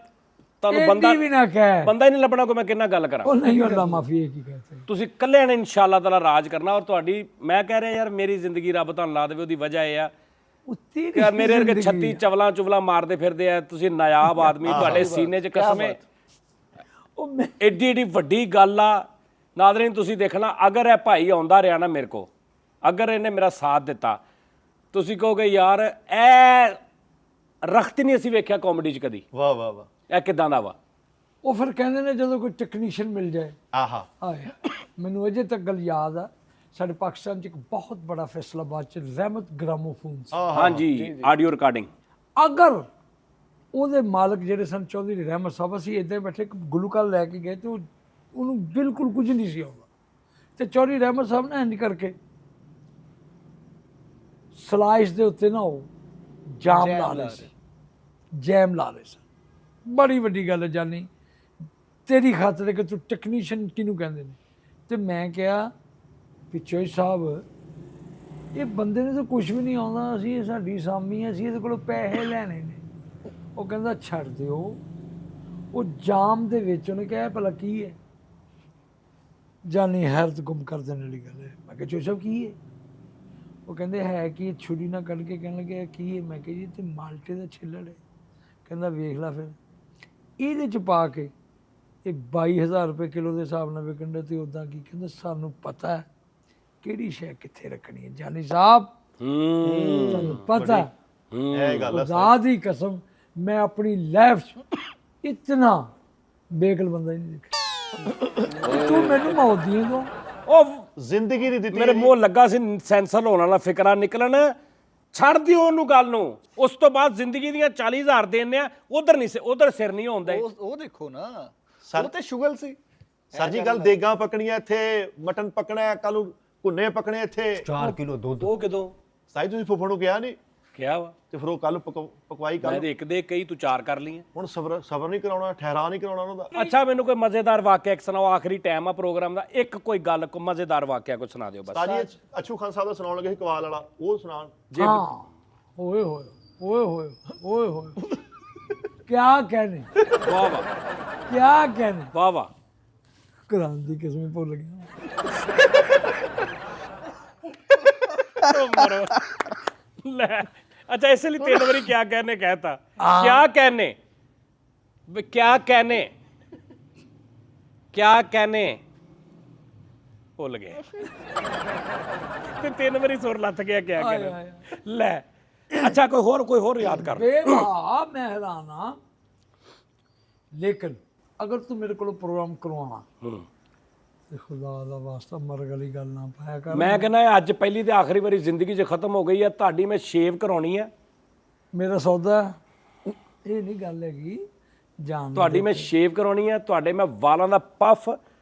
ਤੁਹਾਨੂੰ ਬੰਦਾ ਵੀ ਨਾ ਕਹਿ। ਬੰਦਾ ਹੀ ਨਹੀਂ ਲੱਭਣਾ ਕੋਈ ਮੈਂ ਕਿੰਨਾ ਗੱਲ ਕਰਾਂ। ਉਹ ਨਹੀਂ ਅੱਲਾ ਮਾਫੀ ਹੈ ਕੀ ਕਹਤੇ। ਤੁਸੀਂ ਇਕੱਲੇ ਨੇ ਇਨਸ਼ਾਅੱਲਾ ਤਾਲਾ ਰਾਜ ਕਰਨਾ। ਔਰ ਤੁਹਾਡੀ ਮੈਂ ਕਹਿ ਰਿਹਾ ਯਾਰ ਮੇਰੀ ਜ਼ਿੰਦਗੀ ਰੱਬ ਤੁਹਾਨੂੰ ਲਾ ਦੇਵੇ। ਉਹਦੀ ਵਜ੍ਹਾ ਇਹ ਆ ਕਿ ਮੇਰੇ ਵਰਗੇ 36 ਚਵਲਾਂ ਮਾਰਦੇ ਫਿਰਦੇ ਆ। ਤੁਸੀਂ ਨਾਯਾਬ ਆਦਮੀ, ਤੁਹਾਡੇ ਸੀਨੇ 'ਚ ਕਸਮੇ। ਉਹ ਏਡੀ ਵੱਡੀ ਗੱਲ ਆ। ਨਾਜ਼ਰੀਨ ਤੁਸੀਂ ਦੇਖਣਾ, ਅਗਰ ਇਹ ਭਾਈ ਆਉਂਦਾ ਰਿਹਾ ਨਾ ਮੇਰੇ ਕੋ, ਅਗਰ ਇਹਨੇ ਮੇਰਾ ਸਾਥ ਦਿੱਤਾ, ਤੁਸੀਂ ਕਹੋਗੇ ਯਾਰ ਇਹ ਰਖਤ ਨਹੀਂ ਅਸੀਂ ਵੇਖਿਆ ਕਾਮੇਡੀ 'ਚ ਕਦੀ। ਵਾਹ ਵਾਹ ਵਾਹ। ਇਹ ਕਿਦਾਂ ਦਾ ਵਾ? ਉਹ ਫਿਰ ਕਹਿੰਦੇ ਨੇ ਜਦੋਂ ਕੋਈ ਟੈਕਨੀਸ਼ੀਅਨ ਮਿਲ ਜਾਏ। ਆਹਾ। ਮੈਨੂੰ ਅਜੇ ਤੱਕ ਗੱਲ ਯਾਦ ਆ, ਸਾਡੇ ਪਾਕਿਸਤਾਨ 'ਚ ਇੱਕ ਬਹੁਤ ਬੜਾ ਫੈਸਲਾਬਾਦ 'ਚ ਰਹਿਮਤ ਗ੍ਰਾਮੋਫੋਨਸ। ਹਾਂਜੀ, ਆਡੀਓ ਰਿਕਾਰਡਿੰਗ। ਅਗਰ ਉਹਦੇ ਮਾਲਕ ਜਿਹੜੇ ਸਨ ਚੌਧਰੀ ਰਹਿਮਤ ਸਾਹਿਬ, ਅਸੀਂ ਇੱਦਾਂ ਬੈਠੇ ਇੱਕ ਗੁਲੂਕਾਰ ਲੈ ਕੇ ਗਏ ਤੇ ਉਹਨੂੰ ਬਿਲਕੁਲ ਕੁਝ ਨਹੀਂ ਸੀ ਆਉਂਦਾ। ਤੇ ਚੌਧਰੀ ਰਹਿਮਤ ਸਾਹਿਬ ਨੇ ਇੰਝ ਕਰਕੇ ਸਲਾਈਸ ਦੇ ਉੱਤੇ ਨਾ ਉਹ ਜੈਮ ਲਾ ਰਹੇ ਸੀ। ਬੜੀ ਵੱਡੀ ਗੱਲ ਹੈ ਜਾਨੀ, ਤੇਰੀ ਖਾਤਰ ਕਿ ਤੂੰ ਟੈਕਨੀਸ਼ੀਅਨ ਕਿਹਨੂੰ ਕਹਿੰਦੇ ਨੇ। ਤੇ ਮੈਂ ਕਿਹਾ ਪਿੱਛੋਂ ਸਾਹਿਬ, ਇਹ ਬੰਦੇ ਨੂੰ ਤਾਂ ਕੁਝ ਵੀ ਨਹੀਂ ਆਉਂਦਾ, ਅਸੀਂ ਇਹ ਸਾਡੀ ਸਾਮੀ ਹੈ, ਅਸੀਂ ਇਹਦੇ ਕੋਲੋਂ ਪੈਸੇ ਲੈਣੇ ਨੇ। ਉਹ ਕਹਿੰਦਾ ਛੱਡ ਦਿਓ। ਉਹ ਜਾਮ ਦੇ ਵਿੱਚ ਉਹਨੇ ਕਿਹਾ ਭਲਾ ਕੀ ਹੈ? ਜਾਨੀ ਹੈਰਤ ਗੁੰਮ ਕਰ ਦੇਣ ਵਾਲੀ ਗੱਲ ਹੈ। ਮੈਂ ਕਿਹਾ ਚੋ ਸਾਹਿਬ ਕੀ ਹੈ? ਉਹ ਕਹਿੰਦੇ ਹੈ ਕੀ, ਛੁਰੀ ਨਾਲ ਕੱਢ ਕੇ ਕਹਿਣ ਲੱਗੇ ਕੀ ਹੈ? ਮੈਂ ਕਿਹਾ ਜੀ ਤੇ ਮਾਲਟੇ ਦਾ ਛਿੱਲੜ ਹੈ। ਕਹਿੰਦਾ ਵੇਖ ਲੈ ਫਿਰ ਇਹਦੇ ਚ ਪਾ ਕੇ ਇਹ 22,000 ਰੁਪਏ ਕਿਲੋ ਦੇ ਹਿਸਾਬ ਨਾਲ ਵਿਕਣ ਦੇ, ਤੇ ਉਦਾਂ ਕੀ? ਕਹਿੰਦਾ ਸਾਨੂੰ ਪਤਾ ਹੈ ਕਿਹੜੀ ਸ਼ੈ ਕਿੱਥੇ ਰੱਖਣੀ ਹੈ ਜਾਨੀ ਸਾਹਿਬ, ਤੁਹਾਨੂੰ ਪਤਾ ਹੈ। ਇਹ ਗੱਲ ਆ ਖੁਦਾ ਦੀ ਕਸਮ ਮੈਂ ਆਪਣੀ ਲਾਈਫ 'ਚ ਇਤਨਾ ਬੇਕਲ ਬੰਦਾ ਹੀ ਨਹੀਂ ਦੇਖਿਆ। ਤੂੰ ਮੈਨੂੰ ਮੌਤ ਦੀ ਦੋ ਉਹ ਜ਼ਿੰਦਗੀ ਦੀ ਦਿੱਤੀ ਮੇਰੇ ਮੂੰਹ ਲੱਗਾ ਸੀ ਸੈਂਸਰ ਹੋਣ ਵਾਲਾ ਫਿਕਰਾ ਨਿਕਲਣ, ਛੱਡ ਦਿਓ ਉਹਨੂੰ ਗੱਲ ਨੂੰ। ਉਸ ਤੋਂ ਬਾਅਦ ਜ਼ਿੰਦਗੀ ਦੀਆਂ 40,000 ਦੇਣੇ ਆ, ਉਧਰ ਨਹੀਂ ਉਧਰ ਸਿਰ ਨਹੀਂ ਹੁੰਦਾ। ਉਹ ਦੇਖੋ ਨਾ, ਉਹ ਤੇ ਸ਼ੁਗਲ ਸੀ। ਸਰ ਜੀ ਗੱਲ ਦੇਗਾਂ ਪਕਣੀਆਂ ਇੱਥੇ, ਮਟਨ ਪਕਣਾ, ਕੱਲ ਨੂੰ ਭੁੰਨੇ ਪਕਣੇ ਇੱਥੇ। 4 ਕਿਲੋ ਦੁੱਧ। ਉਹ ਕਿਦੋਂ ਸਾਈ ਤੁਸੀਂ ਫੁੱਫੜ ਨੂੰ ਕਿਹਾ ਨਹੀਂ ਕਿਹਾ ਵਾ? ਤੇ ਫਿਰ ਉਹ ਕੱਲ ਪਕਵਾਈ ਮੈਂ ਕੱਲ। ਤੇ ਇੱਕ ਦੇ ਕਈ ਤੂੰ 4 ਕਰ ਲਈਆਂ। ਹੁਣ ਸਬਰ ਨਹੀਂ ਕਰਾਉਣਾ, ਠਹਿਰਾ ਨਹੀਂ ਕਰਾਉਣਾ ਉਹਨਾਂ ਦਾ। ਅੱਛਾ ਮੈਨੂੰ ਕੋਈ ਮਜ਼ੇਦਾਰ ਵਾਕਿਆ ਇੱਕ ਸੁਣਾਓ, ਆਖਰੀ ਟਾਈਮ ਆ ਪ੍ਰੋਗਰਾਮ ਦਾ, ਇੱਕ ਕੋਈ ਗੱਲ ਕੋਈ ਮਜ਼ੇਦਾਰ ਵਾਕਿਆ ਕੋਈ ਸੁਣਾ ਦਿਓ ਬਸ। ਸਾਜੀ ਅਛੂ ਖਾਨ ਸਾਹਿਬ ਦਾ ਸੁਣਾਉਣ ਲੱਗੇ ਸੀ ਕਵਾਲ ਵਾਲਾ, ਉਹ ਸੁਣਾਉਣ। ਹਾਂ ਓਏ ਹੋਏ ਓਏ ਹੋਏ ਓਏ ਹੋਏ ਕਿਆ ਕਹਿਣੇ, ਵਾਹ ਵਾਹ ਕਿਆ ਕਹਿਣੇ, ਵਾਹ ਵਾਹ। ਕੁਰਾਨ ਦੀ ਕਿਸਮ ਹੀ ਭੁੱਲ ਗਿਆ। ਉਹ ਮਰੋ ਲੈ। अच्छा इसलिए 3 बारी क्या कहने कहता, क्या कहने, क्या कहने, क्या कहने भुल गए ते 3 बारी सुर लथ गया क्या कहने ले। अच्छा कोई होर याद कर। बेवा मैं हैरान हाँ, लेकिन अगर तू मेरे को प्रोग्राम करवाना ਤੇ ਖੁਦਾ ਦਾ ਵਾਸਤਾ ਮਰਗ ਵਾਲੀ ਗੱਲ ਨਾ ਪਾਇਆ ਕਰ। ਮੈਂ ਕਹਿੰਦਾ ਅੱਜ ਪਹਿਲੀ ਤੇ ਆਖਰੀ ਵਾਰੀ ਜ਼ਿੰਦਗੀ 'ਚ ਖਤਮ ਹੋ ਗਈ ਆ ਤੁਹਾਡੀ, ਮੈਂ ਸ਼ੇਵ ਕਰਾਉਣੀ ਆ। ਮੇਰਾ ਸੌਦਾ ਇਹ ਨਹੀਂ ਗੱਲ ਹੈਗੀ ਜਾਨ ਤੁਹਾਡੀ ਮੈਂ ਸ਼ੇਵ ਕਰਾਉਣੀ ਆ, ਤੁਹਾਡੇ ਮੈਂ ਵਾਲਾਂ ਦਾ ਪਫ,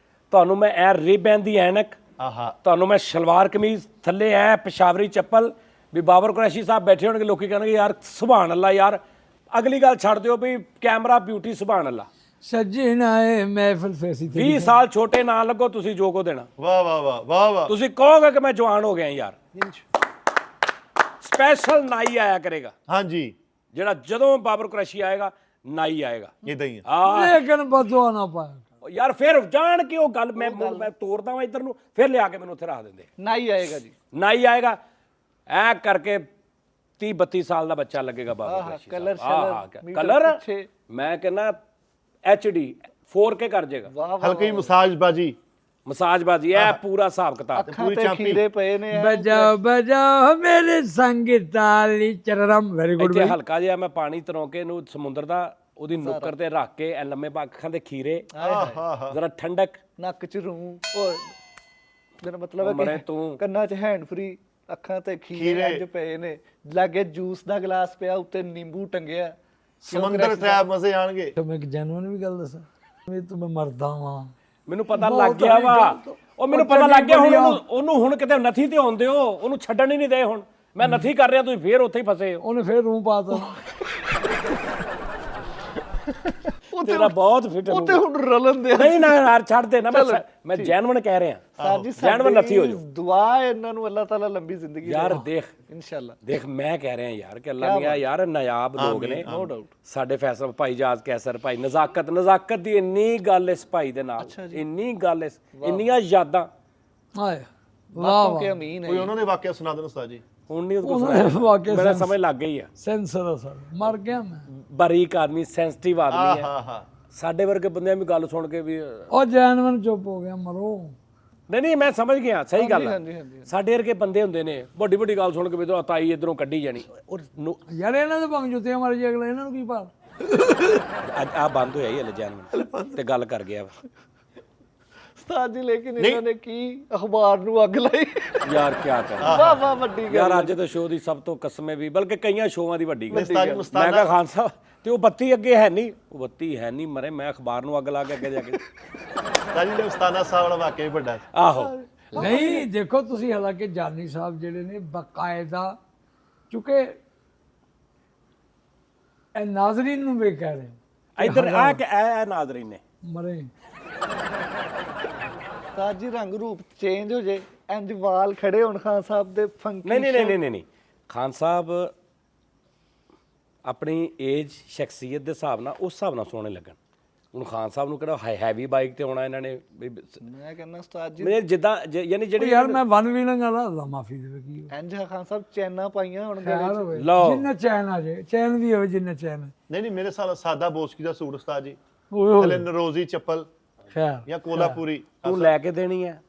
ਤੁਹਾਨੂੰ ਮੈਂ ਐ ਰਿਬਨ ਦੀ ਐਨਕ, ਆਹਾ ਤੁਹਾਨੂੰ ਮੈਂ ਸ਼ਲਵਾਰ ਕਮੀਜ਼, ਥੱਲੇ ਐ ਪਿਸ਼ਾਵਰੀ ਚੱਪਲ। ਵੀ ਬਾਬਰ ਕੁਰੈਸ਼ੀ ਸਾਹਿਬ ਬੈਠੇ ਹੋਣਗੇ, ਲੋਕੀ ਕਹਿਣਗੇ ਯਾਰ ਸੁਭਾਨ ਅੱਲਾ ਯਾਰ। ਅਗਲੀ ਗੱਲ ਛੱਡ ਦਿਓ ਵੀ ਕੈਮਰਾ ਬਿਊਟੀ ਸੁਭਾਨ ਅੱਲਾ। ਸੱਜਣ ਆਏ ਮਹਿਫਿਲ ਫੈਸੀ 20 ਸਾਲ ਛੋਟੇ ਨਾ ਲੱਗੋ ਤੁਸੀਂ, ਜੋ ਕੋ ਦੇਣਾ। ਵਾਹ ਵਾਹ ਵਾਹ ਵਾਹ ਵਾਹ। ਤੁਸੀਂ ਕਹੋਗੇ ਕਿ ਮੈਂ ਜਵਾਨ ਹੋ ਗਿਆ ਯਾਰ। ਸਪੈਸ਼ਲ ਨਾਈ ਆਇਆ ਕਰੇਗਾ, ਹਾਂਜੀ ਜਿਹੜਾ ਜਦੋਂ ਬਾਬਰ ਕੁਰੈਸ਼ੀ ਆਏਗਾ ਨਾਈ ਆਏਗਾ। ਇਦਾਂ ਹੀ ਆ। ਲੇਕਿਨ ਬਦਵਾ ਨਾ ਪਾਇਆ ਯਾਰ ਫਿਰ ਜਾਣ ਕੇ ਉਹ ਗੱਲ ਮੈਂ ਤੋੜਦਾ ਵਾਂ ਇੱਧਰ ਨੂੰ, ਫਿਰ ਲਿਆ ਕੇ ਮੈਨੂੰ ਉੱਥੇ ਰੱਖ ਦਿੰਦੇ। ਨਾ ਹੀ ਆਏਗਾ ਜੀ, ਨਾਈ ਆਏਗਾ ਐ ਕਰਕੇ 30-32 ਸਾਲ ਦਾ ਬੱਚਾ ਲੱਗੇਗਾ ਬਾਬਾ ਕੁਰੈਸ਼ੀ ਕਲਰ ਸਾਹਿਬ। ਕਲਰ ਮੈਂ ਕਹਿੰਦਾ HD 4K ਕਰ ਜਾਏਗਾ। ਹਲਕੀ ਮਸਾਜ ਬਾਜੀ, ਮਸਾਜ ਬਾਜੀ ਐ ਪੂਰਾ ਹਿਸਾਬ ਕਿਤਾਬ। ਪੂਰੀ ਚਾਂਪੀ ਖੀਰੇ ਪਏ ਨੇ। ਬਜਾਓ ਬਜਾਓ ਮੇਰੇ ਸੰਗ ਤਾਲੀ ਚਰਰਮ। ਵੈਰੀ ਗੁੱਡ ਇੱਥੇ ਹਲਕਾ ਜਿਹਾ ਮੈਂ ਪਾਣੀ ਤਰੋਂ ਕੇ ਇਹਨੂੰ ਸਮੁੰਦਰ ਦਾ ਉਹਦੀ ਨੁੱਕਰ ਤੇ ਰੱਖ ਕੇ ਐ ਲੰਮੇ ਪਾ ਅੱਖਾਂ ਦੇ ਖੀਰੇ, ਜ਼ਰਾ ਠੰਡਕ ਨੱਕ ਚ ਰੂ, ਉਹ ਮੇਰਾ ਮਤਲਬ ਹੈ ਮਰੇ ਕਿ ਤੂੰ। ਕੰਨਾਂ ਚ ਹੈਂਡ ਫਰੀ, ਅੱਖਾਂ ਤੇ ਖੀਰੇ ਅੱਜ ਪਏ ਨੇ, ਲਾਗੇ ਜੂਸ ਦਾ ਗਲਾਸ ਪਿਆ, ਉੱਤੇ ਨਿੰਬੂ ਟੰਗਿਆ। ਸਮੁੰਦਰ ਟ੍ਰੈਪ ਮਜ਼ੇ ਆਣਗੇ। ਮੈਂ ਇੱਕ ਜੈਨੂਨ ਵੀ ਗੱਲ ਦੱਸਾਂ, ਵੀ ਤੂੰ ਮੈਂ ਮਰਦਾ ਵਾਂ। ਮੈਨੂੰ ਪਤਾ ਲੱਗ ਗਿਆ ਵਾ, ਉਹ ਮੈਨੂੰ ਪਤਾ ਲੱਗ ਗਿਆ। ਹੁਣ ਉਹਨੂੰ ਹੁਣ ਕਿਤੇ ਨਥੀ ਤੇ ਆਉਂਦੇ ਹੋ, ਉਹਨੂੰ ਛੱਡਣ ਹੀ ਨਹੀਂ ਦੇ। ਹੁਣ ਮੈਂ ਨਥੀ ਕਰ ਰਿਹਾ, ਤੁਸੀਂ ਫੇਰ ਉੱਥੇ ਹੀ ਫਸੇ ਹੋ। ਉਹਨੇ ਫੇਰ ਰੂੰ ਪਾਤਾ। ਤੇਰਾ ਬਹੁਤ ਫਿੱਟ ਉਹ ਤੇ ਹੁਣ ਰਲਣ ਦੇ। ਨਹੀਂ ਨਾ ਯਾਰ ਛੱਡ ਦੇ ਨਾ, ਮੈਂ ਜੈਨੂਨ ਕਹਿ ਰਿਹਾ। ਸਰ ਜੀ ਜੈਨੂਨ ਨਥੀ ਹੋ ਜਾਓ। ਦੁਆ ਹੈ ਇਹਨਾਂ ਨੂੰ, ਅੱਲਾਹ ਤਾਲਾ ਲੰਬੀ ਜ਼ਿੰਦਗੀ ਯਾਰ ਦੇਖ ਇਨਸ਼ਾਅੱਲਾ। ਦੇਖ ਮੈਂ ਕਹਿ ਰਿਹਾ ਯਾਰ ਕਿ ਅੱਲਾ ਮੀਆਂ ਯਾਰ ਨਾਯਾਬ ਲੋਕ ਨੇ, ਨੋ ਡਾਊਟ। ਸਾਡੇ ਫੈਸਲਾ ਭਾਈ ਜਾਜ਼ ਕੈਸਰ ਭਾਈ ਨਜ਼ਾਕਤ ਦੀ ਇੰਨੀ ਗੱਲ ਇਸ ਭਾਈ ਦੇ ਨਾਲ, ਇੰਨੀ ਗੱਲ ਇੰਨੀਆਂ ਯਾਦਾਂ। ਹਾਏ ਵਾਹ ਕੇ ਅਮੀਨ ਹੈ। ਕੋਈ ਉਹਨਾਂ ਦੇ ਵਾਕਿਆ ਸੁਣਾ ਦੇਣ ਉਸਤਾਦ ਜੀ। ਹੁਣ ਨਹੀਂ ਕੁਝ ਵਾਕਿਆ ਮੇਰਾ ਸਮਝ ਲੱਗ ਗਈ ਆ। ਸੈਂਸਰ ਅਸਰ ਮਰ ਗਿਆ ਮੈਂ। ਬਾਰੀਕ ਆਦਮੀ, ਸੈਂਸਿਟਿਵ ਆਦਮੀ ਹੈ। ਹਾਂ ਸਾਡੇ ਵਰਗੇ ਬੰਦਿਆਂ ਵੀ ਗੱਲ ਸੁਣ ਕੇ ਵੀ ਉਹ ਜੈਨੂਨ ਚੁੱਪ ਹੋ ਗਿਆ, ਮਰੋ। ਨਹੀਂ ਮੈਂ ਸਮਝ ਗਿਆ, ਸਹੀ ਗੱਲ ਹੈ। ਹਾਂਜੀ। ਸਾਡੇ ਵਰਗੇ ਬੰਦੇ ਹੁੰਦੇ ਨੇ, ਵੱਡੀ ਗੱਲ ਸੁਣ ਕੇ ਵੀ ਇਧਰੋਂ ਤਾਈ ਇਧਰੋਂ ਕੱਢੀ ਜਾਣੀ। ਔਰ ਯਾਰ ਇਹਨਾਂ ਦੇ ਭੰਗ ਜੁੱਤੀਆਂ ਮਾਰ ਜੇ ਅਗਲਾ, ਇਹਨਾਂ ਨੂੰ ਕੀ ਭਾਲ। ਅੱਜ ਆ ਬੰਦ ਹੋਇਆ ਹੀ ਹਲੇ ਜੈਨੂਨ ਤੇ ਗੱਲ ਕਰ ਗਿਆ ਵਾ। ਉਸਤਾਦ ਜੀ ਲੇਕਿਨ ਇਹਨਾਂ ਨੇ ਕੀ ਅਖਬਾਰ ਨੂੰ ਅੱਗ ਲਾਈ। ਯਾਰ ਕੀ ਕਰਾਂ ਵਾਹ ਵਾਹ ਵੱਡੀ ਗੱਲ। ਯਾਰ ਅੱਜ ਦੇ ਸ਼ੋਅ ਦੀ ਸਭ ਤੋਂ ਕਸਮੇ ਵੀ, ਬਲਕਿ ਕਈਆਂ ਸ਼ੋਆਂ ਦੀ ਵੱਡੀ ਗੱਲ। ਉਸਤਾਦ ਜੀ ਮੈਂ ਮੁਸਤਾਨਾ ਕਿਹਾ ਖਾਨ ਸਾਹਿਬ ਤੇ ਉਹ ਬੱਤੀ ਅੱਗੇ ਹੈ ਨਹੀਂ, ਉਹ ਬੱਤੀ ਹੈ ਨਹੀਂ ਮਰੇ, ਮੈਂ ਅਖਬਾਰ ਨੂੰ ਅੱਗ ਲਾ ਕੇ ਅੱਗੇ ਜਾ ਕੇ। ਉਸਤਾਦ ਜੀ ਨੇ ਉਸਤਾਨਾ ਸਾਹਿਬ ਵਾਲਾ ਵਾਕਿਆ ਵੀ ਵੱਡਾ। ਆਹੋ ਨਹੀਂ ਦੇਖੋ ਤੁਸੀਂ, ਹਾਲਾਂਕਿ ਜਾਨੀ ਸਾਹਿਬ ਜਿਹੜੇ ਨੇ ਬਕਾਇਦਾ, ਚੁੱਕੇ ਇਹ ਨਾਜ਼ਰੀਨ ਨੂੰ ਵੀ ਕਹਿ ਰਹੇ ਇੱਧਰ ਆ ਕਿ ਐ ਨਾਜ਼ਰੀਨ ਨੇ ਮਰੇ। ਉਸਤਾਦ ਜੀ ਰੰਗ ਰੂਪ ਚੇਂਜ ਹੋ ਜੇ, ਇੰਜ ਵਾਲ ਖੜੇ ਹੋਣ ਖਾਨ ਸਾਹਿਬ ਦੇ ਫੰਕੀ। ਨਹੀਂ ਖਾਨ ਸਾਹਿਬ ਆਪਣੀ ਏਜ ਸ਼ਖਸੀਅਤ ਦੇ ਹਿਸਾਬ ਨਾਲ ਉਸ ਹਿਸਾਬ ਨਾਲ ਸੋਹਣੇ ਲੱਗਣ। ਹੁਣ ਖਾਨ ਸਾਹਿਬ ਨੂੰ ਕਿਹੜਾ ਹੈਵੀ ਬਾਈਕ ਤੇ ਆਉਣਾ ਇਹਨਾਂ ਨੇ ਵੀ ਮੈਂ ਕਹਿੰਦਾ ਉਸਤਾਦ ਜੀ ਮੇਰੇ ਜਿੱਦਾਂ ਯਾਨੀ ਜਿਹੜੀ ਯਾਰ ਮੈਂ ਵਨ ਵੀ ਲੰਗਾ ਲਾ ਮਾਫੀ ਦੇਵੇ ਕੀ ਇੰਜ ਖਾਨ ਸਾਹਿਬ ਚੈਨਾ ਪਾਈਆਂ ਹੁਣ ਗਲੇ ਖੈਰ 'ਚ। ਹੋਵੇ ਲਓ। ਜਿੰਨਾ ਚੈਨ ਆ ਜਾਏ ਚੈਨ ਵੀ ਹੋਵੇ ਜਿੰਨਾ ਚੈਨ ਨਹੀਂ ਮੇਰੇ ਸਾਦਾ ਬੋਸਕੀ ਦਾ ਸੂਟ ਉਸਤਾਦ ਜੀ, ਓਏ ਥੱਲੇ ਨਰੋਜ਼ੀ ਚੱਪਲ ਖੈਰ ਜਾਂ ਕੋਲਾਪੂਰੀ। ਤੂੰ ਲੈ ਕੇ ਦੇਣੀ ਹੈ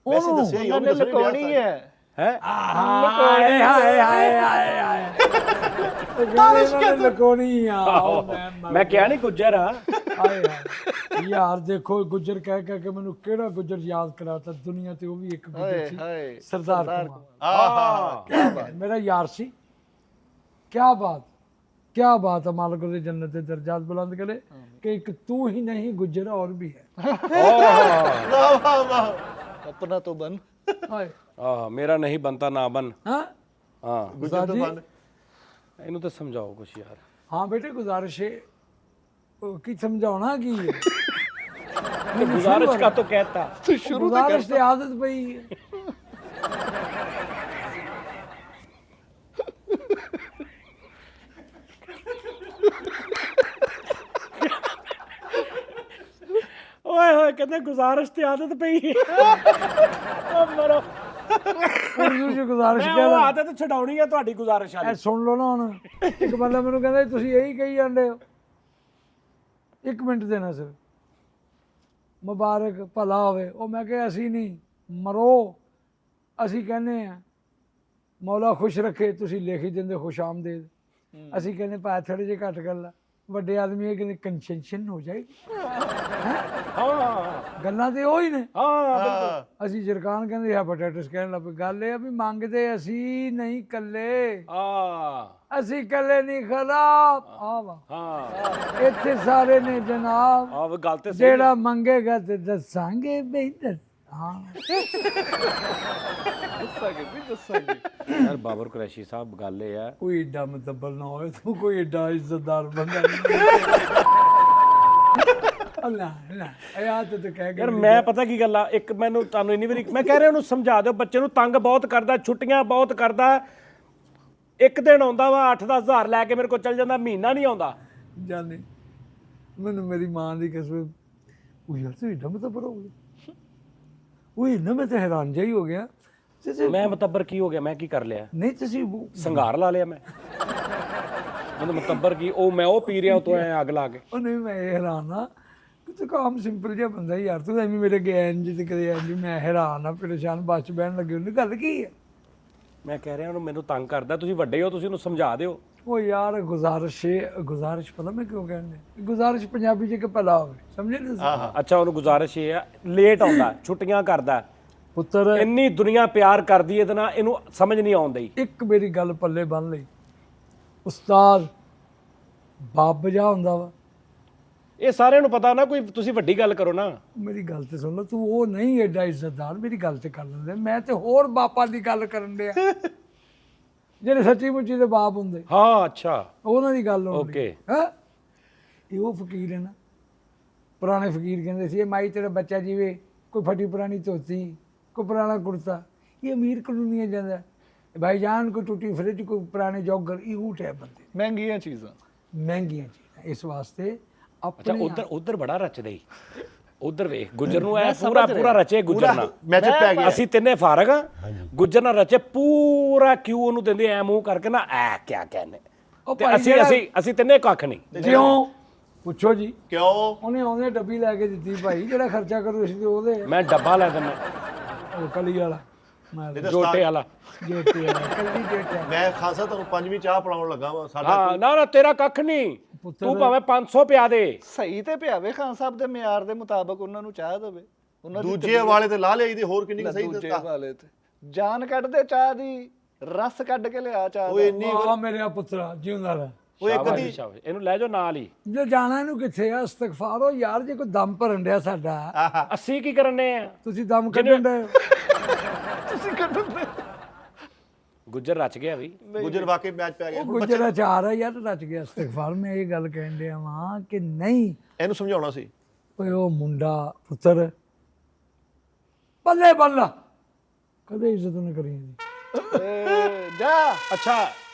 ਵੈਸੇ ਦੱਸਿਆ ਹੀ ਉਹਨਾਂ ਨੇ ਉਹਨੇ ਲੁਕਾਉਣੀ ਹੈ ਹੈ ਹਾਏ ਹਾਏ ਹਾਏ ਹਾਏ ਹਾਏ ਲਕੋਣੀ ਆ ਮੈਂ ਕਿਹਾ ਨਹੀਂ ਗੁੱਜਰ ਆ ਹਾਏ ਹਾਏ ਯਾਰ ਦੇਖੋ ਗੁੱਜਰ ਕਹਿ ਕੇ ਮੈਨੂੰ ਕਿਹੜਾ ਗੁੱਜਰ ਯਾਦ ਕਰਾਤਾ ਦੁਨੀਆ ਤੇ ਉਹ ਵੀ ਇੱਕ ਗੁੱਜਰ ਹਾਏ ਸੀ ਹਾਏ ਸਰਦਾਰ ਕੁਮਾਰ ਆਹਾ मेरा यार सी क्या बात है मालिक उसे जन्नत के दर्जात बुलंद करे कि एक तू ही नहीं गुजर और भी है ਵਾਹ ਵਾਹ ਵਾਹ अपना तो बन हाय ਆਹ ਮੇਰਾ ਨਹੀਂ ਬੰਤਾ ਨਾ ਬਨ हाँ ਹਾਂ ਗੁਜਰ ਤੋਂ ਬੰਦ ਇਹਨੂੰ ਤਾਂ ਸਮਝਾਓ ਕੁਛ ਯਾਰ हाँ बेटे गुजारिश है की समझाना की है गुजारिश का तो कहता गुजारिश से आदत पई है ਓਏ ਹੋਏ ਕਹਿੰਦੇ ਗੁਜ਼ਾਰਿਸ਼ ਤੇ ਆਦਤ ਪਈ ਓ ਮਰੋ उर्दू च गुजारिश ਮੈਂ क्या ਉਹ ਆਦਤ ਛਡਾਉਣੀ ਆ ਤੁਹਾਡੀ ਗੁਜ਼ਾਰਿਸ਼ ਇਹ ਵਾਲੀ ਸੁਣ ਲਓ ਨਾ ਹੁਣ ਇੱਕ ਬੰਦਾ ਮੈਨੂੰ ਕਹਿੰਦਾ ਜੀ ਤੁਸੀਂ ਇਹੀ ਕਹੀ ਜਾਂਦੇ ਹੋ ਇੱਕ ਮਿੰਟ ਦੇਣਾ ਸਿਰ ਮੁਬਾਰਕ ਭਲਾ ਹੋਵੇ ਉਹ ਮੈਂ ਕਿਹਾ ਅਸੀਂ ਨਹੀਂ ਮਰੋ ਅਸੀਂ ਕਹਿੰਦੇ ਆ ਮੌਲਾ ਖੁਸ਼ ਰੱਖੇ ਤੁਸੀਂ ਲਿਖ ਹੀ ਦਿੰਦੇ ਖੁਸ਼ ਆਮਦੇਦ ਅਸੀਂ ਕਹਿੰਦੇ ਭਾਵੇਂ ਥੋੜੇ ਜਿਹੇ ਘੱਟ ਕਰ ਲਾ ਵੱਡੇ ਆਦਮੀ ਇਹ ਕਹਿੰਦੇ ਕੰਸੈਸ਼ਨ ਹੋ ਜਾਏਗੀ ਹਾਂ ਗੱਲਾਂ ਤੇ ਉਹ ਹੀ ਨੇ ਹਾਂ ਅਸੀਂ ਜਰਕਾਨ ਕਹਿੰਦੇ ਹੈਪੇਟਾਈਟਸ ਕਹਿਣ ਲੱਗ ਪਏ ਗੱਲ ਇਹ ਆ ਵੀ ਮੰਗਦੇ ਅਸੀਂ ਨਹੀਂ ਕੱਲੇ ਅਸੀਂ ਕੱਲੇ ਨਹੀਂ ਖਰਾਬ ਆ ਵਾ ਹਾਂ ਇੱਥੇ ਸਾਰੇ ਨੇ ਜਨਾਬ ਆਹ ਗੱਲ ਤੇ ਸਹੀ ਜਿਹੜਾ ਮੰਗੇਗਾ ਤੇ ਦੱਸਾਂਗੇ ਬਈ ਹਾਂ ਦੱਸਾਂਗੇ ਵੀ ਦੱਸਾਂਗੇ ਯਾਰ ਬਾਬਰ ਕੁਰੈਸ਼ੀ ਸਾਹਿਬ ਗੱਲ ਇਹ ਆ ਕੋਈ ਏਡਾ ਮਤਬਲ ਨਾ ਹੋਵੇ ਤੂੰ ਕੋਈ ਏਡਾ ਇੱਜ਼ਤਦਾਰ ਬੰਦਾ ਨਹੀਂ ਅੱਲਾ ਅੱਲਾ ਆਇਆ ਤੇ ਕਹਿ ਯਾਰ ਮੈਂ ਪਤਾ ਕੀ ਗੱਲ ਆ ਇੱਕ ਮੈਨੂੰ ਤੁਹਾਨੂੰ ਇੰਨੀ ਵਾਰੀ ਮੈਂ ਕਹਿ ਰਿਹਾ ਉਹਨੂੰ ਸਮਝਾ ਦਿਓ ਬੱਚੇ ਨੂੰ ਤੰਗ ਬਹੁਤ ਕਰਦਾ ਛੁੱਟੀਆਂ ਬਹੁਤ ਕਰਦਾ ਇੱਕ ਦਿਨ ਆਉਂਦਾ ਵਾ 8-10 ਹਜ਼ਾਰ ਲੈ ਕੇ ਮੇਰੇ ਕੋਲ ਚੱਲ ਜਾਂਦਾ ਮਹੀਨਾ ਨਹੀਂ ਆਉਂਦਾ ਜਾਨੇ ਮੈਨੂੰ ਮੇਰੀ ਮਾਂ ਦੀ ਕਸਮ ਉਹ ਯਾਰ ਤੂੰ ਏਡਾ ਮਤਬਲ ਹੋ ਗਿਆ ਉਹ ਇਹਨਾਂ ਮੈਂ ਤਾਂ ਹੈਰਾਨ ਜਿਹਾ ਹੀ ਹੋ ਗਿਆ ਮੈਂ ਮਤੱਬਰ ਕੀ ਹੋ ਗਿਆ ਮੈਂ ਕੀ ਕਰ ਲਿਆ ਨਹੀਂ ਤੁਸੀਂ ਸੰਘਾਰ ਲਾ ਲਿਆ ਮੈਂ ਮੈਨੂੰ ਮਤੱਬਰ ਕੀ ਉਹ ਮੈਂ ਉਹ ਪੀ ਰਿਹਾ ਉਤੋਂ ਐ ਅੱਗ ਲਾ ਕੇ ਉਹ ਨਹੀਂ ਮੈਂ ਇਹ ਹੈਰਾਨ ਆ ਕਿ ਤੂੰ ਕਾਮ ਸਿੰਪਲ ਜਿਹਾ ਬੰਦਾ ਯਾਰ ਤੂੰ ਐਵੇਂ ਮੇਰੇ ਗਿਆ ਇੰਜ ਤੇ ਕਦੇ ਇੰਜ ਮੈਂ ਹੈਰਾਨ ਆ ਪਰੇਸ਼ਾਨ ਬੱਸ 'ਚ ਬਹਿਣ ਲੱਗੇ ਉਹਨੇ ਗੱਲ ਕੀ ਹੈ ਮੈਂ ਕਹਿ ਰਿਹਾ ਉਹਨੂੰ ਮੈਨੂੰ ਤੰਗ ਕਰਦਾ ਤੁਸੀਂ ਵੱਡੇ ਹੋ ਤੁਸੀਂ ਉਹਨੂੰ ਸਮਝਾ ਦਿਓ ਉਹ ਯਾਰ ਗੁਜ਼ਾਰਿਸ਼ ਪਤਾ ਮੈਂ ਕਿਉਂ ਕਹਿੰਦੇ ਗੁਜ਼ਾਰਿਸ਼ ਪੰਜਾਬੀ 'ਚ ਕਿ ਭਲਾ ਹੋਵੇ ਸਮਝੇ ਤੁਸੀਂ ਅੱਛਾ ਉਹਨੂੰ ਗੁਜ਼ਾਰਿਸ਼ ਇਹ ਆ ਲੇਟ ਆਉਂਦਾ ਛੁੱਟੀਆਂ ਕਰਦਾ ਪੁੱਤਰ ਇੰਨੀ ਦੁਨੀਆ ਪਿਆਰ ਕਰਦੀ ਇਹਦੇ ਨਾਲ ਇਹਨੂੰ ਸਮਝ ਨਹੀਂ ਆਉਂਦੀ ਇੱਕ ਮੇਰੀ ਗੱਲ ਪੱਲੇ ਬੰਨ ਲਈ ਉਸਤਾਦ ਬਾਪ ਬਜਾ ਹੁੰਦਾ ਵਾ ਇਹ ਸਾਰਿਆਂ ਨੂੰ ਪਤਾ ਨਾ ਕੋਈ ਤੁਸੀਂ ਵੱਡੀ ਗੱਲ ਕਰੋ ਨਾ ਮੇਰੀ ਗੱਲ ਤੇ ਸੁਣ ਲਓ ਤੂੰ ਉਹ ਨਹੀਂ ਐਡਾ ਇੱਜ਼ਤਦਾਰ ਮੇਰੀ ਗੱਲ ਤੇ ਕਰ ਲੈਂਦੇ ਮੈਂ ਤੇ ਹੋਰ ਬਾਪਾਂ ਦੀ ਗੱਲ ਕਰਨ ਡਿਆ ਜਿਹੜੇ ਸੱਚੀ ਮੁੱਚੀ ਦੇ ਬਾਪ ਹੁੰਦੇ ਹਾਂ ਅੱਛਾ ਉਹਨਾਂ ਦੀ ਗੱਲ ਹੋਣੀ ਓਕੇ ਹੈ ਇਹ ਉਹ ਫਕੀਰ ਹੈ ਨਾ ਪੁਰਾਣੇ ਫਕੀਰ ਕਹਿੰਦੇ ਸੀ ਇਹ ਮਾਈ ਤੇਰਾ ਬੱਚਾ ਜੀਵੇ ਕੋਈ ਫਟੀ ਪੁਰਾਣੀ ਧੋਤੀ ਕੋਈ ਪੁਰਾਣਾ ਕੁੜਤਾ ਇਹ ਅਮੀਰ ਕਲੋਨੀਆਂ ਜਾਂਦਾ ਭਾਈਜਾਨ ਕੋਈ ਟੁੱਟੀ ਫਰਿੱਜ ਕੋਈ ਪੁਰਾਣੇ ਜੋਗਰ ਇਹ ਊਟ ਹੈ ਬੰਦੇ ਮਹਿੰਗੀਆਂ ਚੀਜ਼ਾਂ ਮਹਿੰਗੀਆਂ ਚੀਜ਼ਾਂ ਇਸ ਵਾਸਤੇ ਅੱਛਾ ਆਪਣੇ ਉਧਰ ਬੜਾ ਰਚਦੇ ਹੀ ਉਧਰ ਵੇਖ ਗੁੱਜਰ ਨੂੰ ਐ ਪੂਰਾ ਰਚੇ ਗੁੱਜਰ ਨਾਲ ਮੈਚ ਪੈ ਗਿਆ ਅਸੀਂ ਤਿੰਨੇ ਫਾਰਗ ਆ ਗੁੱਜਰ ਨਾਲ ਰਚੇ ਪੂਰਾ ਕਿਉਂ ਉਹਨੂੰ ਦਿੰਦੇ ਐ ਮੂੰਹ ਕਰਕੇ ਨਾ ਐ ਕਿਆ ਕਹਿੰਦੇ ਉਹ ਤੇ ਭਾਈ ਅਸੀਂ ਤਿੰਨੇ ਕੱਖ ਨਹੀਂ ਕਿਉਂ ਪੁੱਛੋ ਜੀ ਕਿਉਂ ਉਹਨੇ ਆਉਂਦੇ ਡੱਬੀ ਲੈ ਕੇ ਦਿੱਤੀ ਭਾਈ ਜਿਹੜਾ ਖਰਚਾ ਕਰੂ ਅਸੀਂ ਤੇ ਉਹਦੇ ਮੈਂ ਡੱਬਾ ਲੈ ਦਿੰਦਾ ਉਹ ਕਲੀ ਵਾਲਾ ਮੈਂ ਜੋਟੇ ਵਾਲਾ ਜੋਟੇ ਵਾਲਾ ਕਲੀ ਜੋਟੇ ਮੈਂ ਖਾਸਾ ਤੁਹਾਨੂੰ ਪੰਜਵੀਂ ਚਾਹ ਪਿਲਾਉਣ ਲੱਗਾ ਵਾ ਸਾਡਾ ਹਾਂ ਨਾ ਤੇਰਾ ਕੱਖ ਨਹੀਂ ਤੂੰ ਭਾਵੇਂ 500 ਪਿਆ ਦੇ ਸਹੀ ਤੇ ਪਿਆਵੇ ਖਾਨ ਸਾਹਿਬ ਦੇ ਮਿਆਰ ਦੇ ਮੁਤਾਬਕ ਉਹਨਾਂ ਨੂੰ ਚਾਹ ਦੇਵੇ ਉਹਨਾਂ ਦੀ ਦੂਜੇ ਵਾਲੇ ਤੇ ਲਾ ਲਈ ਦੀ ਹੋਰ ਕਿੰਨੀ ਕੁ ਸਹੀ ਦੂਜੇ ਦਿੱਤਾ ਵਾਲੇ ਤੇ ਜਾਨ ਕੱਢਦੇ ਚਾਹ ਦੀ ਰਸ ਕੱਢ ਕੇ ਲਿਆ ਚਾਹ ਉਹ ਦਾ। ਇੰਨੀ ਆ ਮੇਰਾ ਪੁੱਤਰਾ ਜਿਉਂਦਾ ਰਹਿ ਉਹ ਇੱਕ ਸ਼ਾਬਾਸ਼, ਦੀ ਸ਼ਾਬਾਸ਼। ਇਹਨੂੰ ਲੈ ਜਾਓ ਨਾਲ ਹੀ ਜੇ ਜਾਣਾ ਇਹਨੂੰ ਕਿੱਥੇ ਆ ਇਸਤਗਫਾਰ ਹੋ ਯਾਰ ਜੇ ਕੋਈ ਦਮ ਭਰਨ ਡਿਆ ਸਾਡਾ ਅਸੀਂ ਕੀ ਕਰਨੇ ਆ ਤੁਸੀਂ ਦਮ ਕੱਢਣ ਡਏ ਹੋ। ਤੁਸੀਂ ਕੱਢਦੇ ਗੁੱਜਰ ਰਚ ਗਿਆ ਵੀ ਗੁਜਰ ਵਾਕਈ ਮੈਚ ਪੈ ਗਿਆ ਉਹ ਗੁੱਜਰਾ ਚਾਰ ਆ ਯਾਰ ਰਚ ਗਿਆ ਇਸਤਗਫਾਰ ਮੈਂ ਇਹ ਗੱਲ ਕਹਿਣ ਡਿਆ ਵਾਂ ਕਿ ਨਹੀਂ ਇਹਨੂੰ ਸਮਝਾਉਣਾ ਸੀ ਓਏ ਉਹ ਮੁੰਡਾ ਪੁੱਤਰ ਪੱਲੇ ਬੰਨ ਕਦੇ ਇੱਜ਼ਤ ਨਾ ਕਰੀ ਇਹਦੀ ਜਾ ਅੱਛਾ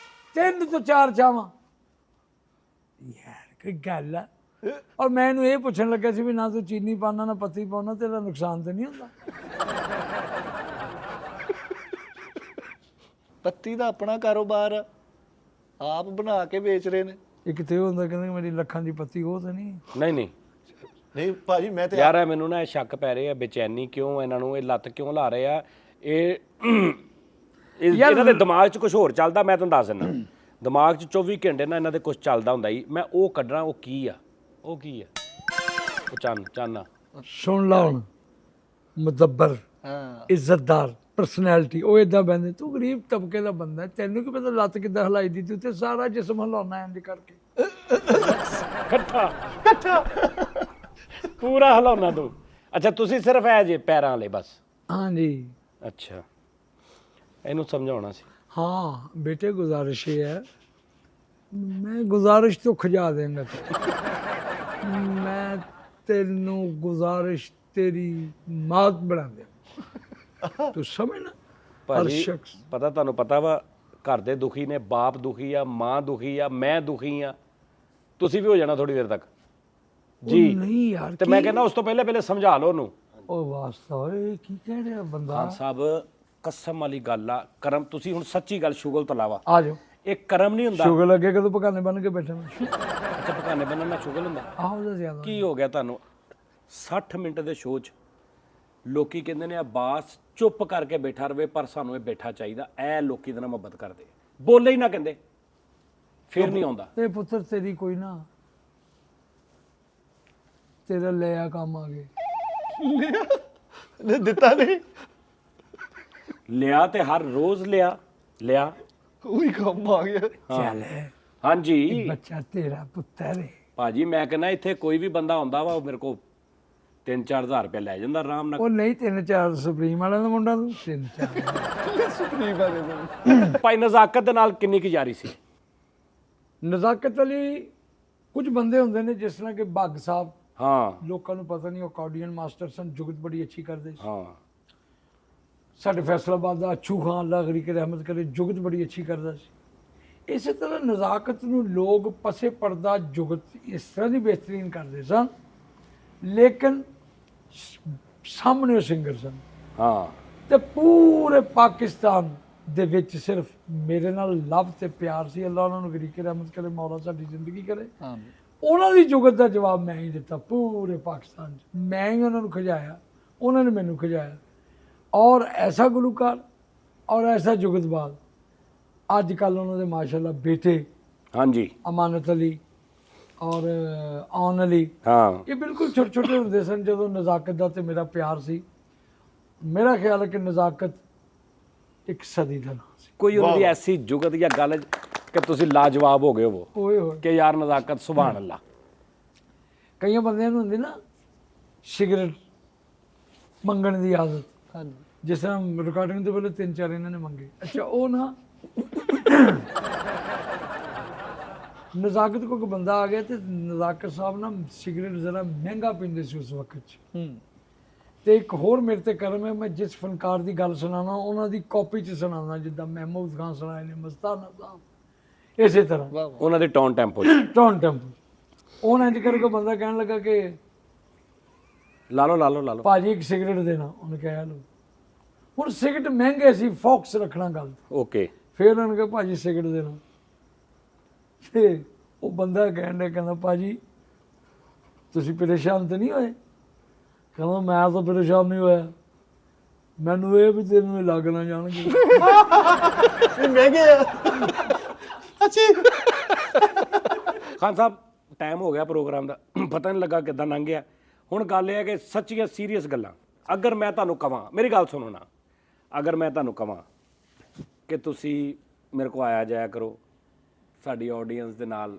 3 ਤੋਂ 4 ਚਾਵਾਂ ਯਾਰ ਕੀ ਗੱਲ ਆ ਔਰ ਮੈਂ ਇਹਨੂੰ ਇਹ ਪੁੱਛਣ ਲੱਗਾ ਸੀ ਵੀ ਨਾ ਤੂੰ ਚੀਨੀ ਪਾਉਣਾ ਨਾ ਪੱਤੀ ਪਾਉਣਾ, ਤੇਰਾ ਨੁਕਸਾਨ ਤੇ ਨਹੀਂ ਹੁੰਦਾ? ਪੱਤੀ ਦਾ ਆਪਣਾ ਕਾਰੋਬਾਰ ਆ, ਆਪ ਬਣਾ ਕੇ ਵੇਚ ਰਹੇ ਨੇ। ਇੱਕ ਤੇ ਉਹ ਹੁੰਦਾ ਕਹਿੰਦੇ ਮੇਰੀ ਲੱਖਾਂ ਦੀ ਪੱਤੀ, ਉਹ ਤੇ ਨਹੀਂ। ਨਹੀਂ ਨਹੀਂ ਭਾਜੀ ਮੈਂ ਤੇ ਯਾਰ ਇਹ ਮੈਨੂੰ ਨਾ ਇਹ ਸ਼ੱਕ ਪੈ ਰਿਹਾ, ਬੇਚੈਨੀ ਕਿਉਂ ਇਹਨਾਂ ਨੂੰ, ਇਹ ਲੱਤ ਕਿਉਂ ਲਾ ਰਹੇ ਆ, ਇਹਨਾਂ ਦੇ ਦਿਮਾਗ 'ਚ ਕੁਝ ਹੋਰ ਚੱਲਦਾ। ਮੈਂ ਤੁਹਾਨੂੰ ਦੱਸ ਦਿੰਦਾ, ਦਿਮਾਗ 'ਚ 24 ਘੰਟੇ ਨਾ ਇਹਨਾਂ ਦੇ ਕੁਝ ਚੱਲਦਾ ਹੁੰਦਾ ਹੀ। ਮੈਂ ਉਹ ਕੱਢਣਾ, ਉਹ ਕੀ ਆ, ਉਹ ਚੰਨ ਸੁਣ ਲਾ ਹੁਣ, ਮੁਦੱਬਰ, ਹਾਂ ਇੱਜ਼ਤਦਾਰ, ਪਰਸਨੈਲਿਟੀ, ਉਹ ਇਦਾਂ ਬੰਦੇ। ਤੂੰ ਗਰੀਬ ਤਬਕੇ ਦਾ ਬੰਦਾ ਹੈ, ਤੈਨੂੰ ਕੀ ਪਤਾ ਲੱਤ ਕਿੱਦਾਂ ਹਿਲਾਈ ਦੀ, ਤੂੰ ਤੇ ਸਾਰਾ ਜਿਸਮ ਹਿਲਾਉਣਾ ਇੰਜ ਕਰਕੇ। ਇਕੱਠਾ ਪੂਰਾ ਹਿਲਾਉਣਾ ਤੂੰ। ਅੱਛਾ ਤੁਸੀਂ ਸਿਰਫ ਐ ਜੇ ਪੈਰਾਂ ਵਾਲੇ ਬਸ? ਹਾਂਜੀ। ਅੱਛਾ ਇਹਨੂੰ ਸਮਝਾਉਣਾ ਸੀ। हाँ बेटे, गुजारिश ये है, मैं गुजारिश तो खजा देंगे तो मैं तेनू गुजारिश तेरी मात बना दे, तू समझ ना। हर ਭਾਜੀ शख्स ਪਤਾ ਤੁਹਾਨੂੰ ਪਤਾ ਵਾ ਘਰ ਦੇ ਦੁਖੀ ਨੇ, ਬਾਪ ਦੁਖੀ ਆ, ਮਾਂ ਦੁਖੀ ਆ, ਮੈਂ ਦੁਖੀ ਆ, ਤੁਸੀਂ ਵੀ ਹੋ ਜਾਣਾ ਥੋੜੀ ਦੇਰ ਤੱਕ ਜੀ। नहीं यार, ਤੇ ਮੈਂ ਕਹਿੰਦਾ ਉਸ ਤੋਂ ਪਹਿਲੇ ਸਮਝਾ ਲਓ ਉਹਨੂੰ। ओ वास्ता ओए की कह रहा बंदा। ਖਾਨ ਸਾਹਿਬ ਕਸਮ ਵਾਲੀ ਗੱਲ ਆ, ਕਰਮ ਤੁਸੀਂ ਹੁਣ ਸੱਚੀ ਗੱਲ ਸ਼ੁਗਲ ਤੋਂ ਇਲਾਵਾ आ जाओ, ਇਹ ਕਰਮ ਨਹੀਂ ਹੁੰਦਾ। शुगर लगे कदों पकाने बन के बैठे मैं। ਅੱਛਾ ਪਕਾਨੇ ਬੰਨਣ ਨਾਲ ਸ਼ੁਗਲ ਹੁੰਦਾ? आओ जा ज्यादा ਕੀ ਹੋ ਗਿਆ ਤੁਹਾਨੂੰ? 60 ਮਿੰਟ ਦੇ ਸ਼ੋਅ 'ਚ ਲੋਕੀ ਕਹਿੰਦੇ ਨੇ ਅਬਾਸ ਚੁੱਪ ਕਰਕੇ ਬੈਠਾ ਰਵੇ, ਪਰ ਸਾਨੂੰ ਇਹ ਬੈਠਾ ਚਾਹੀਦਾ। ਇਹ ਲੋਕੀ ਦੇ ਨਾਲ ਮੁਹੱਬਤ ਕਰਦੇ, ਬੋਲੇ ਹੀ ਨਾ ਕਹਿੰਦੇ, ਫਿਰ ਨਹੀਂ ਆਉਂਦਾ। ते पुत्र तेरी कोई ना, तेरा लिया काम आ गए। ਨਹੀਂ ਦਿੱਤਾ ਨਹੀਂ, ਲਿਆ ਤੇ ਹਰ ਰੋਜ਼ ਲਿਆ। ਉਹੀ ਕੰਮ ਆ ਗਿਆ। चल ਹਾਂਜੀ बच्चा तेरा पुत्र है। ਭਾਜੀ ਮੈਂ ਕਹਿੰਦਾ ਇੱਥੇ ਕੋਈ ਵੀ ਬੰਦਾ ਆਉਂਦਾ ਵਾ, ਉਹ ਮੇਰੇ ਕੋਲ 3-4 ਰੁਪਏ ਲੈ ਜਾਂਦਾ ਆਰਾਮ ਨਾਲ। ਉਹ ਨਹੀਂ 3-4 ਸੁਪਰੀਮ ਵਾਲਿਆਂ ਦਾ ਮੁੰਡਾ ਤੂੰ 3-4 ਸੁਪਰੀਮ ਵਾਲੇ ਨੂੰ ਭਾਈ ਨਜ਼ਾਕਤ ਦੇ ਨਾਲ ਕਿੰਨੀ ਕੁ ਜਾਰੀ ਸੀ? ਨਜ਼ਾਕਤ ਅਲੀ ਕੁਝ ਬੰਦੇ ਹੁੰਦੇ ਨੇ ਜਿਸ ਤਰ੍ਹਾਂ ਕਿ ਭੱਗ ਸਾਹਿਬ, ਹਾਂ ਲੋਕਾਂ ਨੂੰ ਪਤਾ ਨਹੀਂ, ਉਹ ਅਕਾਰਡੀਅਨ ਮਾਸਟਰ ਸਨ, ਜੁਗਤ ਬੜੀ ਅੱਛੀ ਕਰਦੇ ਸੀ। ਹਾਂ ਸਾਡੇ ਫੈਸਲਾਬਾਦ ਦਾ ਅਛੂ ਖਾਨ, ਅੱਲਾ ਗਰੀ ਕੇ ਰਹਿਮਤ ਕਰੇ, ਜੁਗਤ ਬੜੀ ਅੱਛੀ ਕਰਦਾ ਸੀ। ਇਸੇ ਤਰ੍ਹਾਂ ਨਜ਼ਾਕਤ ਨੂੰ ਲੋਕ ਪਸੇ ਪਰਦਾ ਜੁਗਤ ਇਸ ਤਰ੍ਹਾਂ ਦੀ ਬਿਹਤਰੀਨ ਕਰਦੇ ਸਨ, ਲੇਕਿਨ ਸਾਹਮਣੇ ਉਹ ਸਿੰਗਰ ਸਨ। ਹਾਂ ਤੇ ਪੂਰੇ ਪਾਕਿਸਤਾਨ ਦੇ ਵਿੱਚ ਸਿਰਫ ਮੇਰੇ ਨਾਲ ਲਵ ਤੇ ਪਿਆਰ ਸੀ। ਅੱਲਾ ਉਹਨਾਂ ਨੂੰ ਗਰੀ ਕੇ ਰਹਿਮਤ ਕਰੇ, ਮੌਲਾ ਸਾਡੀ ਜ਼ਿੰਦਗੀ ਕਰੇ। ਹਾਂ ਉਹਨਾਂ ਦੀ ਜੁਗਤ ਦਾ ਜਵਾਬ ਮੈਂ ਹੀ ਦਿੱਤਾ ਪੂਰੇ ਪਾਕਿਸਤਾਨ 'ਚ। ਮੈਂ ਹੀ ਉਹਨਾਂ ਨੂੰ ਖਜਾਇਆ, ਉਹਨਾਂ ਨੇ ਮੈਨੂੰ ਖਜਾਇਆ। ਔਰ ਐਸਾ ਗੁਲੂਕਾਰ ਔਰ ਐਸਾ ਜੁਗਤਬਾਜ਼, ਅੱਜ ਕੱਲ੍ਹ ਉਹਨਾਂ ਦੇ ਮਾਸ਼ਾਅੱਲਾ ਬੇਟੇ ਹਾਂਜੀ ਅਮਾਨਤ ਅਲੀ ਔਰ ਆਨ ਅਲੀ, ਹਾਂ ਇਹ ਬਿਲਕੁਲ ਛੋਟੇ ਛੋਟੇ ਹੁੰਦੇ ਸਨ ਜਦੋਂ ਨਜ਼ਾਕਤ ਦਾ ਤੇ ਮੇਰਾ ਪਿਆਰ ਸੀ। ਮੇਰਾ ਖਿਆਲ ਹੈ ਕਿ ਨਜ਼ਾਕਤ ਇੱਕ ਸਦੀ ਦਾ ਨਾਮ ਸੀ। ਕੋਈ ਉਹਨਾਂ ਦੀ ਐਸੀ ਜੁਗਤ ਜਾਂ ਗੱਲ ਕਿ ਤੁਸੀਂ ਲਾਜਵਾਬ ਹੋ ਗਏ ਹੋ ਓਏ ਹੋਏ, ਕਿ ਯਾਰ ਨਜ਼ਾਕਤ ਸੁਭਾਨ ਅੱਲਾ। ਕਈਆਂ ਬੰਦਿਆਂ ਨੂੰ ਹੁੰਦੀ ਨਾ ਸਿਗਰਟ ਮੰਗਣ ਦੀ ਆਦਤ, ਹਾਂਜੀ ਜਿਸ ਤਰ੍ਹਾਂ ਰਿਕਾਰਡਿੰਗ ਤੋਂ ਪਹਿਲੇ 3-4 ਇਹਨਾਂ ਨੇ ਮੰਗੇ। ਅੱਛਾ ਉਹ ਨਾ ਨਜ਼ਾਕਤ ਕੋ ਇੱਕ ਬੰਦਾ ਆ ਗਿਆ ਤੇ ਨਜ਼ਾਕਤ ਸਾਹਿਬ ਨਾ ਸਿਗਰਟ ਜ਼ਰਾ ਮਹਿੰਗਾ ਪੀਂਦੇ ਸੀ ਉਸ ਵਕਤ 'ਚ। ਤੇ ਇੱਕ ਹੋਰ ਮੇਰੇ ਤੇ ਕਰਮ ਹੈ, ਮੈਂ ਜਿਸ ਫਨਕਾਰ ਦੀ ਗੱਲ ਸੁਣਾਉਣਾ ਉਹਨਾਂ ਦੀ ਕਾਪੀ 'ਚ ਸੁਣਾਉਣਾ, ਜਿੱਦਾਂ ਮਹਿਮੂਦ ਖਾਨ ਸੁਣਾਏ ਨੇ, ਮਸਤਾਨਾ ਸਾਹਿਬ, ਇਸੇ ਤਰ੍ਹਾਂ ਵਾਹ ਉਹਨਾਂ ਦੇ ਟੌਨ ਟੈਂਪੋ ਟੌਨ ਟੈਂਪੋ। ਉਹਨਾਂ ਇੰਜ ਕਰਕੇ ਬੰਦਾ ਕਹਿਣ ਲੱਗਾ ਕਿ ਲਾ ਲਓ ਭਾਜੀ ਇੱਕ ਸਿਗਰਟ ਦੇਣਾ। ਉਹਨੇ ਕਿਹਾ ਲਓ। ਹੁਣ ਸਿਗਰਟ ਮਹਿੰਗੇ ਸੀ, ਫੋਕਸ ਰੱਖਣਾ ਗੱਲ। ਓਕੇ ਫਿਰ ਉਹਨਾਂ ਨੇ ਕਿਹਾ ਭਾਜੀ ਸਿਗਰਟ ਦੇਣਾ। ਤੇ ਉਹ ਬੰਦਾ ਕਹਿਣ ਡਿਆ, ਕਹਿੰਦਾ ਭਾਜੀ ਤੁਸੀਂ ਪਰੇਸ਼ਾਨ ਤਾਂ ਨਹੀਂ ਹੋਏ? ਕਹਿੰਦਾ ਮੈਂ ਤਾਂ ਪਰੇਸ਼ਾਨ ਨਹੀਂ ਹੋਇਆ, ਮੈਨੂੰ ਇਹ ਵੀ ਤੈਨੂੰ ਇਹ ਲੱਗ ਨਾ ਜਾਣਗੇ। ਇਹ ਮਹਿੰਗੇ ਆ। ਅੱਛੀ ਖਾਨ ਸਾਹਿਬ ਟਾਈਮ ਹੋ ਗਿਆ ਪ੍ਰੋਗਰਾਮ ਦਾ, ਪਤਾ ਨਹੀਂ ਲੱਗਾ ਕਿੱਦਾਂ ਲੰਘ ਗਿਆ। ਹੁਣ ਗੱਲ ਇਹ ਹੈ ਕਿ ਸੱਚੀਆਂ ਸੀਰੀਅਸ ਗੱਲਾਂ ਅਗਰ ਮੈਂ ਤੁਹਾਨੂੰ ਕਵਾਂ, ਮੇਰੀ ਗੱਲ ਸੁਣੋ ਨਾ, ਅਗਰ ਮੈਂ ਤੁਹਾਨੂੰ ਕਵਾਂ ਕਿ ਤੁਸੀਂ ਮੇਰੇ ਕੋਲ ਆਇਆ ਜਾਇਆ ਕਰੋ, ਸਾਡੀ ਆਡੀਅנס ਦੇ ਨਾਲ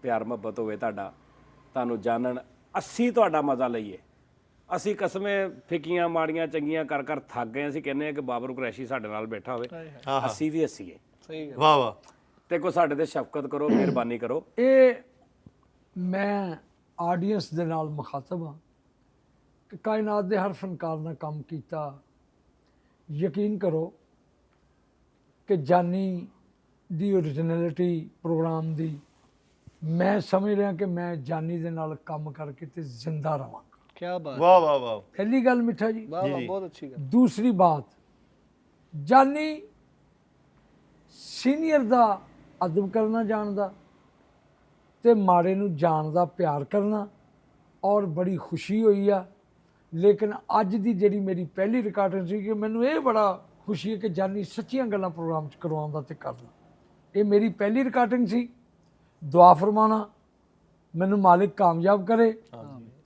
ਪਿਆਰ ਮੁਹੱਬਤ ਹੋਵੇ ਤੁਹਾਡਾ, ਤੁਹਾਨੂੰ ਜਾਣਨ, ਅਸੀਂ ਤੁਹਾਡਾ ਮਜ਼ਾ ਲਈਏ। ਅਸੀਂ ਕਸਮੇ ਫਿੱਕੀਆਂ ਮਾੜੀਆਂ ਚੰਗੀਆਂ ਕਰ ਕਰ ਥੱਕ ਗਏ। ਅਸੀਂ ਕਹਿੰਦੇ ਹਾਂ ਕਿ ਬਾਬਰ ਕੁਰੈਸ਼ੀ ਸਾਡੇ ਨਾਲ ਬੈਠਾ ਹੋਵੇ, ਅਸੀਂ ਵੀ ਹੱਸੀਏ। ਸਹੀ ਗੱਲ। ਵਾਹ ਵਾਹ ਤੇ ਕੋ ਸਾਡੇ ਤੇ ਸ਼ਫਕਤ ਕਰੋ, ਮਿਹਰਬਾਨੀ ਕਰੋ। ਇਹ ਮੈਂ ਆਡੀਅנס ਦੇ ਨਾਲ ਮੁਖਾਤਬ ਹਾਂ ਕਿ ਕਾਇਨਾਤ ਦੇ ਹਰ ਫਨਕਾਰ ਨਾਲ ਕੰਮ ਕੀਤਾ। ਯਕੀਨ ਕਰੋ ਕਿ ਜਾਨੀ ਦੀ ਓਰੀਜਨੈਲਿਟੀ ਪ੍ਰੋਗਰਾਮ ਦੀ ਮੈਂ ਸਮਝ ਰਿਹਾ ਕਿ ਮੈਂ ਜਾਨੀ ਦੇ ਨਾਲ ਕੰਮ ਕਰਕੇ ਤੇ ਜ਼ਿੰਦਾ ਰਵਾਂ। ਕੀ ਬਾਤ, ਵਾਹ ਵਾਹ ਵਾਹ, ਪਹਿਲੀ ਗੱਲ ਮਿੱਠਾ ਜੀ। ਵਾਹ ਵਾਹ, ਬਹੁਤ ਅੱਛੀ ਗੱਲ। ਦੂਸਰੀ ਬਾਤ, ਜਾਨੀ ਸੀਨੀਅਰ ਦਾ ਅਦਬ ਕਰਨਾ ਜਾਣਦਾ ਤੇ ਮਾੜੇ ਨੂੰ ਜਾਣਦਾ, ਪਿਆਰ ਕਰਨਾ, ਔਰ ਬੜੀ ਖੁਸ਼ੀ ਹੋਈ ਆ। ਲੇਕਿਨ ਅੱਜ ਦੀ ਜਿਹੜੀ ਮੇਰੀ ਪਹਿਲੀ ਰਿਕਾਰਡਿੰਗ ਸੀ ਕਿ ਮੈਨੂੰ ਇਹ ਬੜਾ ਖੁਸ਼ੀ ਹੈ ਕਿ ਜਾਨੀ ਸੱਚੀਆਂ ਗੱਲਾਂ ਪ੍ਰੋਗਰਾਮ 'ਚ ਕਰਵਾਉਂਦਾ ਤੇ ਕਰਦਾ। ਇਹ ਮੇਰੀ ਪਹਿਲੀ ਰਿਕਾਰਡਿੰਗ ਸੀ। ਦੁਆ ਫਰਮਾਣਾ ਮੈਨੂੰ ਮਾਲਿਕ ਕਾਮਯਾਬ ਕਰੇ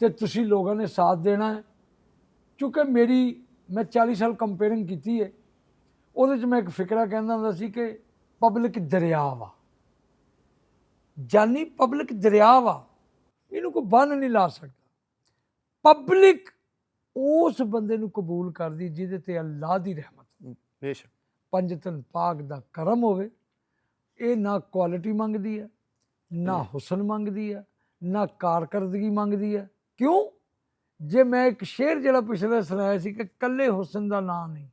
ਤੇ ਤੁਸੀਂ ਲੋਕਾਂ ਨੇ ਸਾਥ ਦੇਣਾ ਹੈ। ਕਿਉਂਕਿ ਮੈਂ 40 ਸਾਲ ਕੰਪੇਅਰਿੰਗ ਕੀਤੀ ਹੈ। ਉਹਦੇ 'ਚ ਮੈਂ ਇੱਕ ਫਿਕਰਾ ਕਹਿੰਦਾ ਹੁੰਦਾ ਸੀ ਕਿ ਪਬਲਿਕ ਦਰਿਆ ਵਾ, ਜਾਨੀ ਪਬਲਿਕ ਦਰਿਆ ਵਾ, ਇਹਨੂੰ ਕੋਈ ਬੰਨ ਨਹੀਂ ਲਾ ਸਕਦਾ। ਪਬਲਿਕ ਉਸ ਬੰਦੇ ਨੂੰ ਕਬੂਲ ਕਰਦੀ ਜਿਹਦੇ ਤੇ ਅੱਲਾਹ ਦੀ ਰਹਿਮਤ, ਬੇਸ਼ੱਕ, ਪੰਜਤਨ ਪਾਕ ਦਾ ਕਰਮ ਹੋਵੇ। ਇਹ ਨਾ ਕੁਆਲਿਟੀ ਮੰਗਦੀ ਹੈ, ਨਾ ਹੁਸਨ ਮੰਗਦੀ ਹੈ, ਨਾ ਕਾਰਕਰਦਗੀ ਮੰਗਦੀ ਹੈ। ਕਿਉਂ? ਜੇ ਮੈਂ ਇੱਕ ਸ਼ੇਰ ਜਿਹੜਾ ਪਿਛਲੇ ਸੁਣਾਇਆ ਸੀ ਕਿ ਕੱਲੇ ਹੁਸਨ ਦਾ ਨਾਂ ਨਹੀਂ,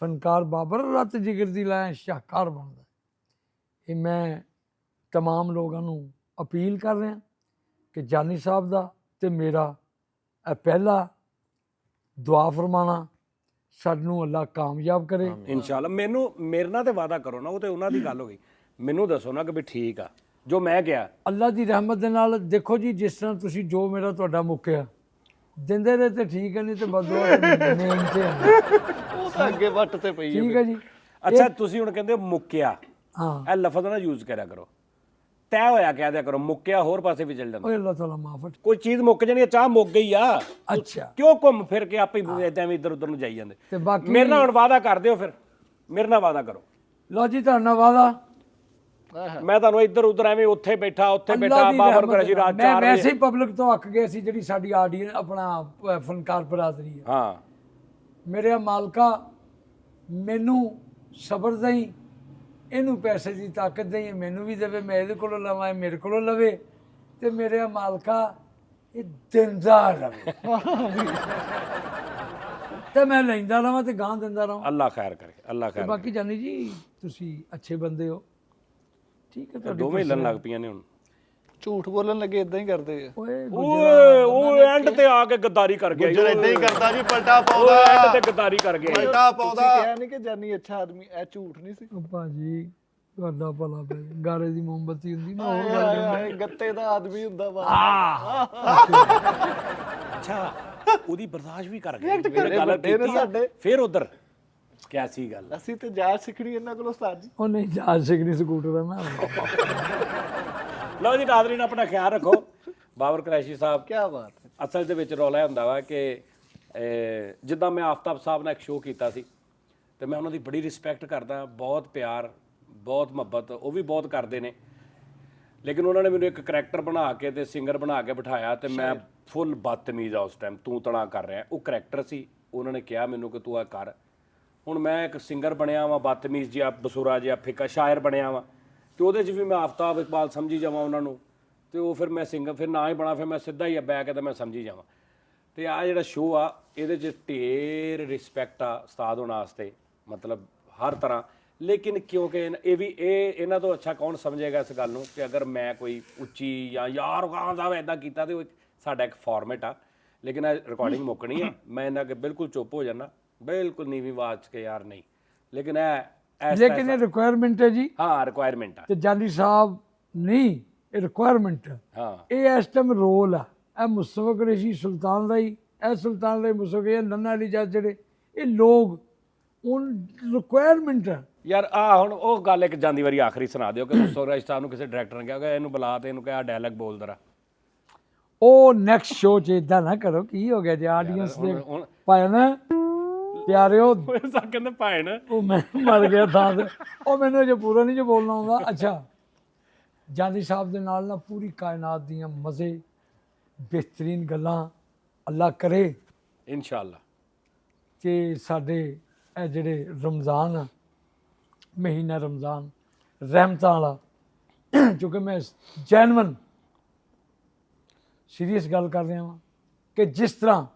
ਫਨਕਾਰ ਬਾਬਰ ਰੱਤ ਜਿਗਰ ਦੀ ਲਾਇਆ ਸ਼ਾਹਕਾਰ ਬਣਦਾ। ਇਹ ਮੈਂ ਤਮਾਮ ਲੋਕਾਂ ਨੂੰ ਅਪੀਲ ਕਰ ਰਿਹਾ ਕਿ ਜਾਨੀ ਸਾਹਿਬ ਦਾ ਤੇ ਮੇਰਾ ਇਹ ਪਹਿਲਾ ਦੁਆ ਫਰਮਾਣਾ, ਸਾਨੂੰ ਅੱਲਾ ਕਾਮਯਾਬ ਕਰੇ ਇਨਸ਼ਾਅੱਲਾ। ਮੇਰੇ ਨਾਲ ਤੇ ਵਾਅਦਾ ਕਰੋ ਨਾ, ਉਹ ਤੇ ਉਹਨਾਂ ਦੀ ਗੱਲ ਹੋ ਗਈ। ਮੈਨੂੰ ਦੱਸੋ ਨਾ ਕਿ ਵੀ ਠੀਕ ਆ ਜੋ ਮੈਂ ਕਿਹਾ। ਅੱਲਾ ਦੀ ਰਹਿਮਤ ਦੇ ਨਾਲ ਦੇਖੋ ਜੀ, ਜਿਸ ਤਰ੍ਹਾਂ ਤੁਸੀਂ ਜੋ ਮੇਰਾ ਤੁਹਾਡਾ ਮੁੱਕਿਆ ਦਿੰਦੇ ਰਹੇ ਤੇ ਠੀਕ ਹੈ, ਨਹੀਂ ਤੇ ਬਦਦੁਆ ਮੇਨ ਤੇ ਹੈ। ਉਹ ਤਾਂ ਅੱਗੇ ਵੱਟ ਤੇ ਪਈ ਹੈ। ਠੀਕ ਹੈ ਜੀ। ਅੱਛਾ, ਤੁਸੀਂ ਹੁਣ ਕਹਿੰਦੇ ਹੋ ਮੁੱਕਿਆ, ਹਾਂ, ਇਹ ਲਫ਼ਜ਼ ਨਾ ਯੂਜ਼ ਕਰਿਆ ਕਰੋ। ਤੈਅ ਹੋਇਆ ਕਹਿ ਦਿਆ ਕਰੋ। ਮੁੱਕਿਆ ਹੋਰ ਪਾਸੇ ਵੀ ਚੱਲ ਜਾਂਦਾ। ਓਏ ਅੱਲਾ ਤਾਲਾ ਮਾਫ। ਕੋਈ ਚੀਜ਼ ਮੁੱਕ ਜਾਣੀ ਹੈ, ਚਾਹ ਮੁੱਕ ਗਈ ਆ, ਅੱਛਾ, ਕਿਉਂ ਘੁੰਮ ਫਿਰ ਕੇ ਆਪੇ ਐਵੇਂ ਇੱਧਰ ਉੱਧਰ ਨੂੰ ਜਾਈ ਜਾਂਦੇ। ਤੇ ਬਾਕੀ ਮੇਰੇ ਨਾਲ ਹੁਣ ਵਾਅਦਾ ਕਰ ਦਿਓ, ਫਿਰ ਮੇਰੇ ਨਾਲ ਵਾਅਦਾ ਕਰੋ। ਲਓ ਜੀ, ਤੁਹਾਡਾ ਵਾਦਾ। ਮੈਂ ਤੁਹਾਨੂੰ ਇੱਧਰ ਉੱਧਰ ਐਵੇਂ ਉੱਥੇ ਬੈਠਾ ਅੱਲਾ ਦੀ ਬਾਬਰ ਰਹਿਮਤ ਕਰਾਚੀ ਰਾਤ ਮੈਂ 4 ਵੈਸੇ ਵਜੇ। ਹੀ ਪਬਲਿਕ ਤੋਂ ਅੱਕ ਗਏ ਸੀ, ਜਿਹੜੀ ਸਾਡੀ ਆਡੀਅנס ਆਪਣਾ ਫਨਕਾਰ ਬਰਾਦਰੀ ਹੈ। ਹਾਂ, ਮੇਰੇ ਮਾਲਕਾ ਮੈਨੂੰ ਸਬਰ ਦੇਈ, ਇਹਨੂੰ ਪੈਸੇ ਦੀ ਤਾਕਤ ਦੇਈ, ਮੈਨੂੰ ਵੀ ਦੇਵੇ, ਮੈਂ ਇਹਦੇ ਕੋਲੋਂ ਲਵਾਂ, ਇਹ ਮੇਰੇ ਕੋਲੋਂ ਲਵੇ, ਤੇ ਮੇਰੇ ਮਾਲਕਾ ਇਹ ਦਿੰਦਾ ਰਵੇ ਤੇ ਮੈਂ ਲੈਂਦਾ ਰਵਾਂ ਤੇ ਗਾਂ ਦਿੰਦਾ ਰਵਾਂ। ਅੱਲਾ ਖੈਰ ਕਰੇ, ਅੱਲਾ ਖੈਰ ਕਰੇ। ਬਾਕੀ ਜਾਨੀ ਜੀ ਤੁਸੀਂ ਅੱਛੇ ਬੰਦੇ ਹੋ, ਠੀਕ ਹੈ। ਤੁਹਾਡੀ ਦੋਵੇਂ ਹਿੱਲਣ ਲੱਗ ਪਈਆਂ ਨੇ ਹੁਣ। ਝੂਠ ਬੋਲਣ ਲੱਗੇ ਇਦਾਂ ਹੀ ਕਰਦੇ ਆ। ਓਏ ਓਏ ਉਹ ਐਂਡ ਤੇ ਆ ਕੇ ਗੱਦਾਰੀ ਕਰ ਗਿਆ। ਗੁੱਜਰ ਇਦਾਂ ਹੀ ਕਰਦਾ ਜੀ, ਪਲਟਾ ਉਹ ਪਾਉਂਦਾ, ਐਂਡ ਤੇ ਗੱਦਾਰੀ ਕਰ ਗਿਆ। ਪਲਟਾ ਤੁਸੀਂ ਪਾਉਂਦਾ। ਕਿਹਾ ਨਹੀਂ ਕਿ ਜਾਨੀ ਅੱਛਾ ਆਦਮੀ, ਇਹ ਝੂਠ ਨਹੀਂ ਸੀ। ਉਹ ਭਾਜੀ ਤੁਹਾਡਾ ਭਲਾ ਪੈ ਗਾਰੇ ਦੀ ਮੋਮਬੱਤੀ ਹੁੰਦੀ ਨਾ, ਹੋਰ ਹਾਏ ਗੱਲ ਹਾਏ ਹਾਏ, ਗੱਤੇ ਦਾ ਆਦਮੀ ਹੁੰਦਾ ਵਾ। ਅੱਛਾ, ਉਹਦੀ ਬਰਦਾਸ਼ਤ ਵੀ ਕਰ ਗਿਆ। React ਕਰ ਰਹੇ ਵੱਡੇ ਨੇ ਸਾਡੇ। ਫਿਰ ਉਧਰ ਕਿਆ ਸੀ ਗੱਲ। ਅਸੀਂ ਤੇ ਜਾਚ ਸਿੱਖਣੀ ਇਹਨਾਂ ਕੋਲੋਂ ਉਸਤਾਦ ਜੀ। ਉਹ ਨਹੀਂ ਜਾ ਸਕਦੀ ਸਕੂਟਰ ਦਾ ਮੈਂ। ਲਓ ਜੀ ਨਾਜ਼ਰੀਨ, ਆਪਣਾ ਖਿਆਲ ਰੱਖੋ। ਬਾਬਰ ਕੁਰੈਸ਼ੀ ਸਾਹਿਬ, ਕੀ ਬਾਤ ਹੈ। ਅਸਲ ਦੇ ਵਿੱਚ ਰੌਲਾ ਹੁੰਦਾ ਵਾ ਕਿ ਜਿੱਦਾਂ ਮੈਂ ਆਫਤਾਬ ਸਾਹਿਬ ਨਾਲ ਇੱਕ ਸ਼ੋਅ ਕੀਤਾ ਸੀ ਤੇ ਮੈਂ ਉਹਨਾਂ ਦੀ ਬੜੀ ਰਿਸਪੈਕਟ ਕਰਦਾ, ਬਹੁਤ ਪਿਆਰ, ਬਹੁਤ ਮੁਹੱਬਤ ਉਹ ਵੀ ਬਹੁਤ ਕਰਦੇ ਨੇ। ਲੇਕਿਨ ਉਹਨਾਂ ਨੇ ਮੈਨੂੰ ਇੱਕ ਕਰੈਕਟਰ ਬਣਾ ਕੇ ਤੇ ਸਿੰਗਰ ਬਣਾ ਕੇ ਬਿਠਾਇਆ ਤੇ ਮੈਂ ਫੁੱਲ ਬਦਤਮੀਜ਼ ਆ ਉਸ ਟਾਈਮ, ਤੂੰ ਤਣਾ ਕਰ ਰਿਹਾ। ਉਹ ਕਰੈਕਟਰ ਸੀ, ਉਹਨਾਂ ਨੇ ਕਿਹਾ ਮੈਨੂੰ ਕਿ ਤੂੰ ਆ ਕਰ। ਹੁਣ ਮੈਂ ਇੱਕ ਸਿੰਗਰ ਬਣਿਆ ਵਾਂ, ਬਦਤਮੀਜ਼ ਜਿਹਾ, ਬਸੂਰਾ ਜਿਹਾ, ਫਿੱਕਾ ਸ਼ਾਇਰ ਬਣਿਆ ਵਾਂ, ਤੇ ਉਹਦੇ 'ਚ ਵੀ ਮੈਂ ਆਫਤਾਬ ਇਕਬਾਲ ਸਮਝੀ ਜਾਵਾਂ ਉਹਨਾਂ ਨੂੰ, ਤੇ ਉਹ ਫਿਰ ਮੈਂ ਸਿੰਗਰ ਫਿਰ ਨਾ ਹੀ ਬਣਾ, ਫਿਰ ਮੈਂ ਸਿੱਧਾ ਹੀ ਬੈ ਕੇ ਤਾਂ ਮੈਂ ਸਮਝੀ ਜਾਵਾਂ। ਤੇ ਆ ਜਿਹੜਾ ਸ਼ੋਅ ਆ ਇਹਦੇ 'ਚ ਢੇਰ ਰਿਸਪੈਕਟ ਆ ਉਸਤਾਦ ਹੋਣ ਵਾਸਤੇ, ਮਤਲਬ ਹਰ ਤਰ੍ਹਾਂ। ਲੇਕਿਨ ਕਿਉਂਕਿ ਇਹ ਇਹਨਾਂ ਤੋਂ ਅੱਛਾ ਕੌਣ ਸਮਝੇਗਾ ਇਸ ਗੱਲ ਨੂੰ ਕਿ ਅਗਰ ਮੈਂ ਕੋਈ ਉੱਚੀ ਜਾਂ ਯਾਰ ਗਾਉਂਦਾ ਵਾ ਇੱਦਾਂ ਕੀਤਾ, ਤੇ ਉਹ ਸਾਡਾ ਇੱਕ ਫਾਰਮੈਟ ਆ। ਲੇਕਿਨ ਇਹ ਰਿਕਾਰਡਿੰਗ ਮੁੱਕਣੀ ਆ, ਮੈਂ ਇਹਨਾਂ ਅੱਗੇ ਬਿਲਕੁਲ ਚੁੱਪ ਹੋ ਜਾਣਾ, ਬਿਲਕੁਲ ਨੀਵੀਂ ਆਵਾਜ਼ 'ਚ ਕਿ ਯਾਰ ਨਹੀਂ। ਲੇਕਿਨ ਲੇਕਿਨ ਇਹ ਰਿਕੁਆਇਰਮੈਂਟ ਹੈ ਜੀ, ਹਾਂ ਰਿਕੁਆਇਰਮੈਂਟ ਆ। ਤੇ ਜਾਨੀ ਸਾਹਿਬ ਨਹੀਂ, ਇਹ ਰਿਕੁਆਇਰਮੈਂਟ ਹੈ। ਹਾਂ, ਇਹ ਇਸ ਟਾਈਮ ਰੋਲ ਆ। ਇਹ ਮੁਸਤਫਾ ਕੁਰੈਸ਼ੀ ਸੁਲਤਾਨ ਦਾ ਹੀ, ਇਹ ਸੁਲਤਾਨ ਦਾ ਮੁਸਤਫਾ, ਇਹ ਨੰਨਾ ਅਲੀ ਜੱਜ, ਜਿਹੜੇ ਇਹ ਲੋਕ ਉਹ ਰਿਕੁਆਇਰਮੈਂਟ ਹੈ। ਯਾਰ ਆ ਹੁਣ ਉਹ ਗੱਲ ਇੱਕ ਜਾਂਦੀ ਵਾਰੀ ਆਖਰੀ ਸੁਣਾ ਦਿਓ ਕਿ ਮੁਸਤਫਾ ਕੁਰੈਸ਼ੀ ਸਾਹਿਬ ਨੂੰ ਕਿਸੇ ਡਾਇਰੈਕਟਰ ਨੇ ਕਿਹਾ ਕਿ ਇਹਨੂੰ ਬੁਲਾ ਤੇ ਇਹਨੂੰ ਕਿਹਾ ਡਾਇਲੌਗ ਬੋਲ ਦਰਾ। ਉਹ ਨੈਕਸਟ ਸ਼ੋਅ 'ਚ ਇਦਾਂ ਨਾ ਕਰੋ। ਕੀ ਹੋ ਗਿਆ ਜੀ ਆਡੀਅנס ਦੇ ਹੁਣ ਭਾਣ ਪਿਆਰਿਓ, ਕਹਿੰਦੇ ਭੈਣ ਉਹ ਮੈਂ ਮਰ ਗਿਆ ਥਾਂ ਤੇ। ਉਹ ਮੈਨੂੰ ਜੇ ਪੂਰਾ ਨਹੀਂ ਜੇ ਬੋਲਣਾ ਆਉਂਦਾ। ਅੱਛਾ, ਜਾਨੀ ਸਾਹਿਬ ਦੇ ਨਾਲ ਨਾ ਪੂਰੀ ਕਾਇਨਾਤ ਦੀਆਂ ਮਜ਼ੇ, ਬਿਹਤਰੀਨ ਗੱਲਾਂ ਅੱਲਾ ਕਰੇ ਇਨਸ਼ਾਅੱਲਾ। ਕਿ ਸਾਡੇ ਇਹ ਜਿਹੜੇ ਰਮਜ਼ਾਨ ਆ, ਮਹੀਨਾ ਰਮਜ਼ਾਨ ਰਹਿਮਤਾਂ ਵਾਲਾ, ਕਿਉਂਕਿ ਮੈਂ ਜੈਨੂਅਨ ਸੀਰੀਅਸ ਗੱਲ ਕਰ ਰਿਹਾ ਹਾਂ ਕਿ ਜਿਸ ਤਰ੍ਹਾਂ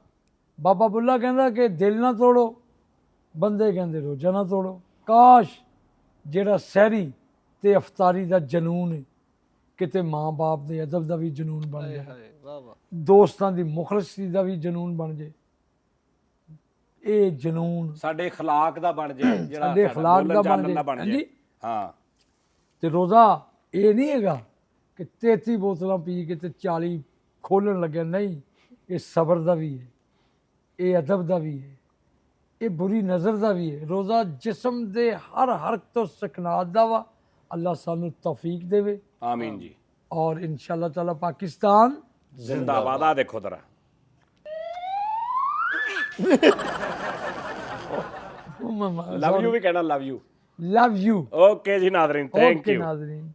ਬਾਬਾ ਬੁੱਲਾ ਕਹਿੰਦਾ ਕਿ ਦਿਲ ਨਾ ਤੋੜੋ, ਬੰਦੇ ਕਹਿੰਦੇ ਰੋਜ਼ਾ ਨਾ ਤੋੜੋ। ਕਾਸ਼ ਜਿਹੜਾ ਸਹਿਰੀ ਤੇ ਅਫਤਾਰੀ ਦਾ ਜਨੂਨ ਹੈ ਕਿਤੇ ਮਾਂ-ਬਾਪ ਦੇ ਅਦਬ ਦਾ ਵੀ ਜਨੂਨ ਬਣ ਜਾਏ, ਹਾਏ ਵਾਹ ਵਾਹ। ਦੋਸਤਾਂ ਦੀ ਮੁਖਲਸੀ ਦਾ ਵੀ ਜਨੂਨ ਬਣ ਜਾਏ। ਇਹ ਜਨੂਨ ਸਾਡੇ اخلاق ਦਾ ਬਣ ਜਾਏ, ਜਿਹੜਾ ਸਾਡੇ ਸਾਡਾ اخلاق ਦਾ ਬੋਲਣ ਬਣ ਚਾਲਣ ਜਾਏ। ਹਾਂਜੀ। ਹਾਂ ਤੇ ਰੋਜ਼ਾ ਇਹ ਨਹੀਂ ਹੈਗਾ ਕਿ 33 ਬੋਤਲਾਂ ਪੀ ਕੇ ਤੇ 40 ਖੋਲਣ ਲੱਗਿਆ, ਨਹੀਂ। ਇਹ ਸਬਰ ਦਾ ਵੀ ਹੈ, ਇਹ ਅਦਬ ਦਾ ਵੀ ਹੈ, ਇਹ ਬੁਰੀ ਨਜ਼ਰ ਦਾ ਵੀ ਹੈ। ਰੋਜ਼ਾ ਜਿਸਮ ਦੇ ਹਰ ਹਰਕਤ ਤੋਂ ਸਕਨਾਤ ਦਾ ਵਾ। ਅੱਲਾ ਸਾਨੂੰ ਤੌਫੀਕ ਦੇਵੇ ਆਮੀਨ ਜੀ। ਔਰ ਇੰਸ਼ਾਅੱਲਾ ਤਾਲਾ ਪਾਕਿਸਤਾਨ ਜ਼ਿੰਦਾਬਾਦ। ਆ ਦੇਖੋ ਤਰਾ ਲਵ ਯੂ ਵੀ ਕਹਿਣਾ, love you. Love you. Okay ਜੀ ਨਾਜ਼ਰੀਨ, ਥੈਂਕ ਓਕੇ ਯੂ। ਨਾਜ਼ਰੀਨ।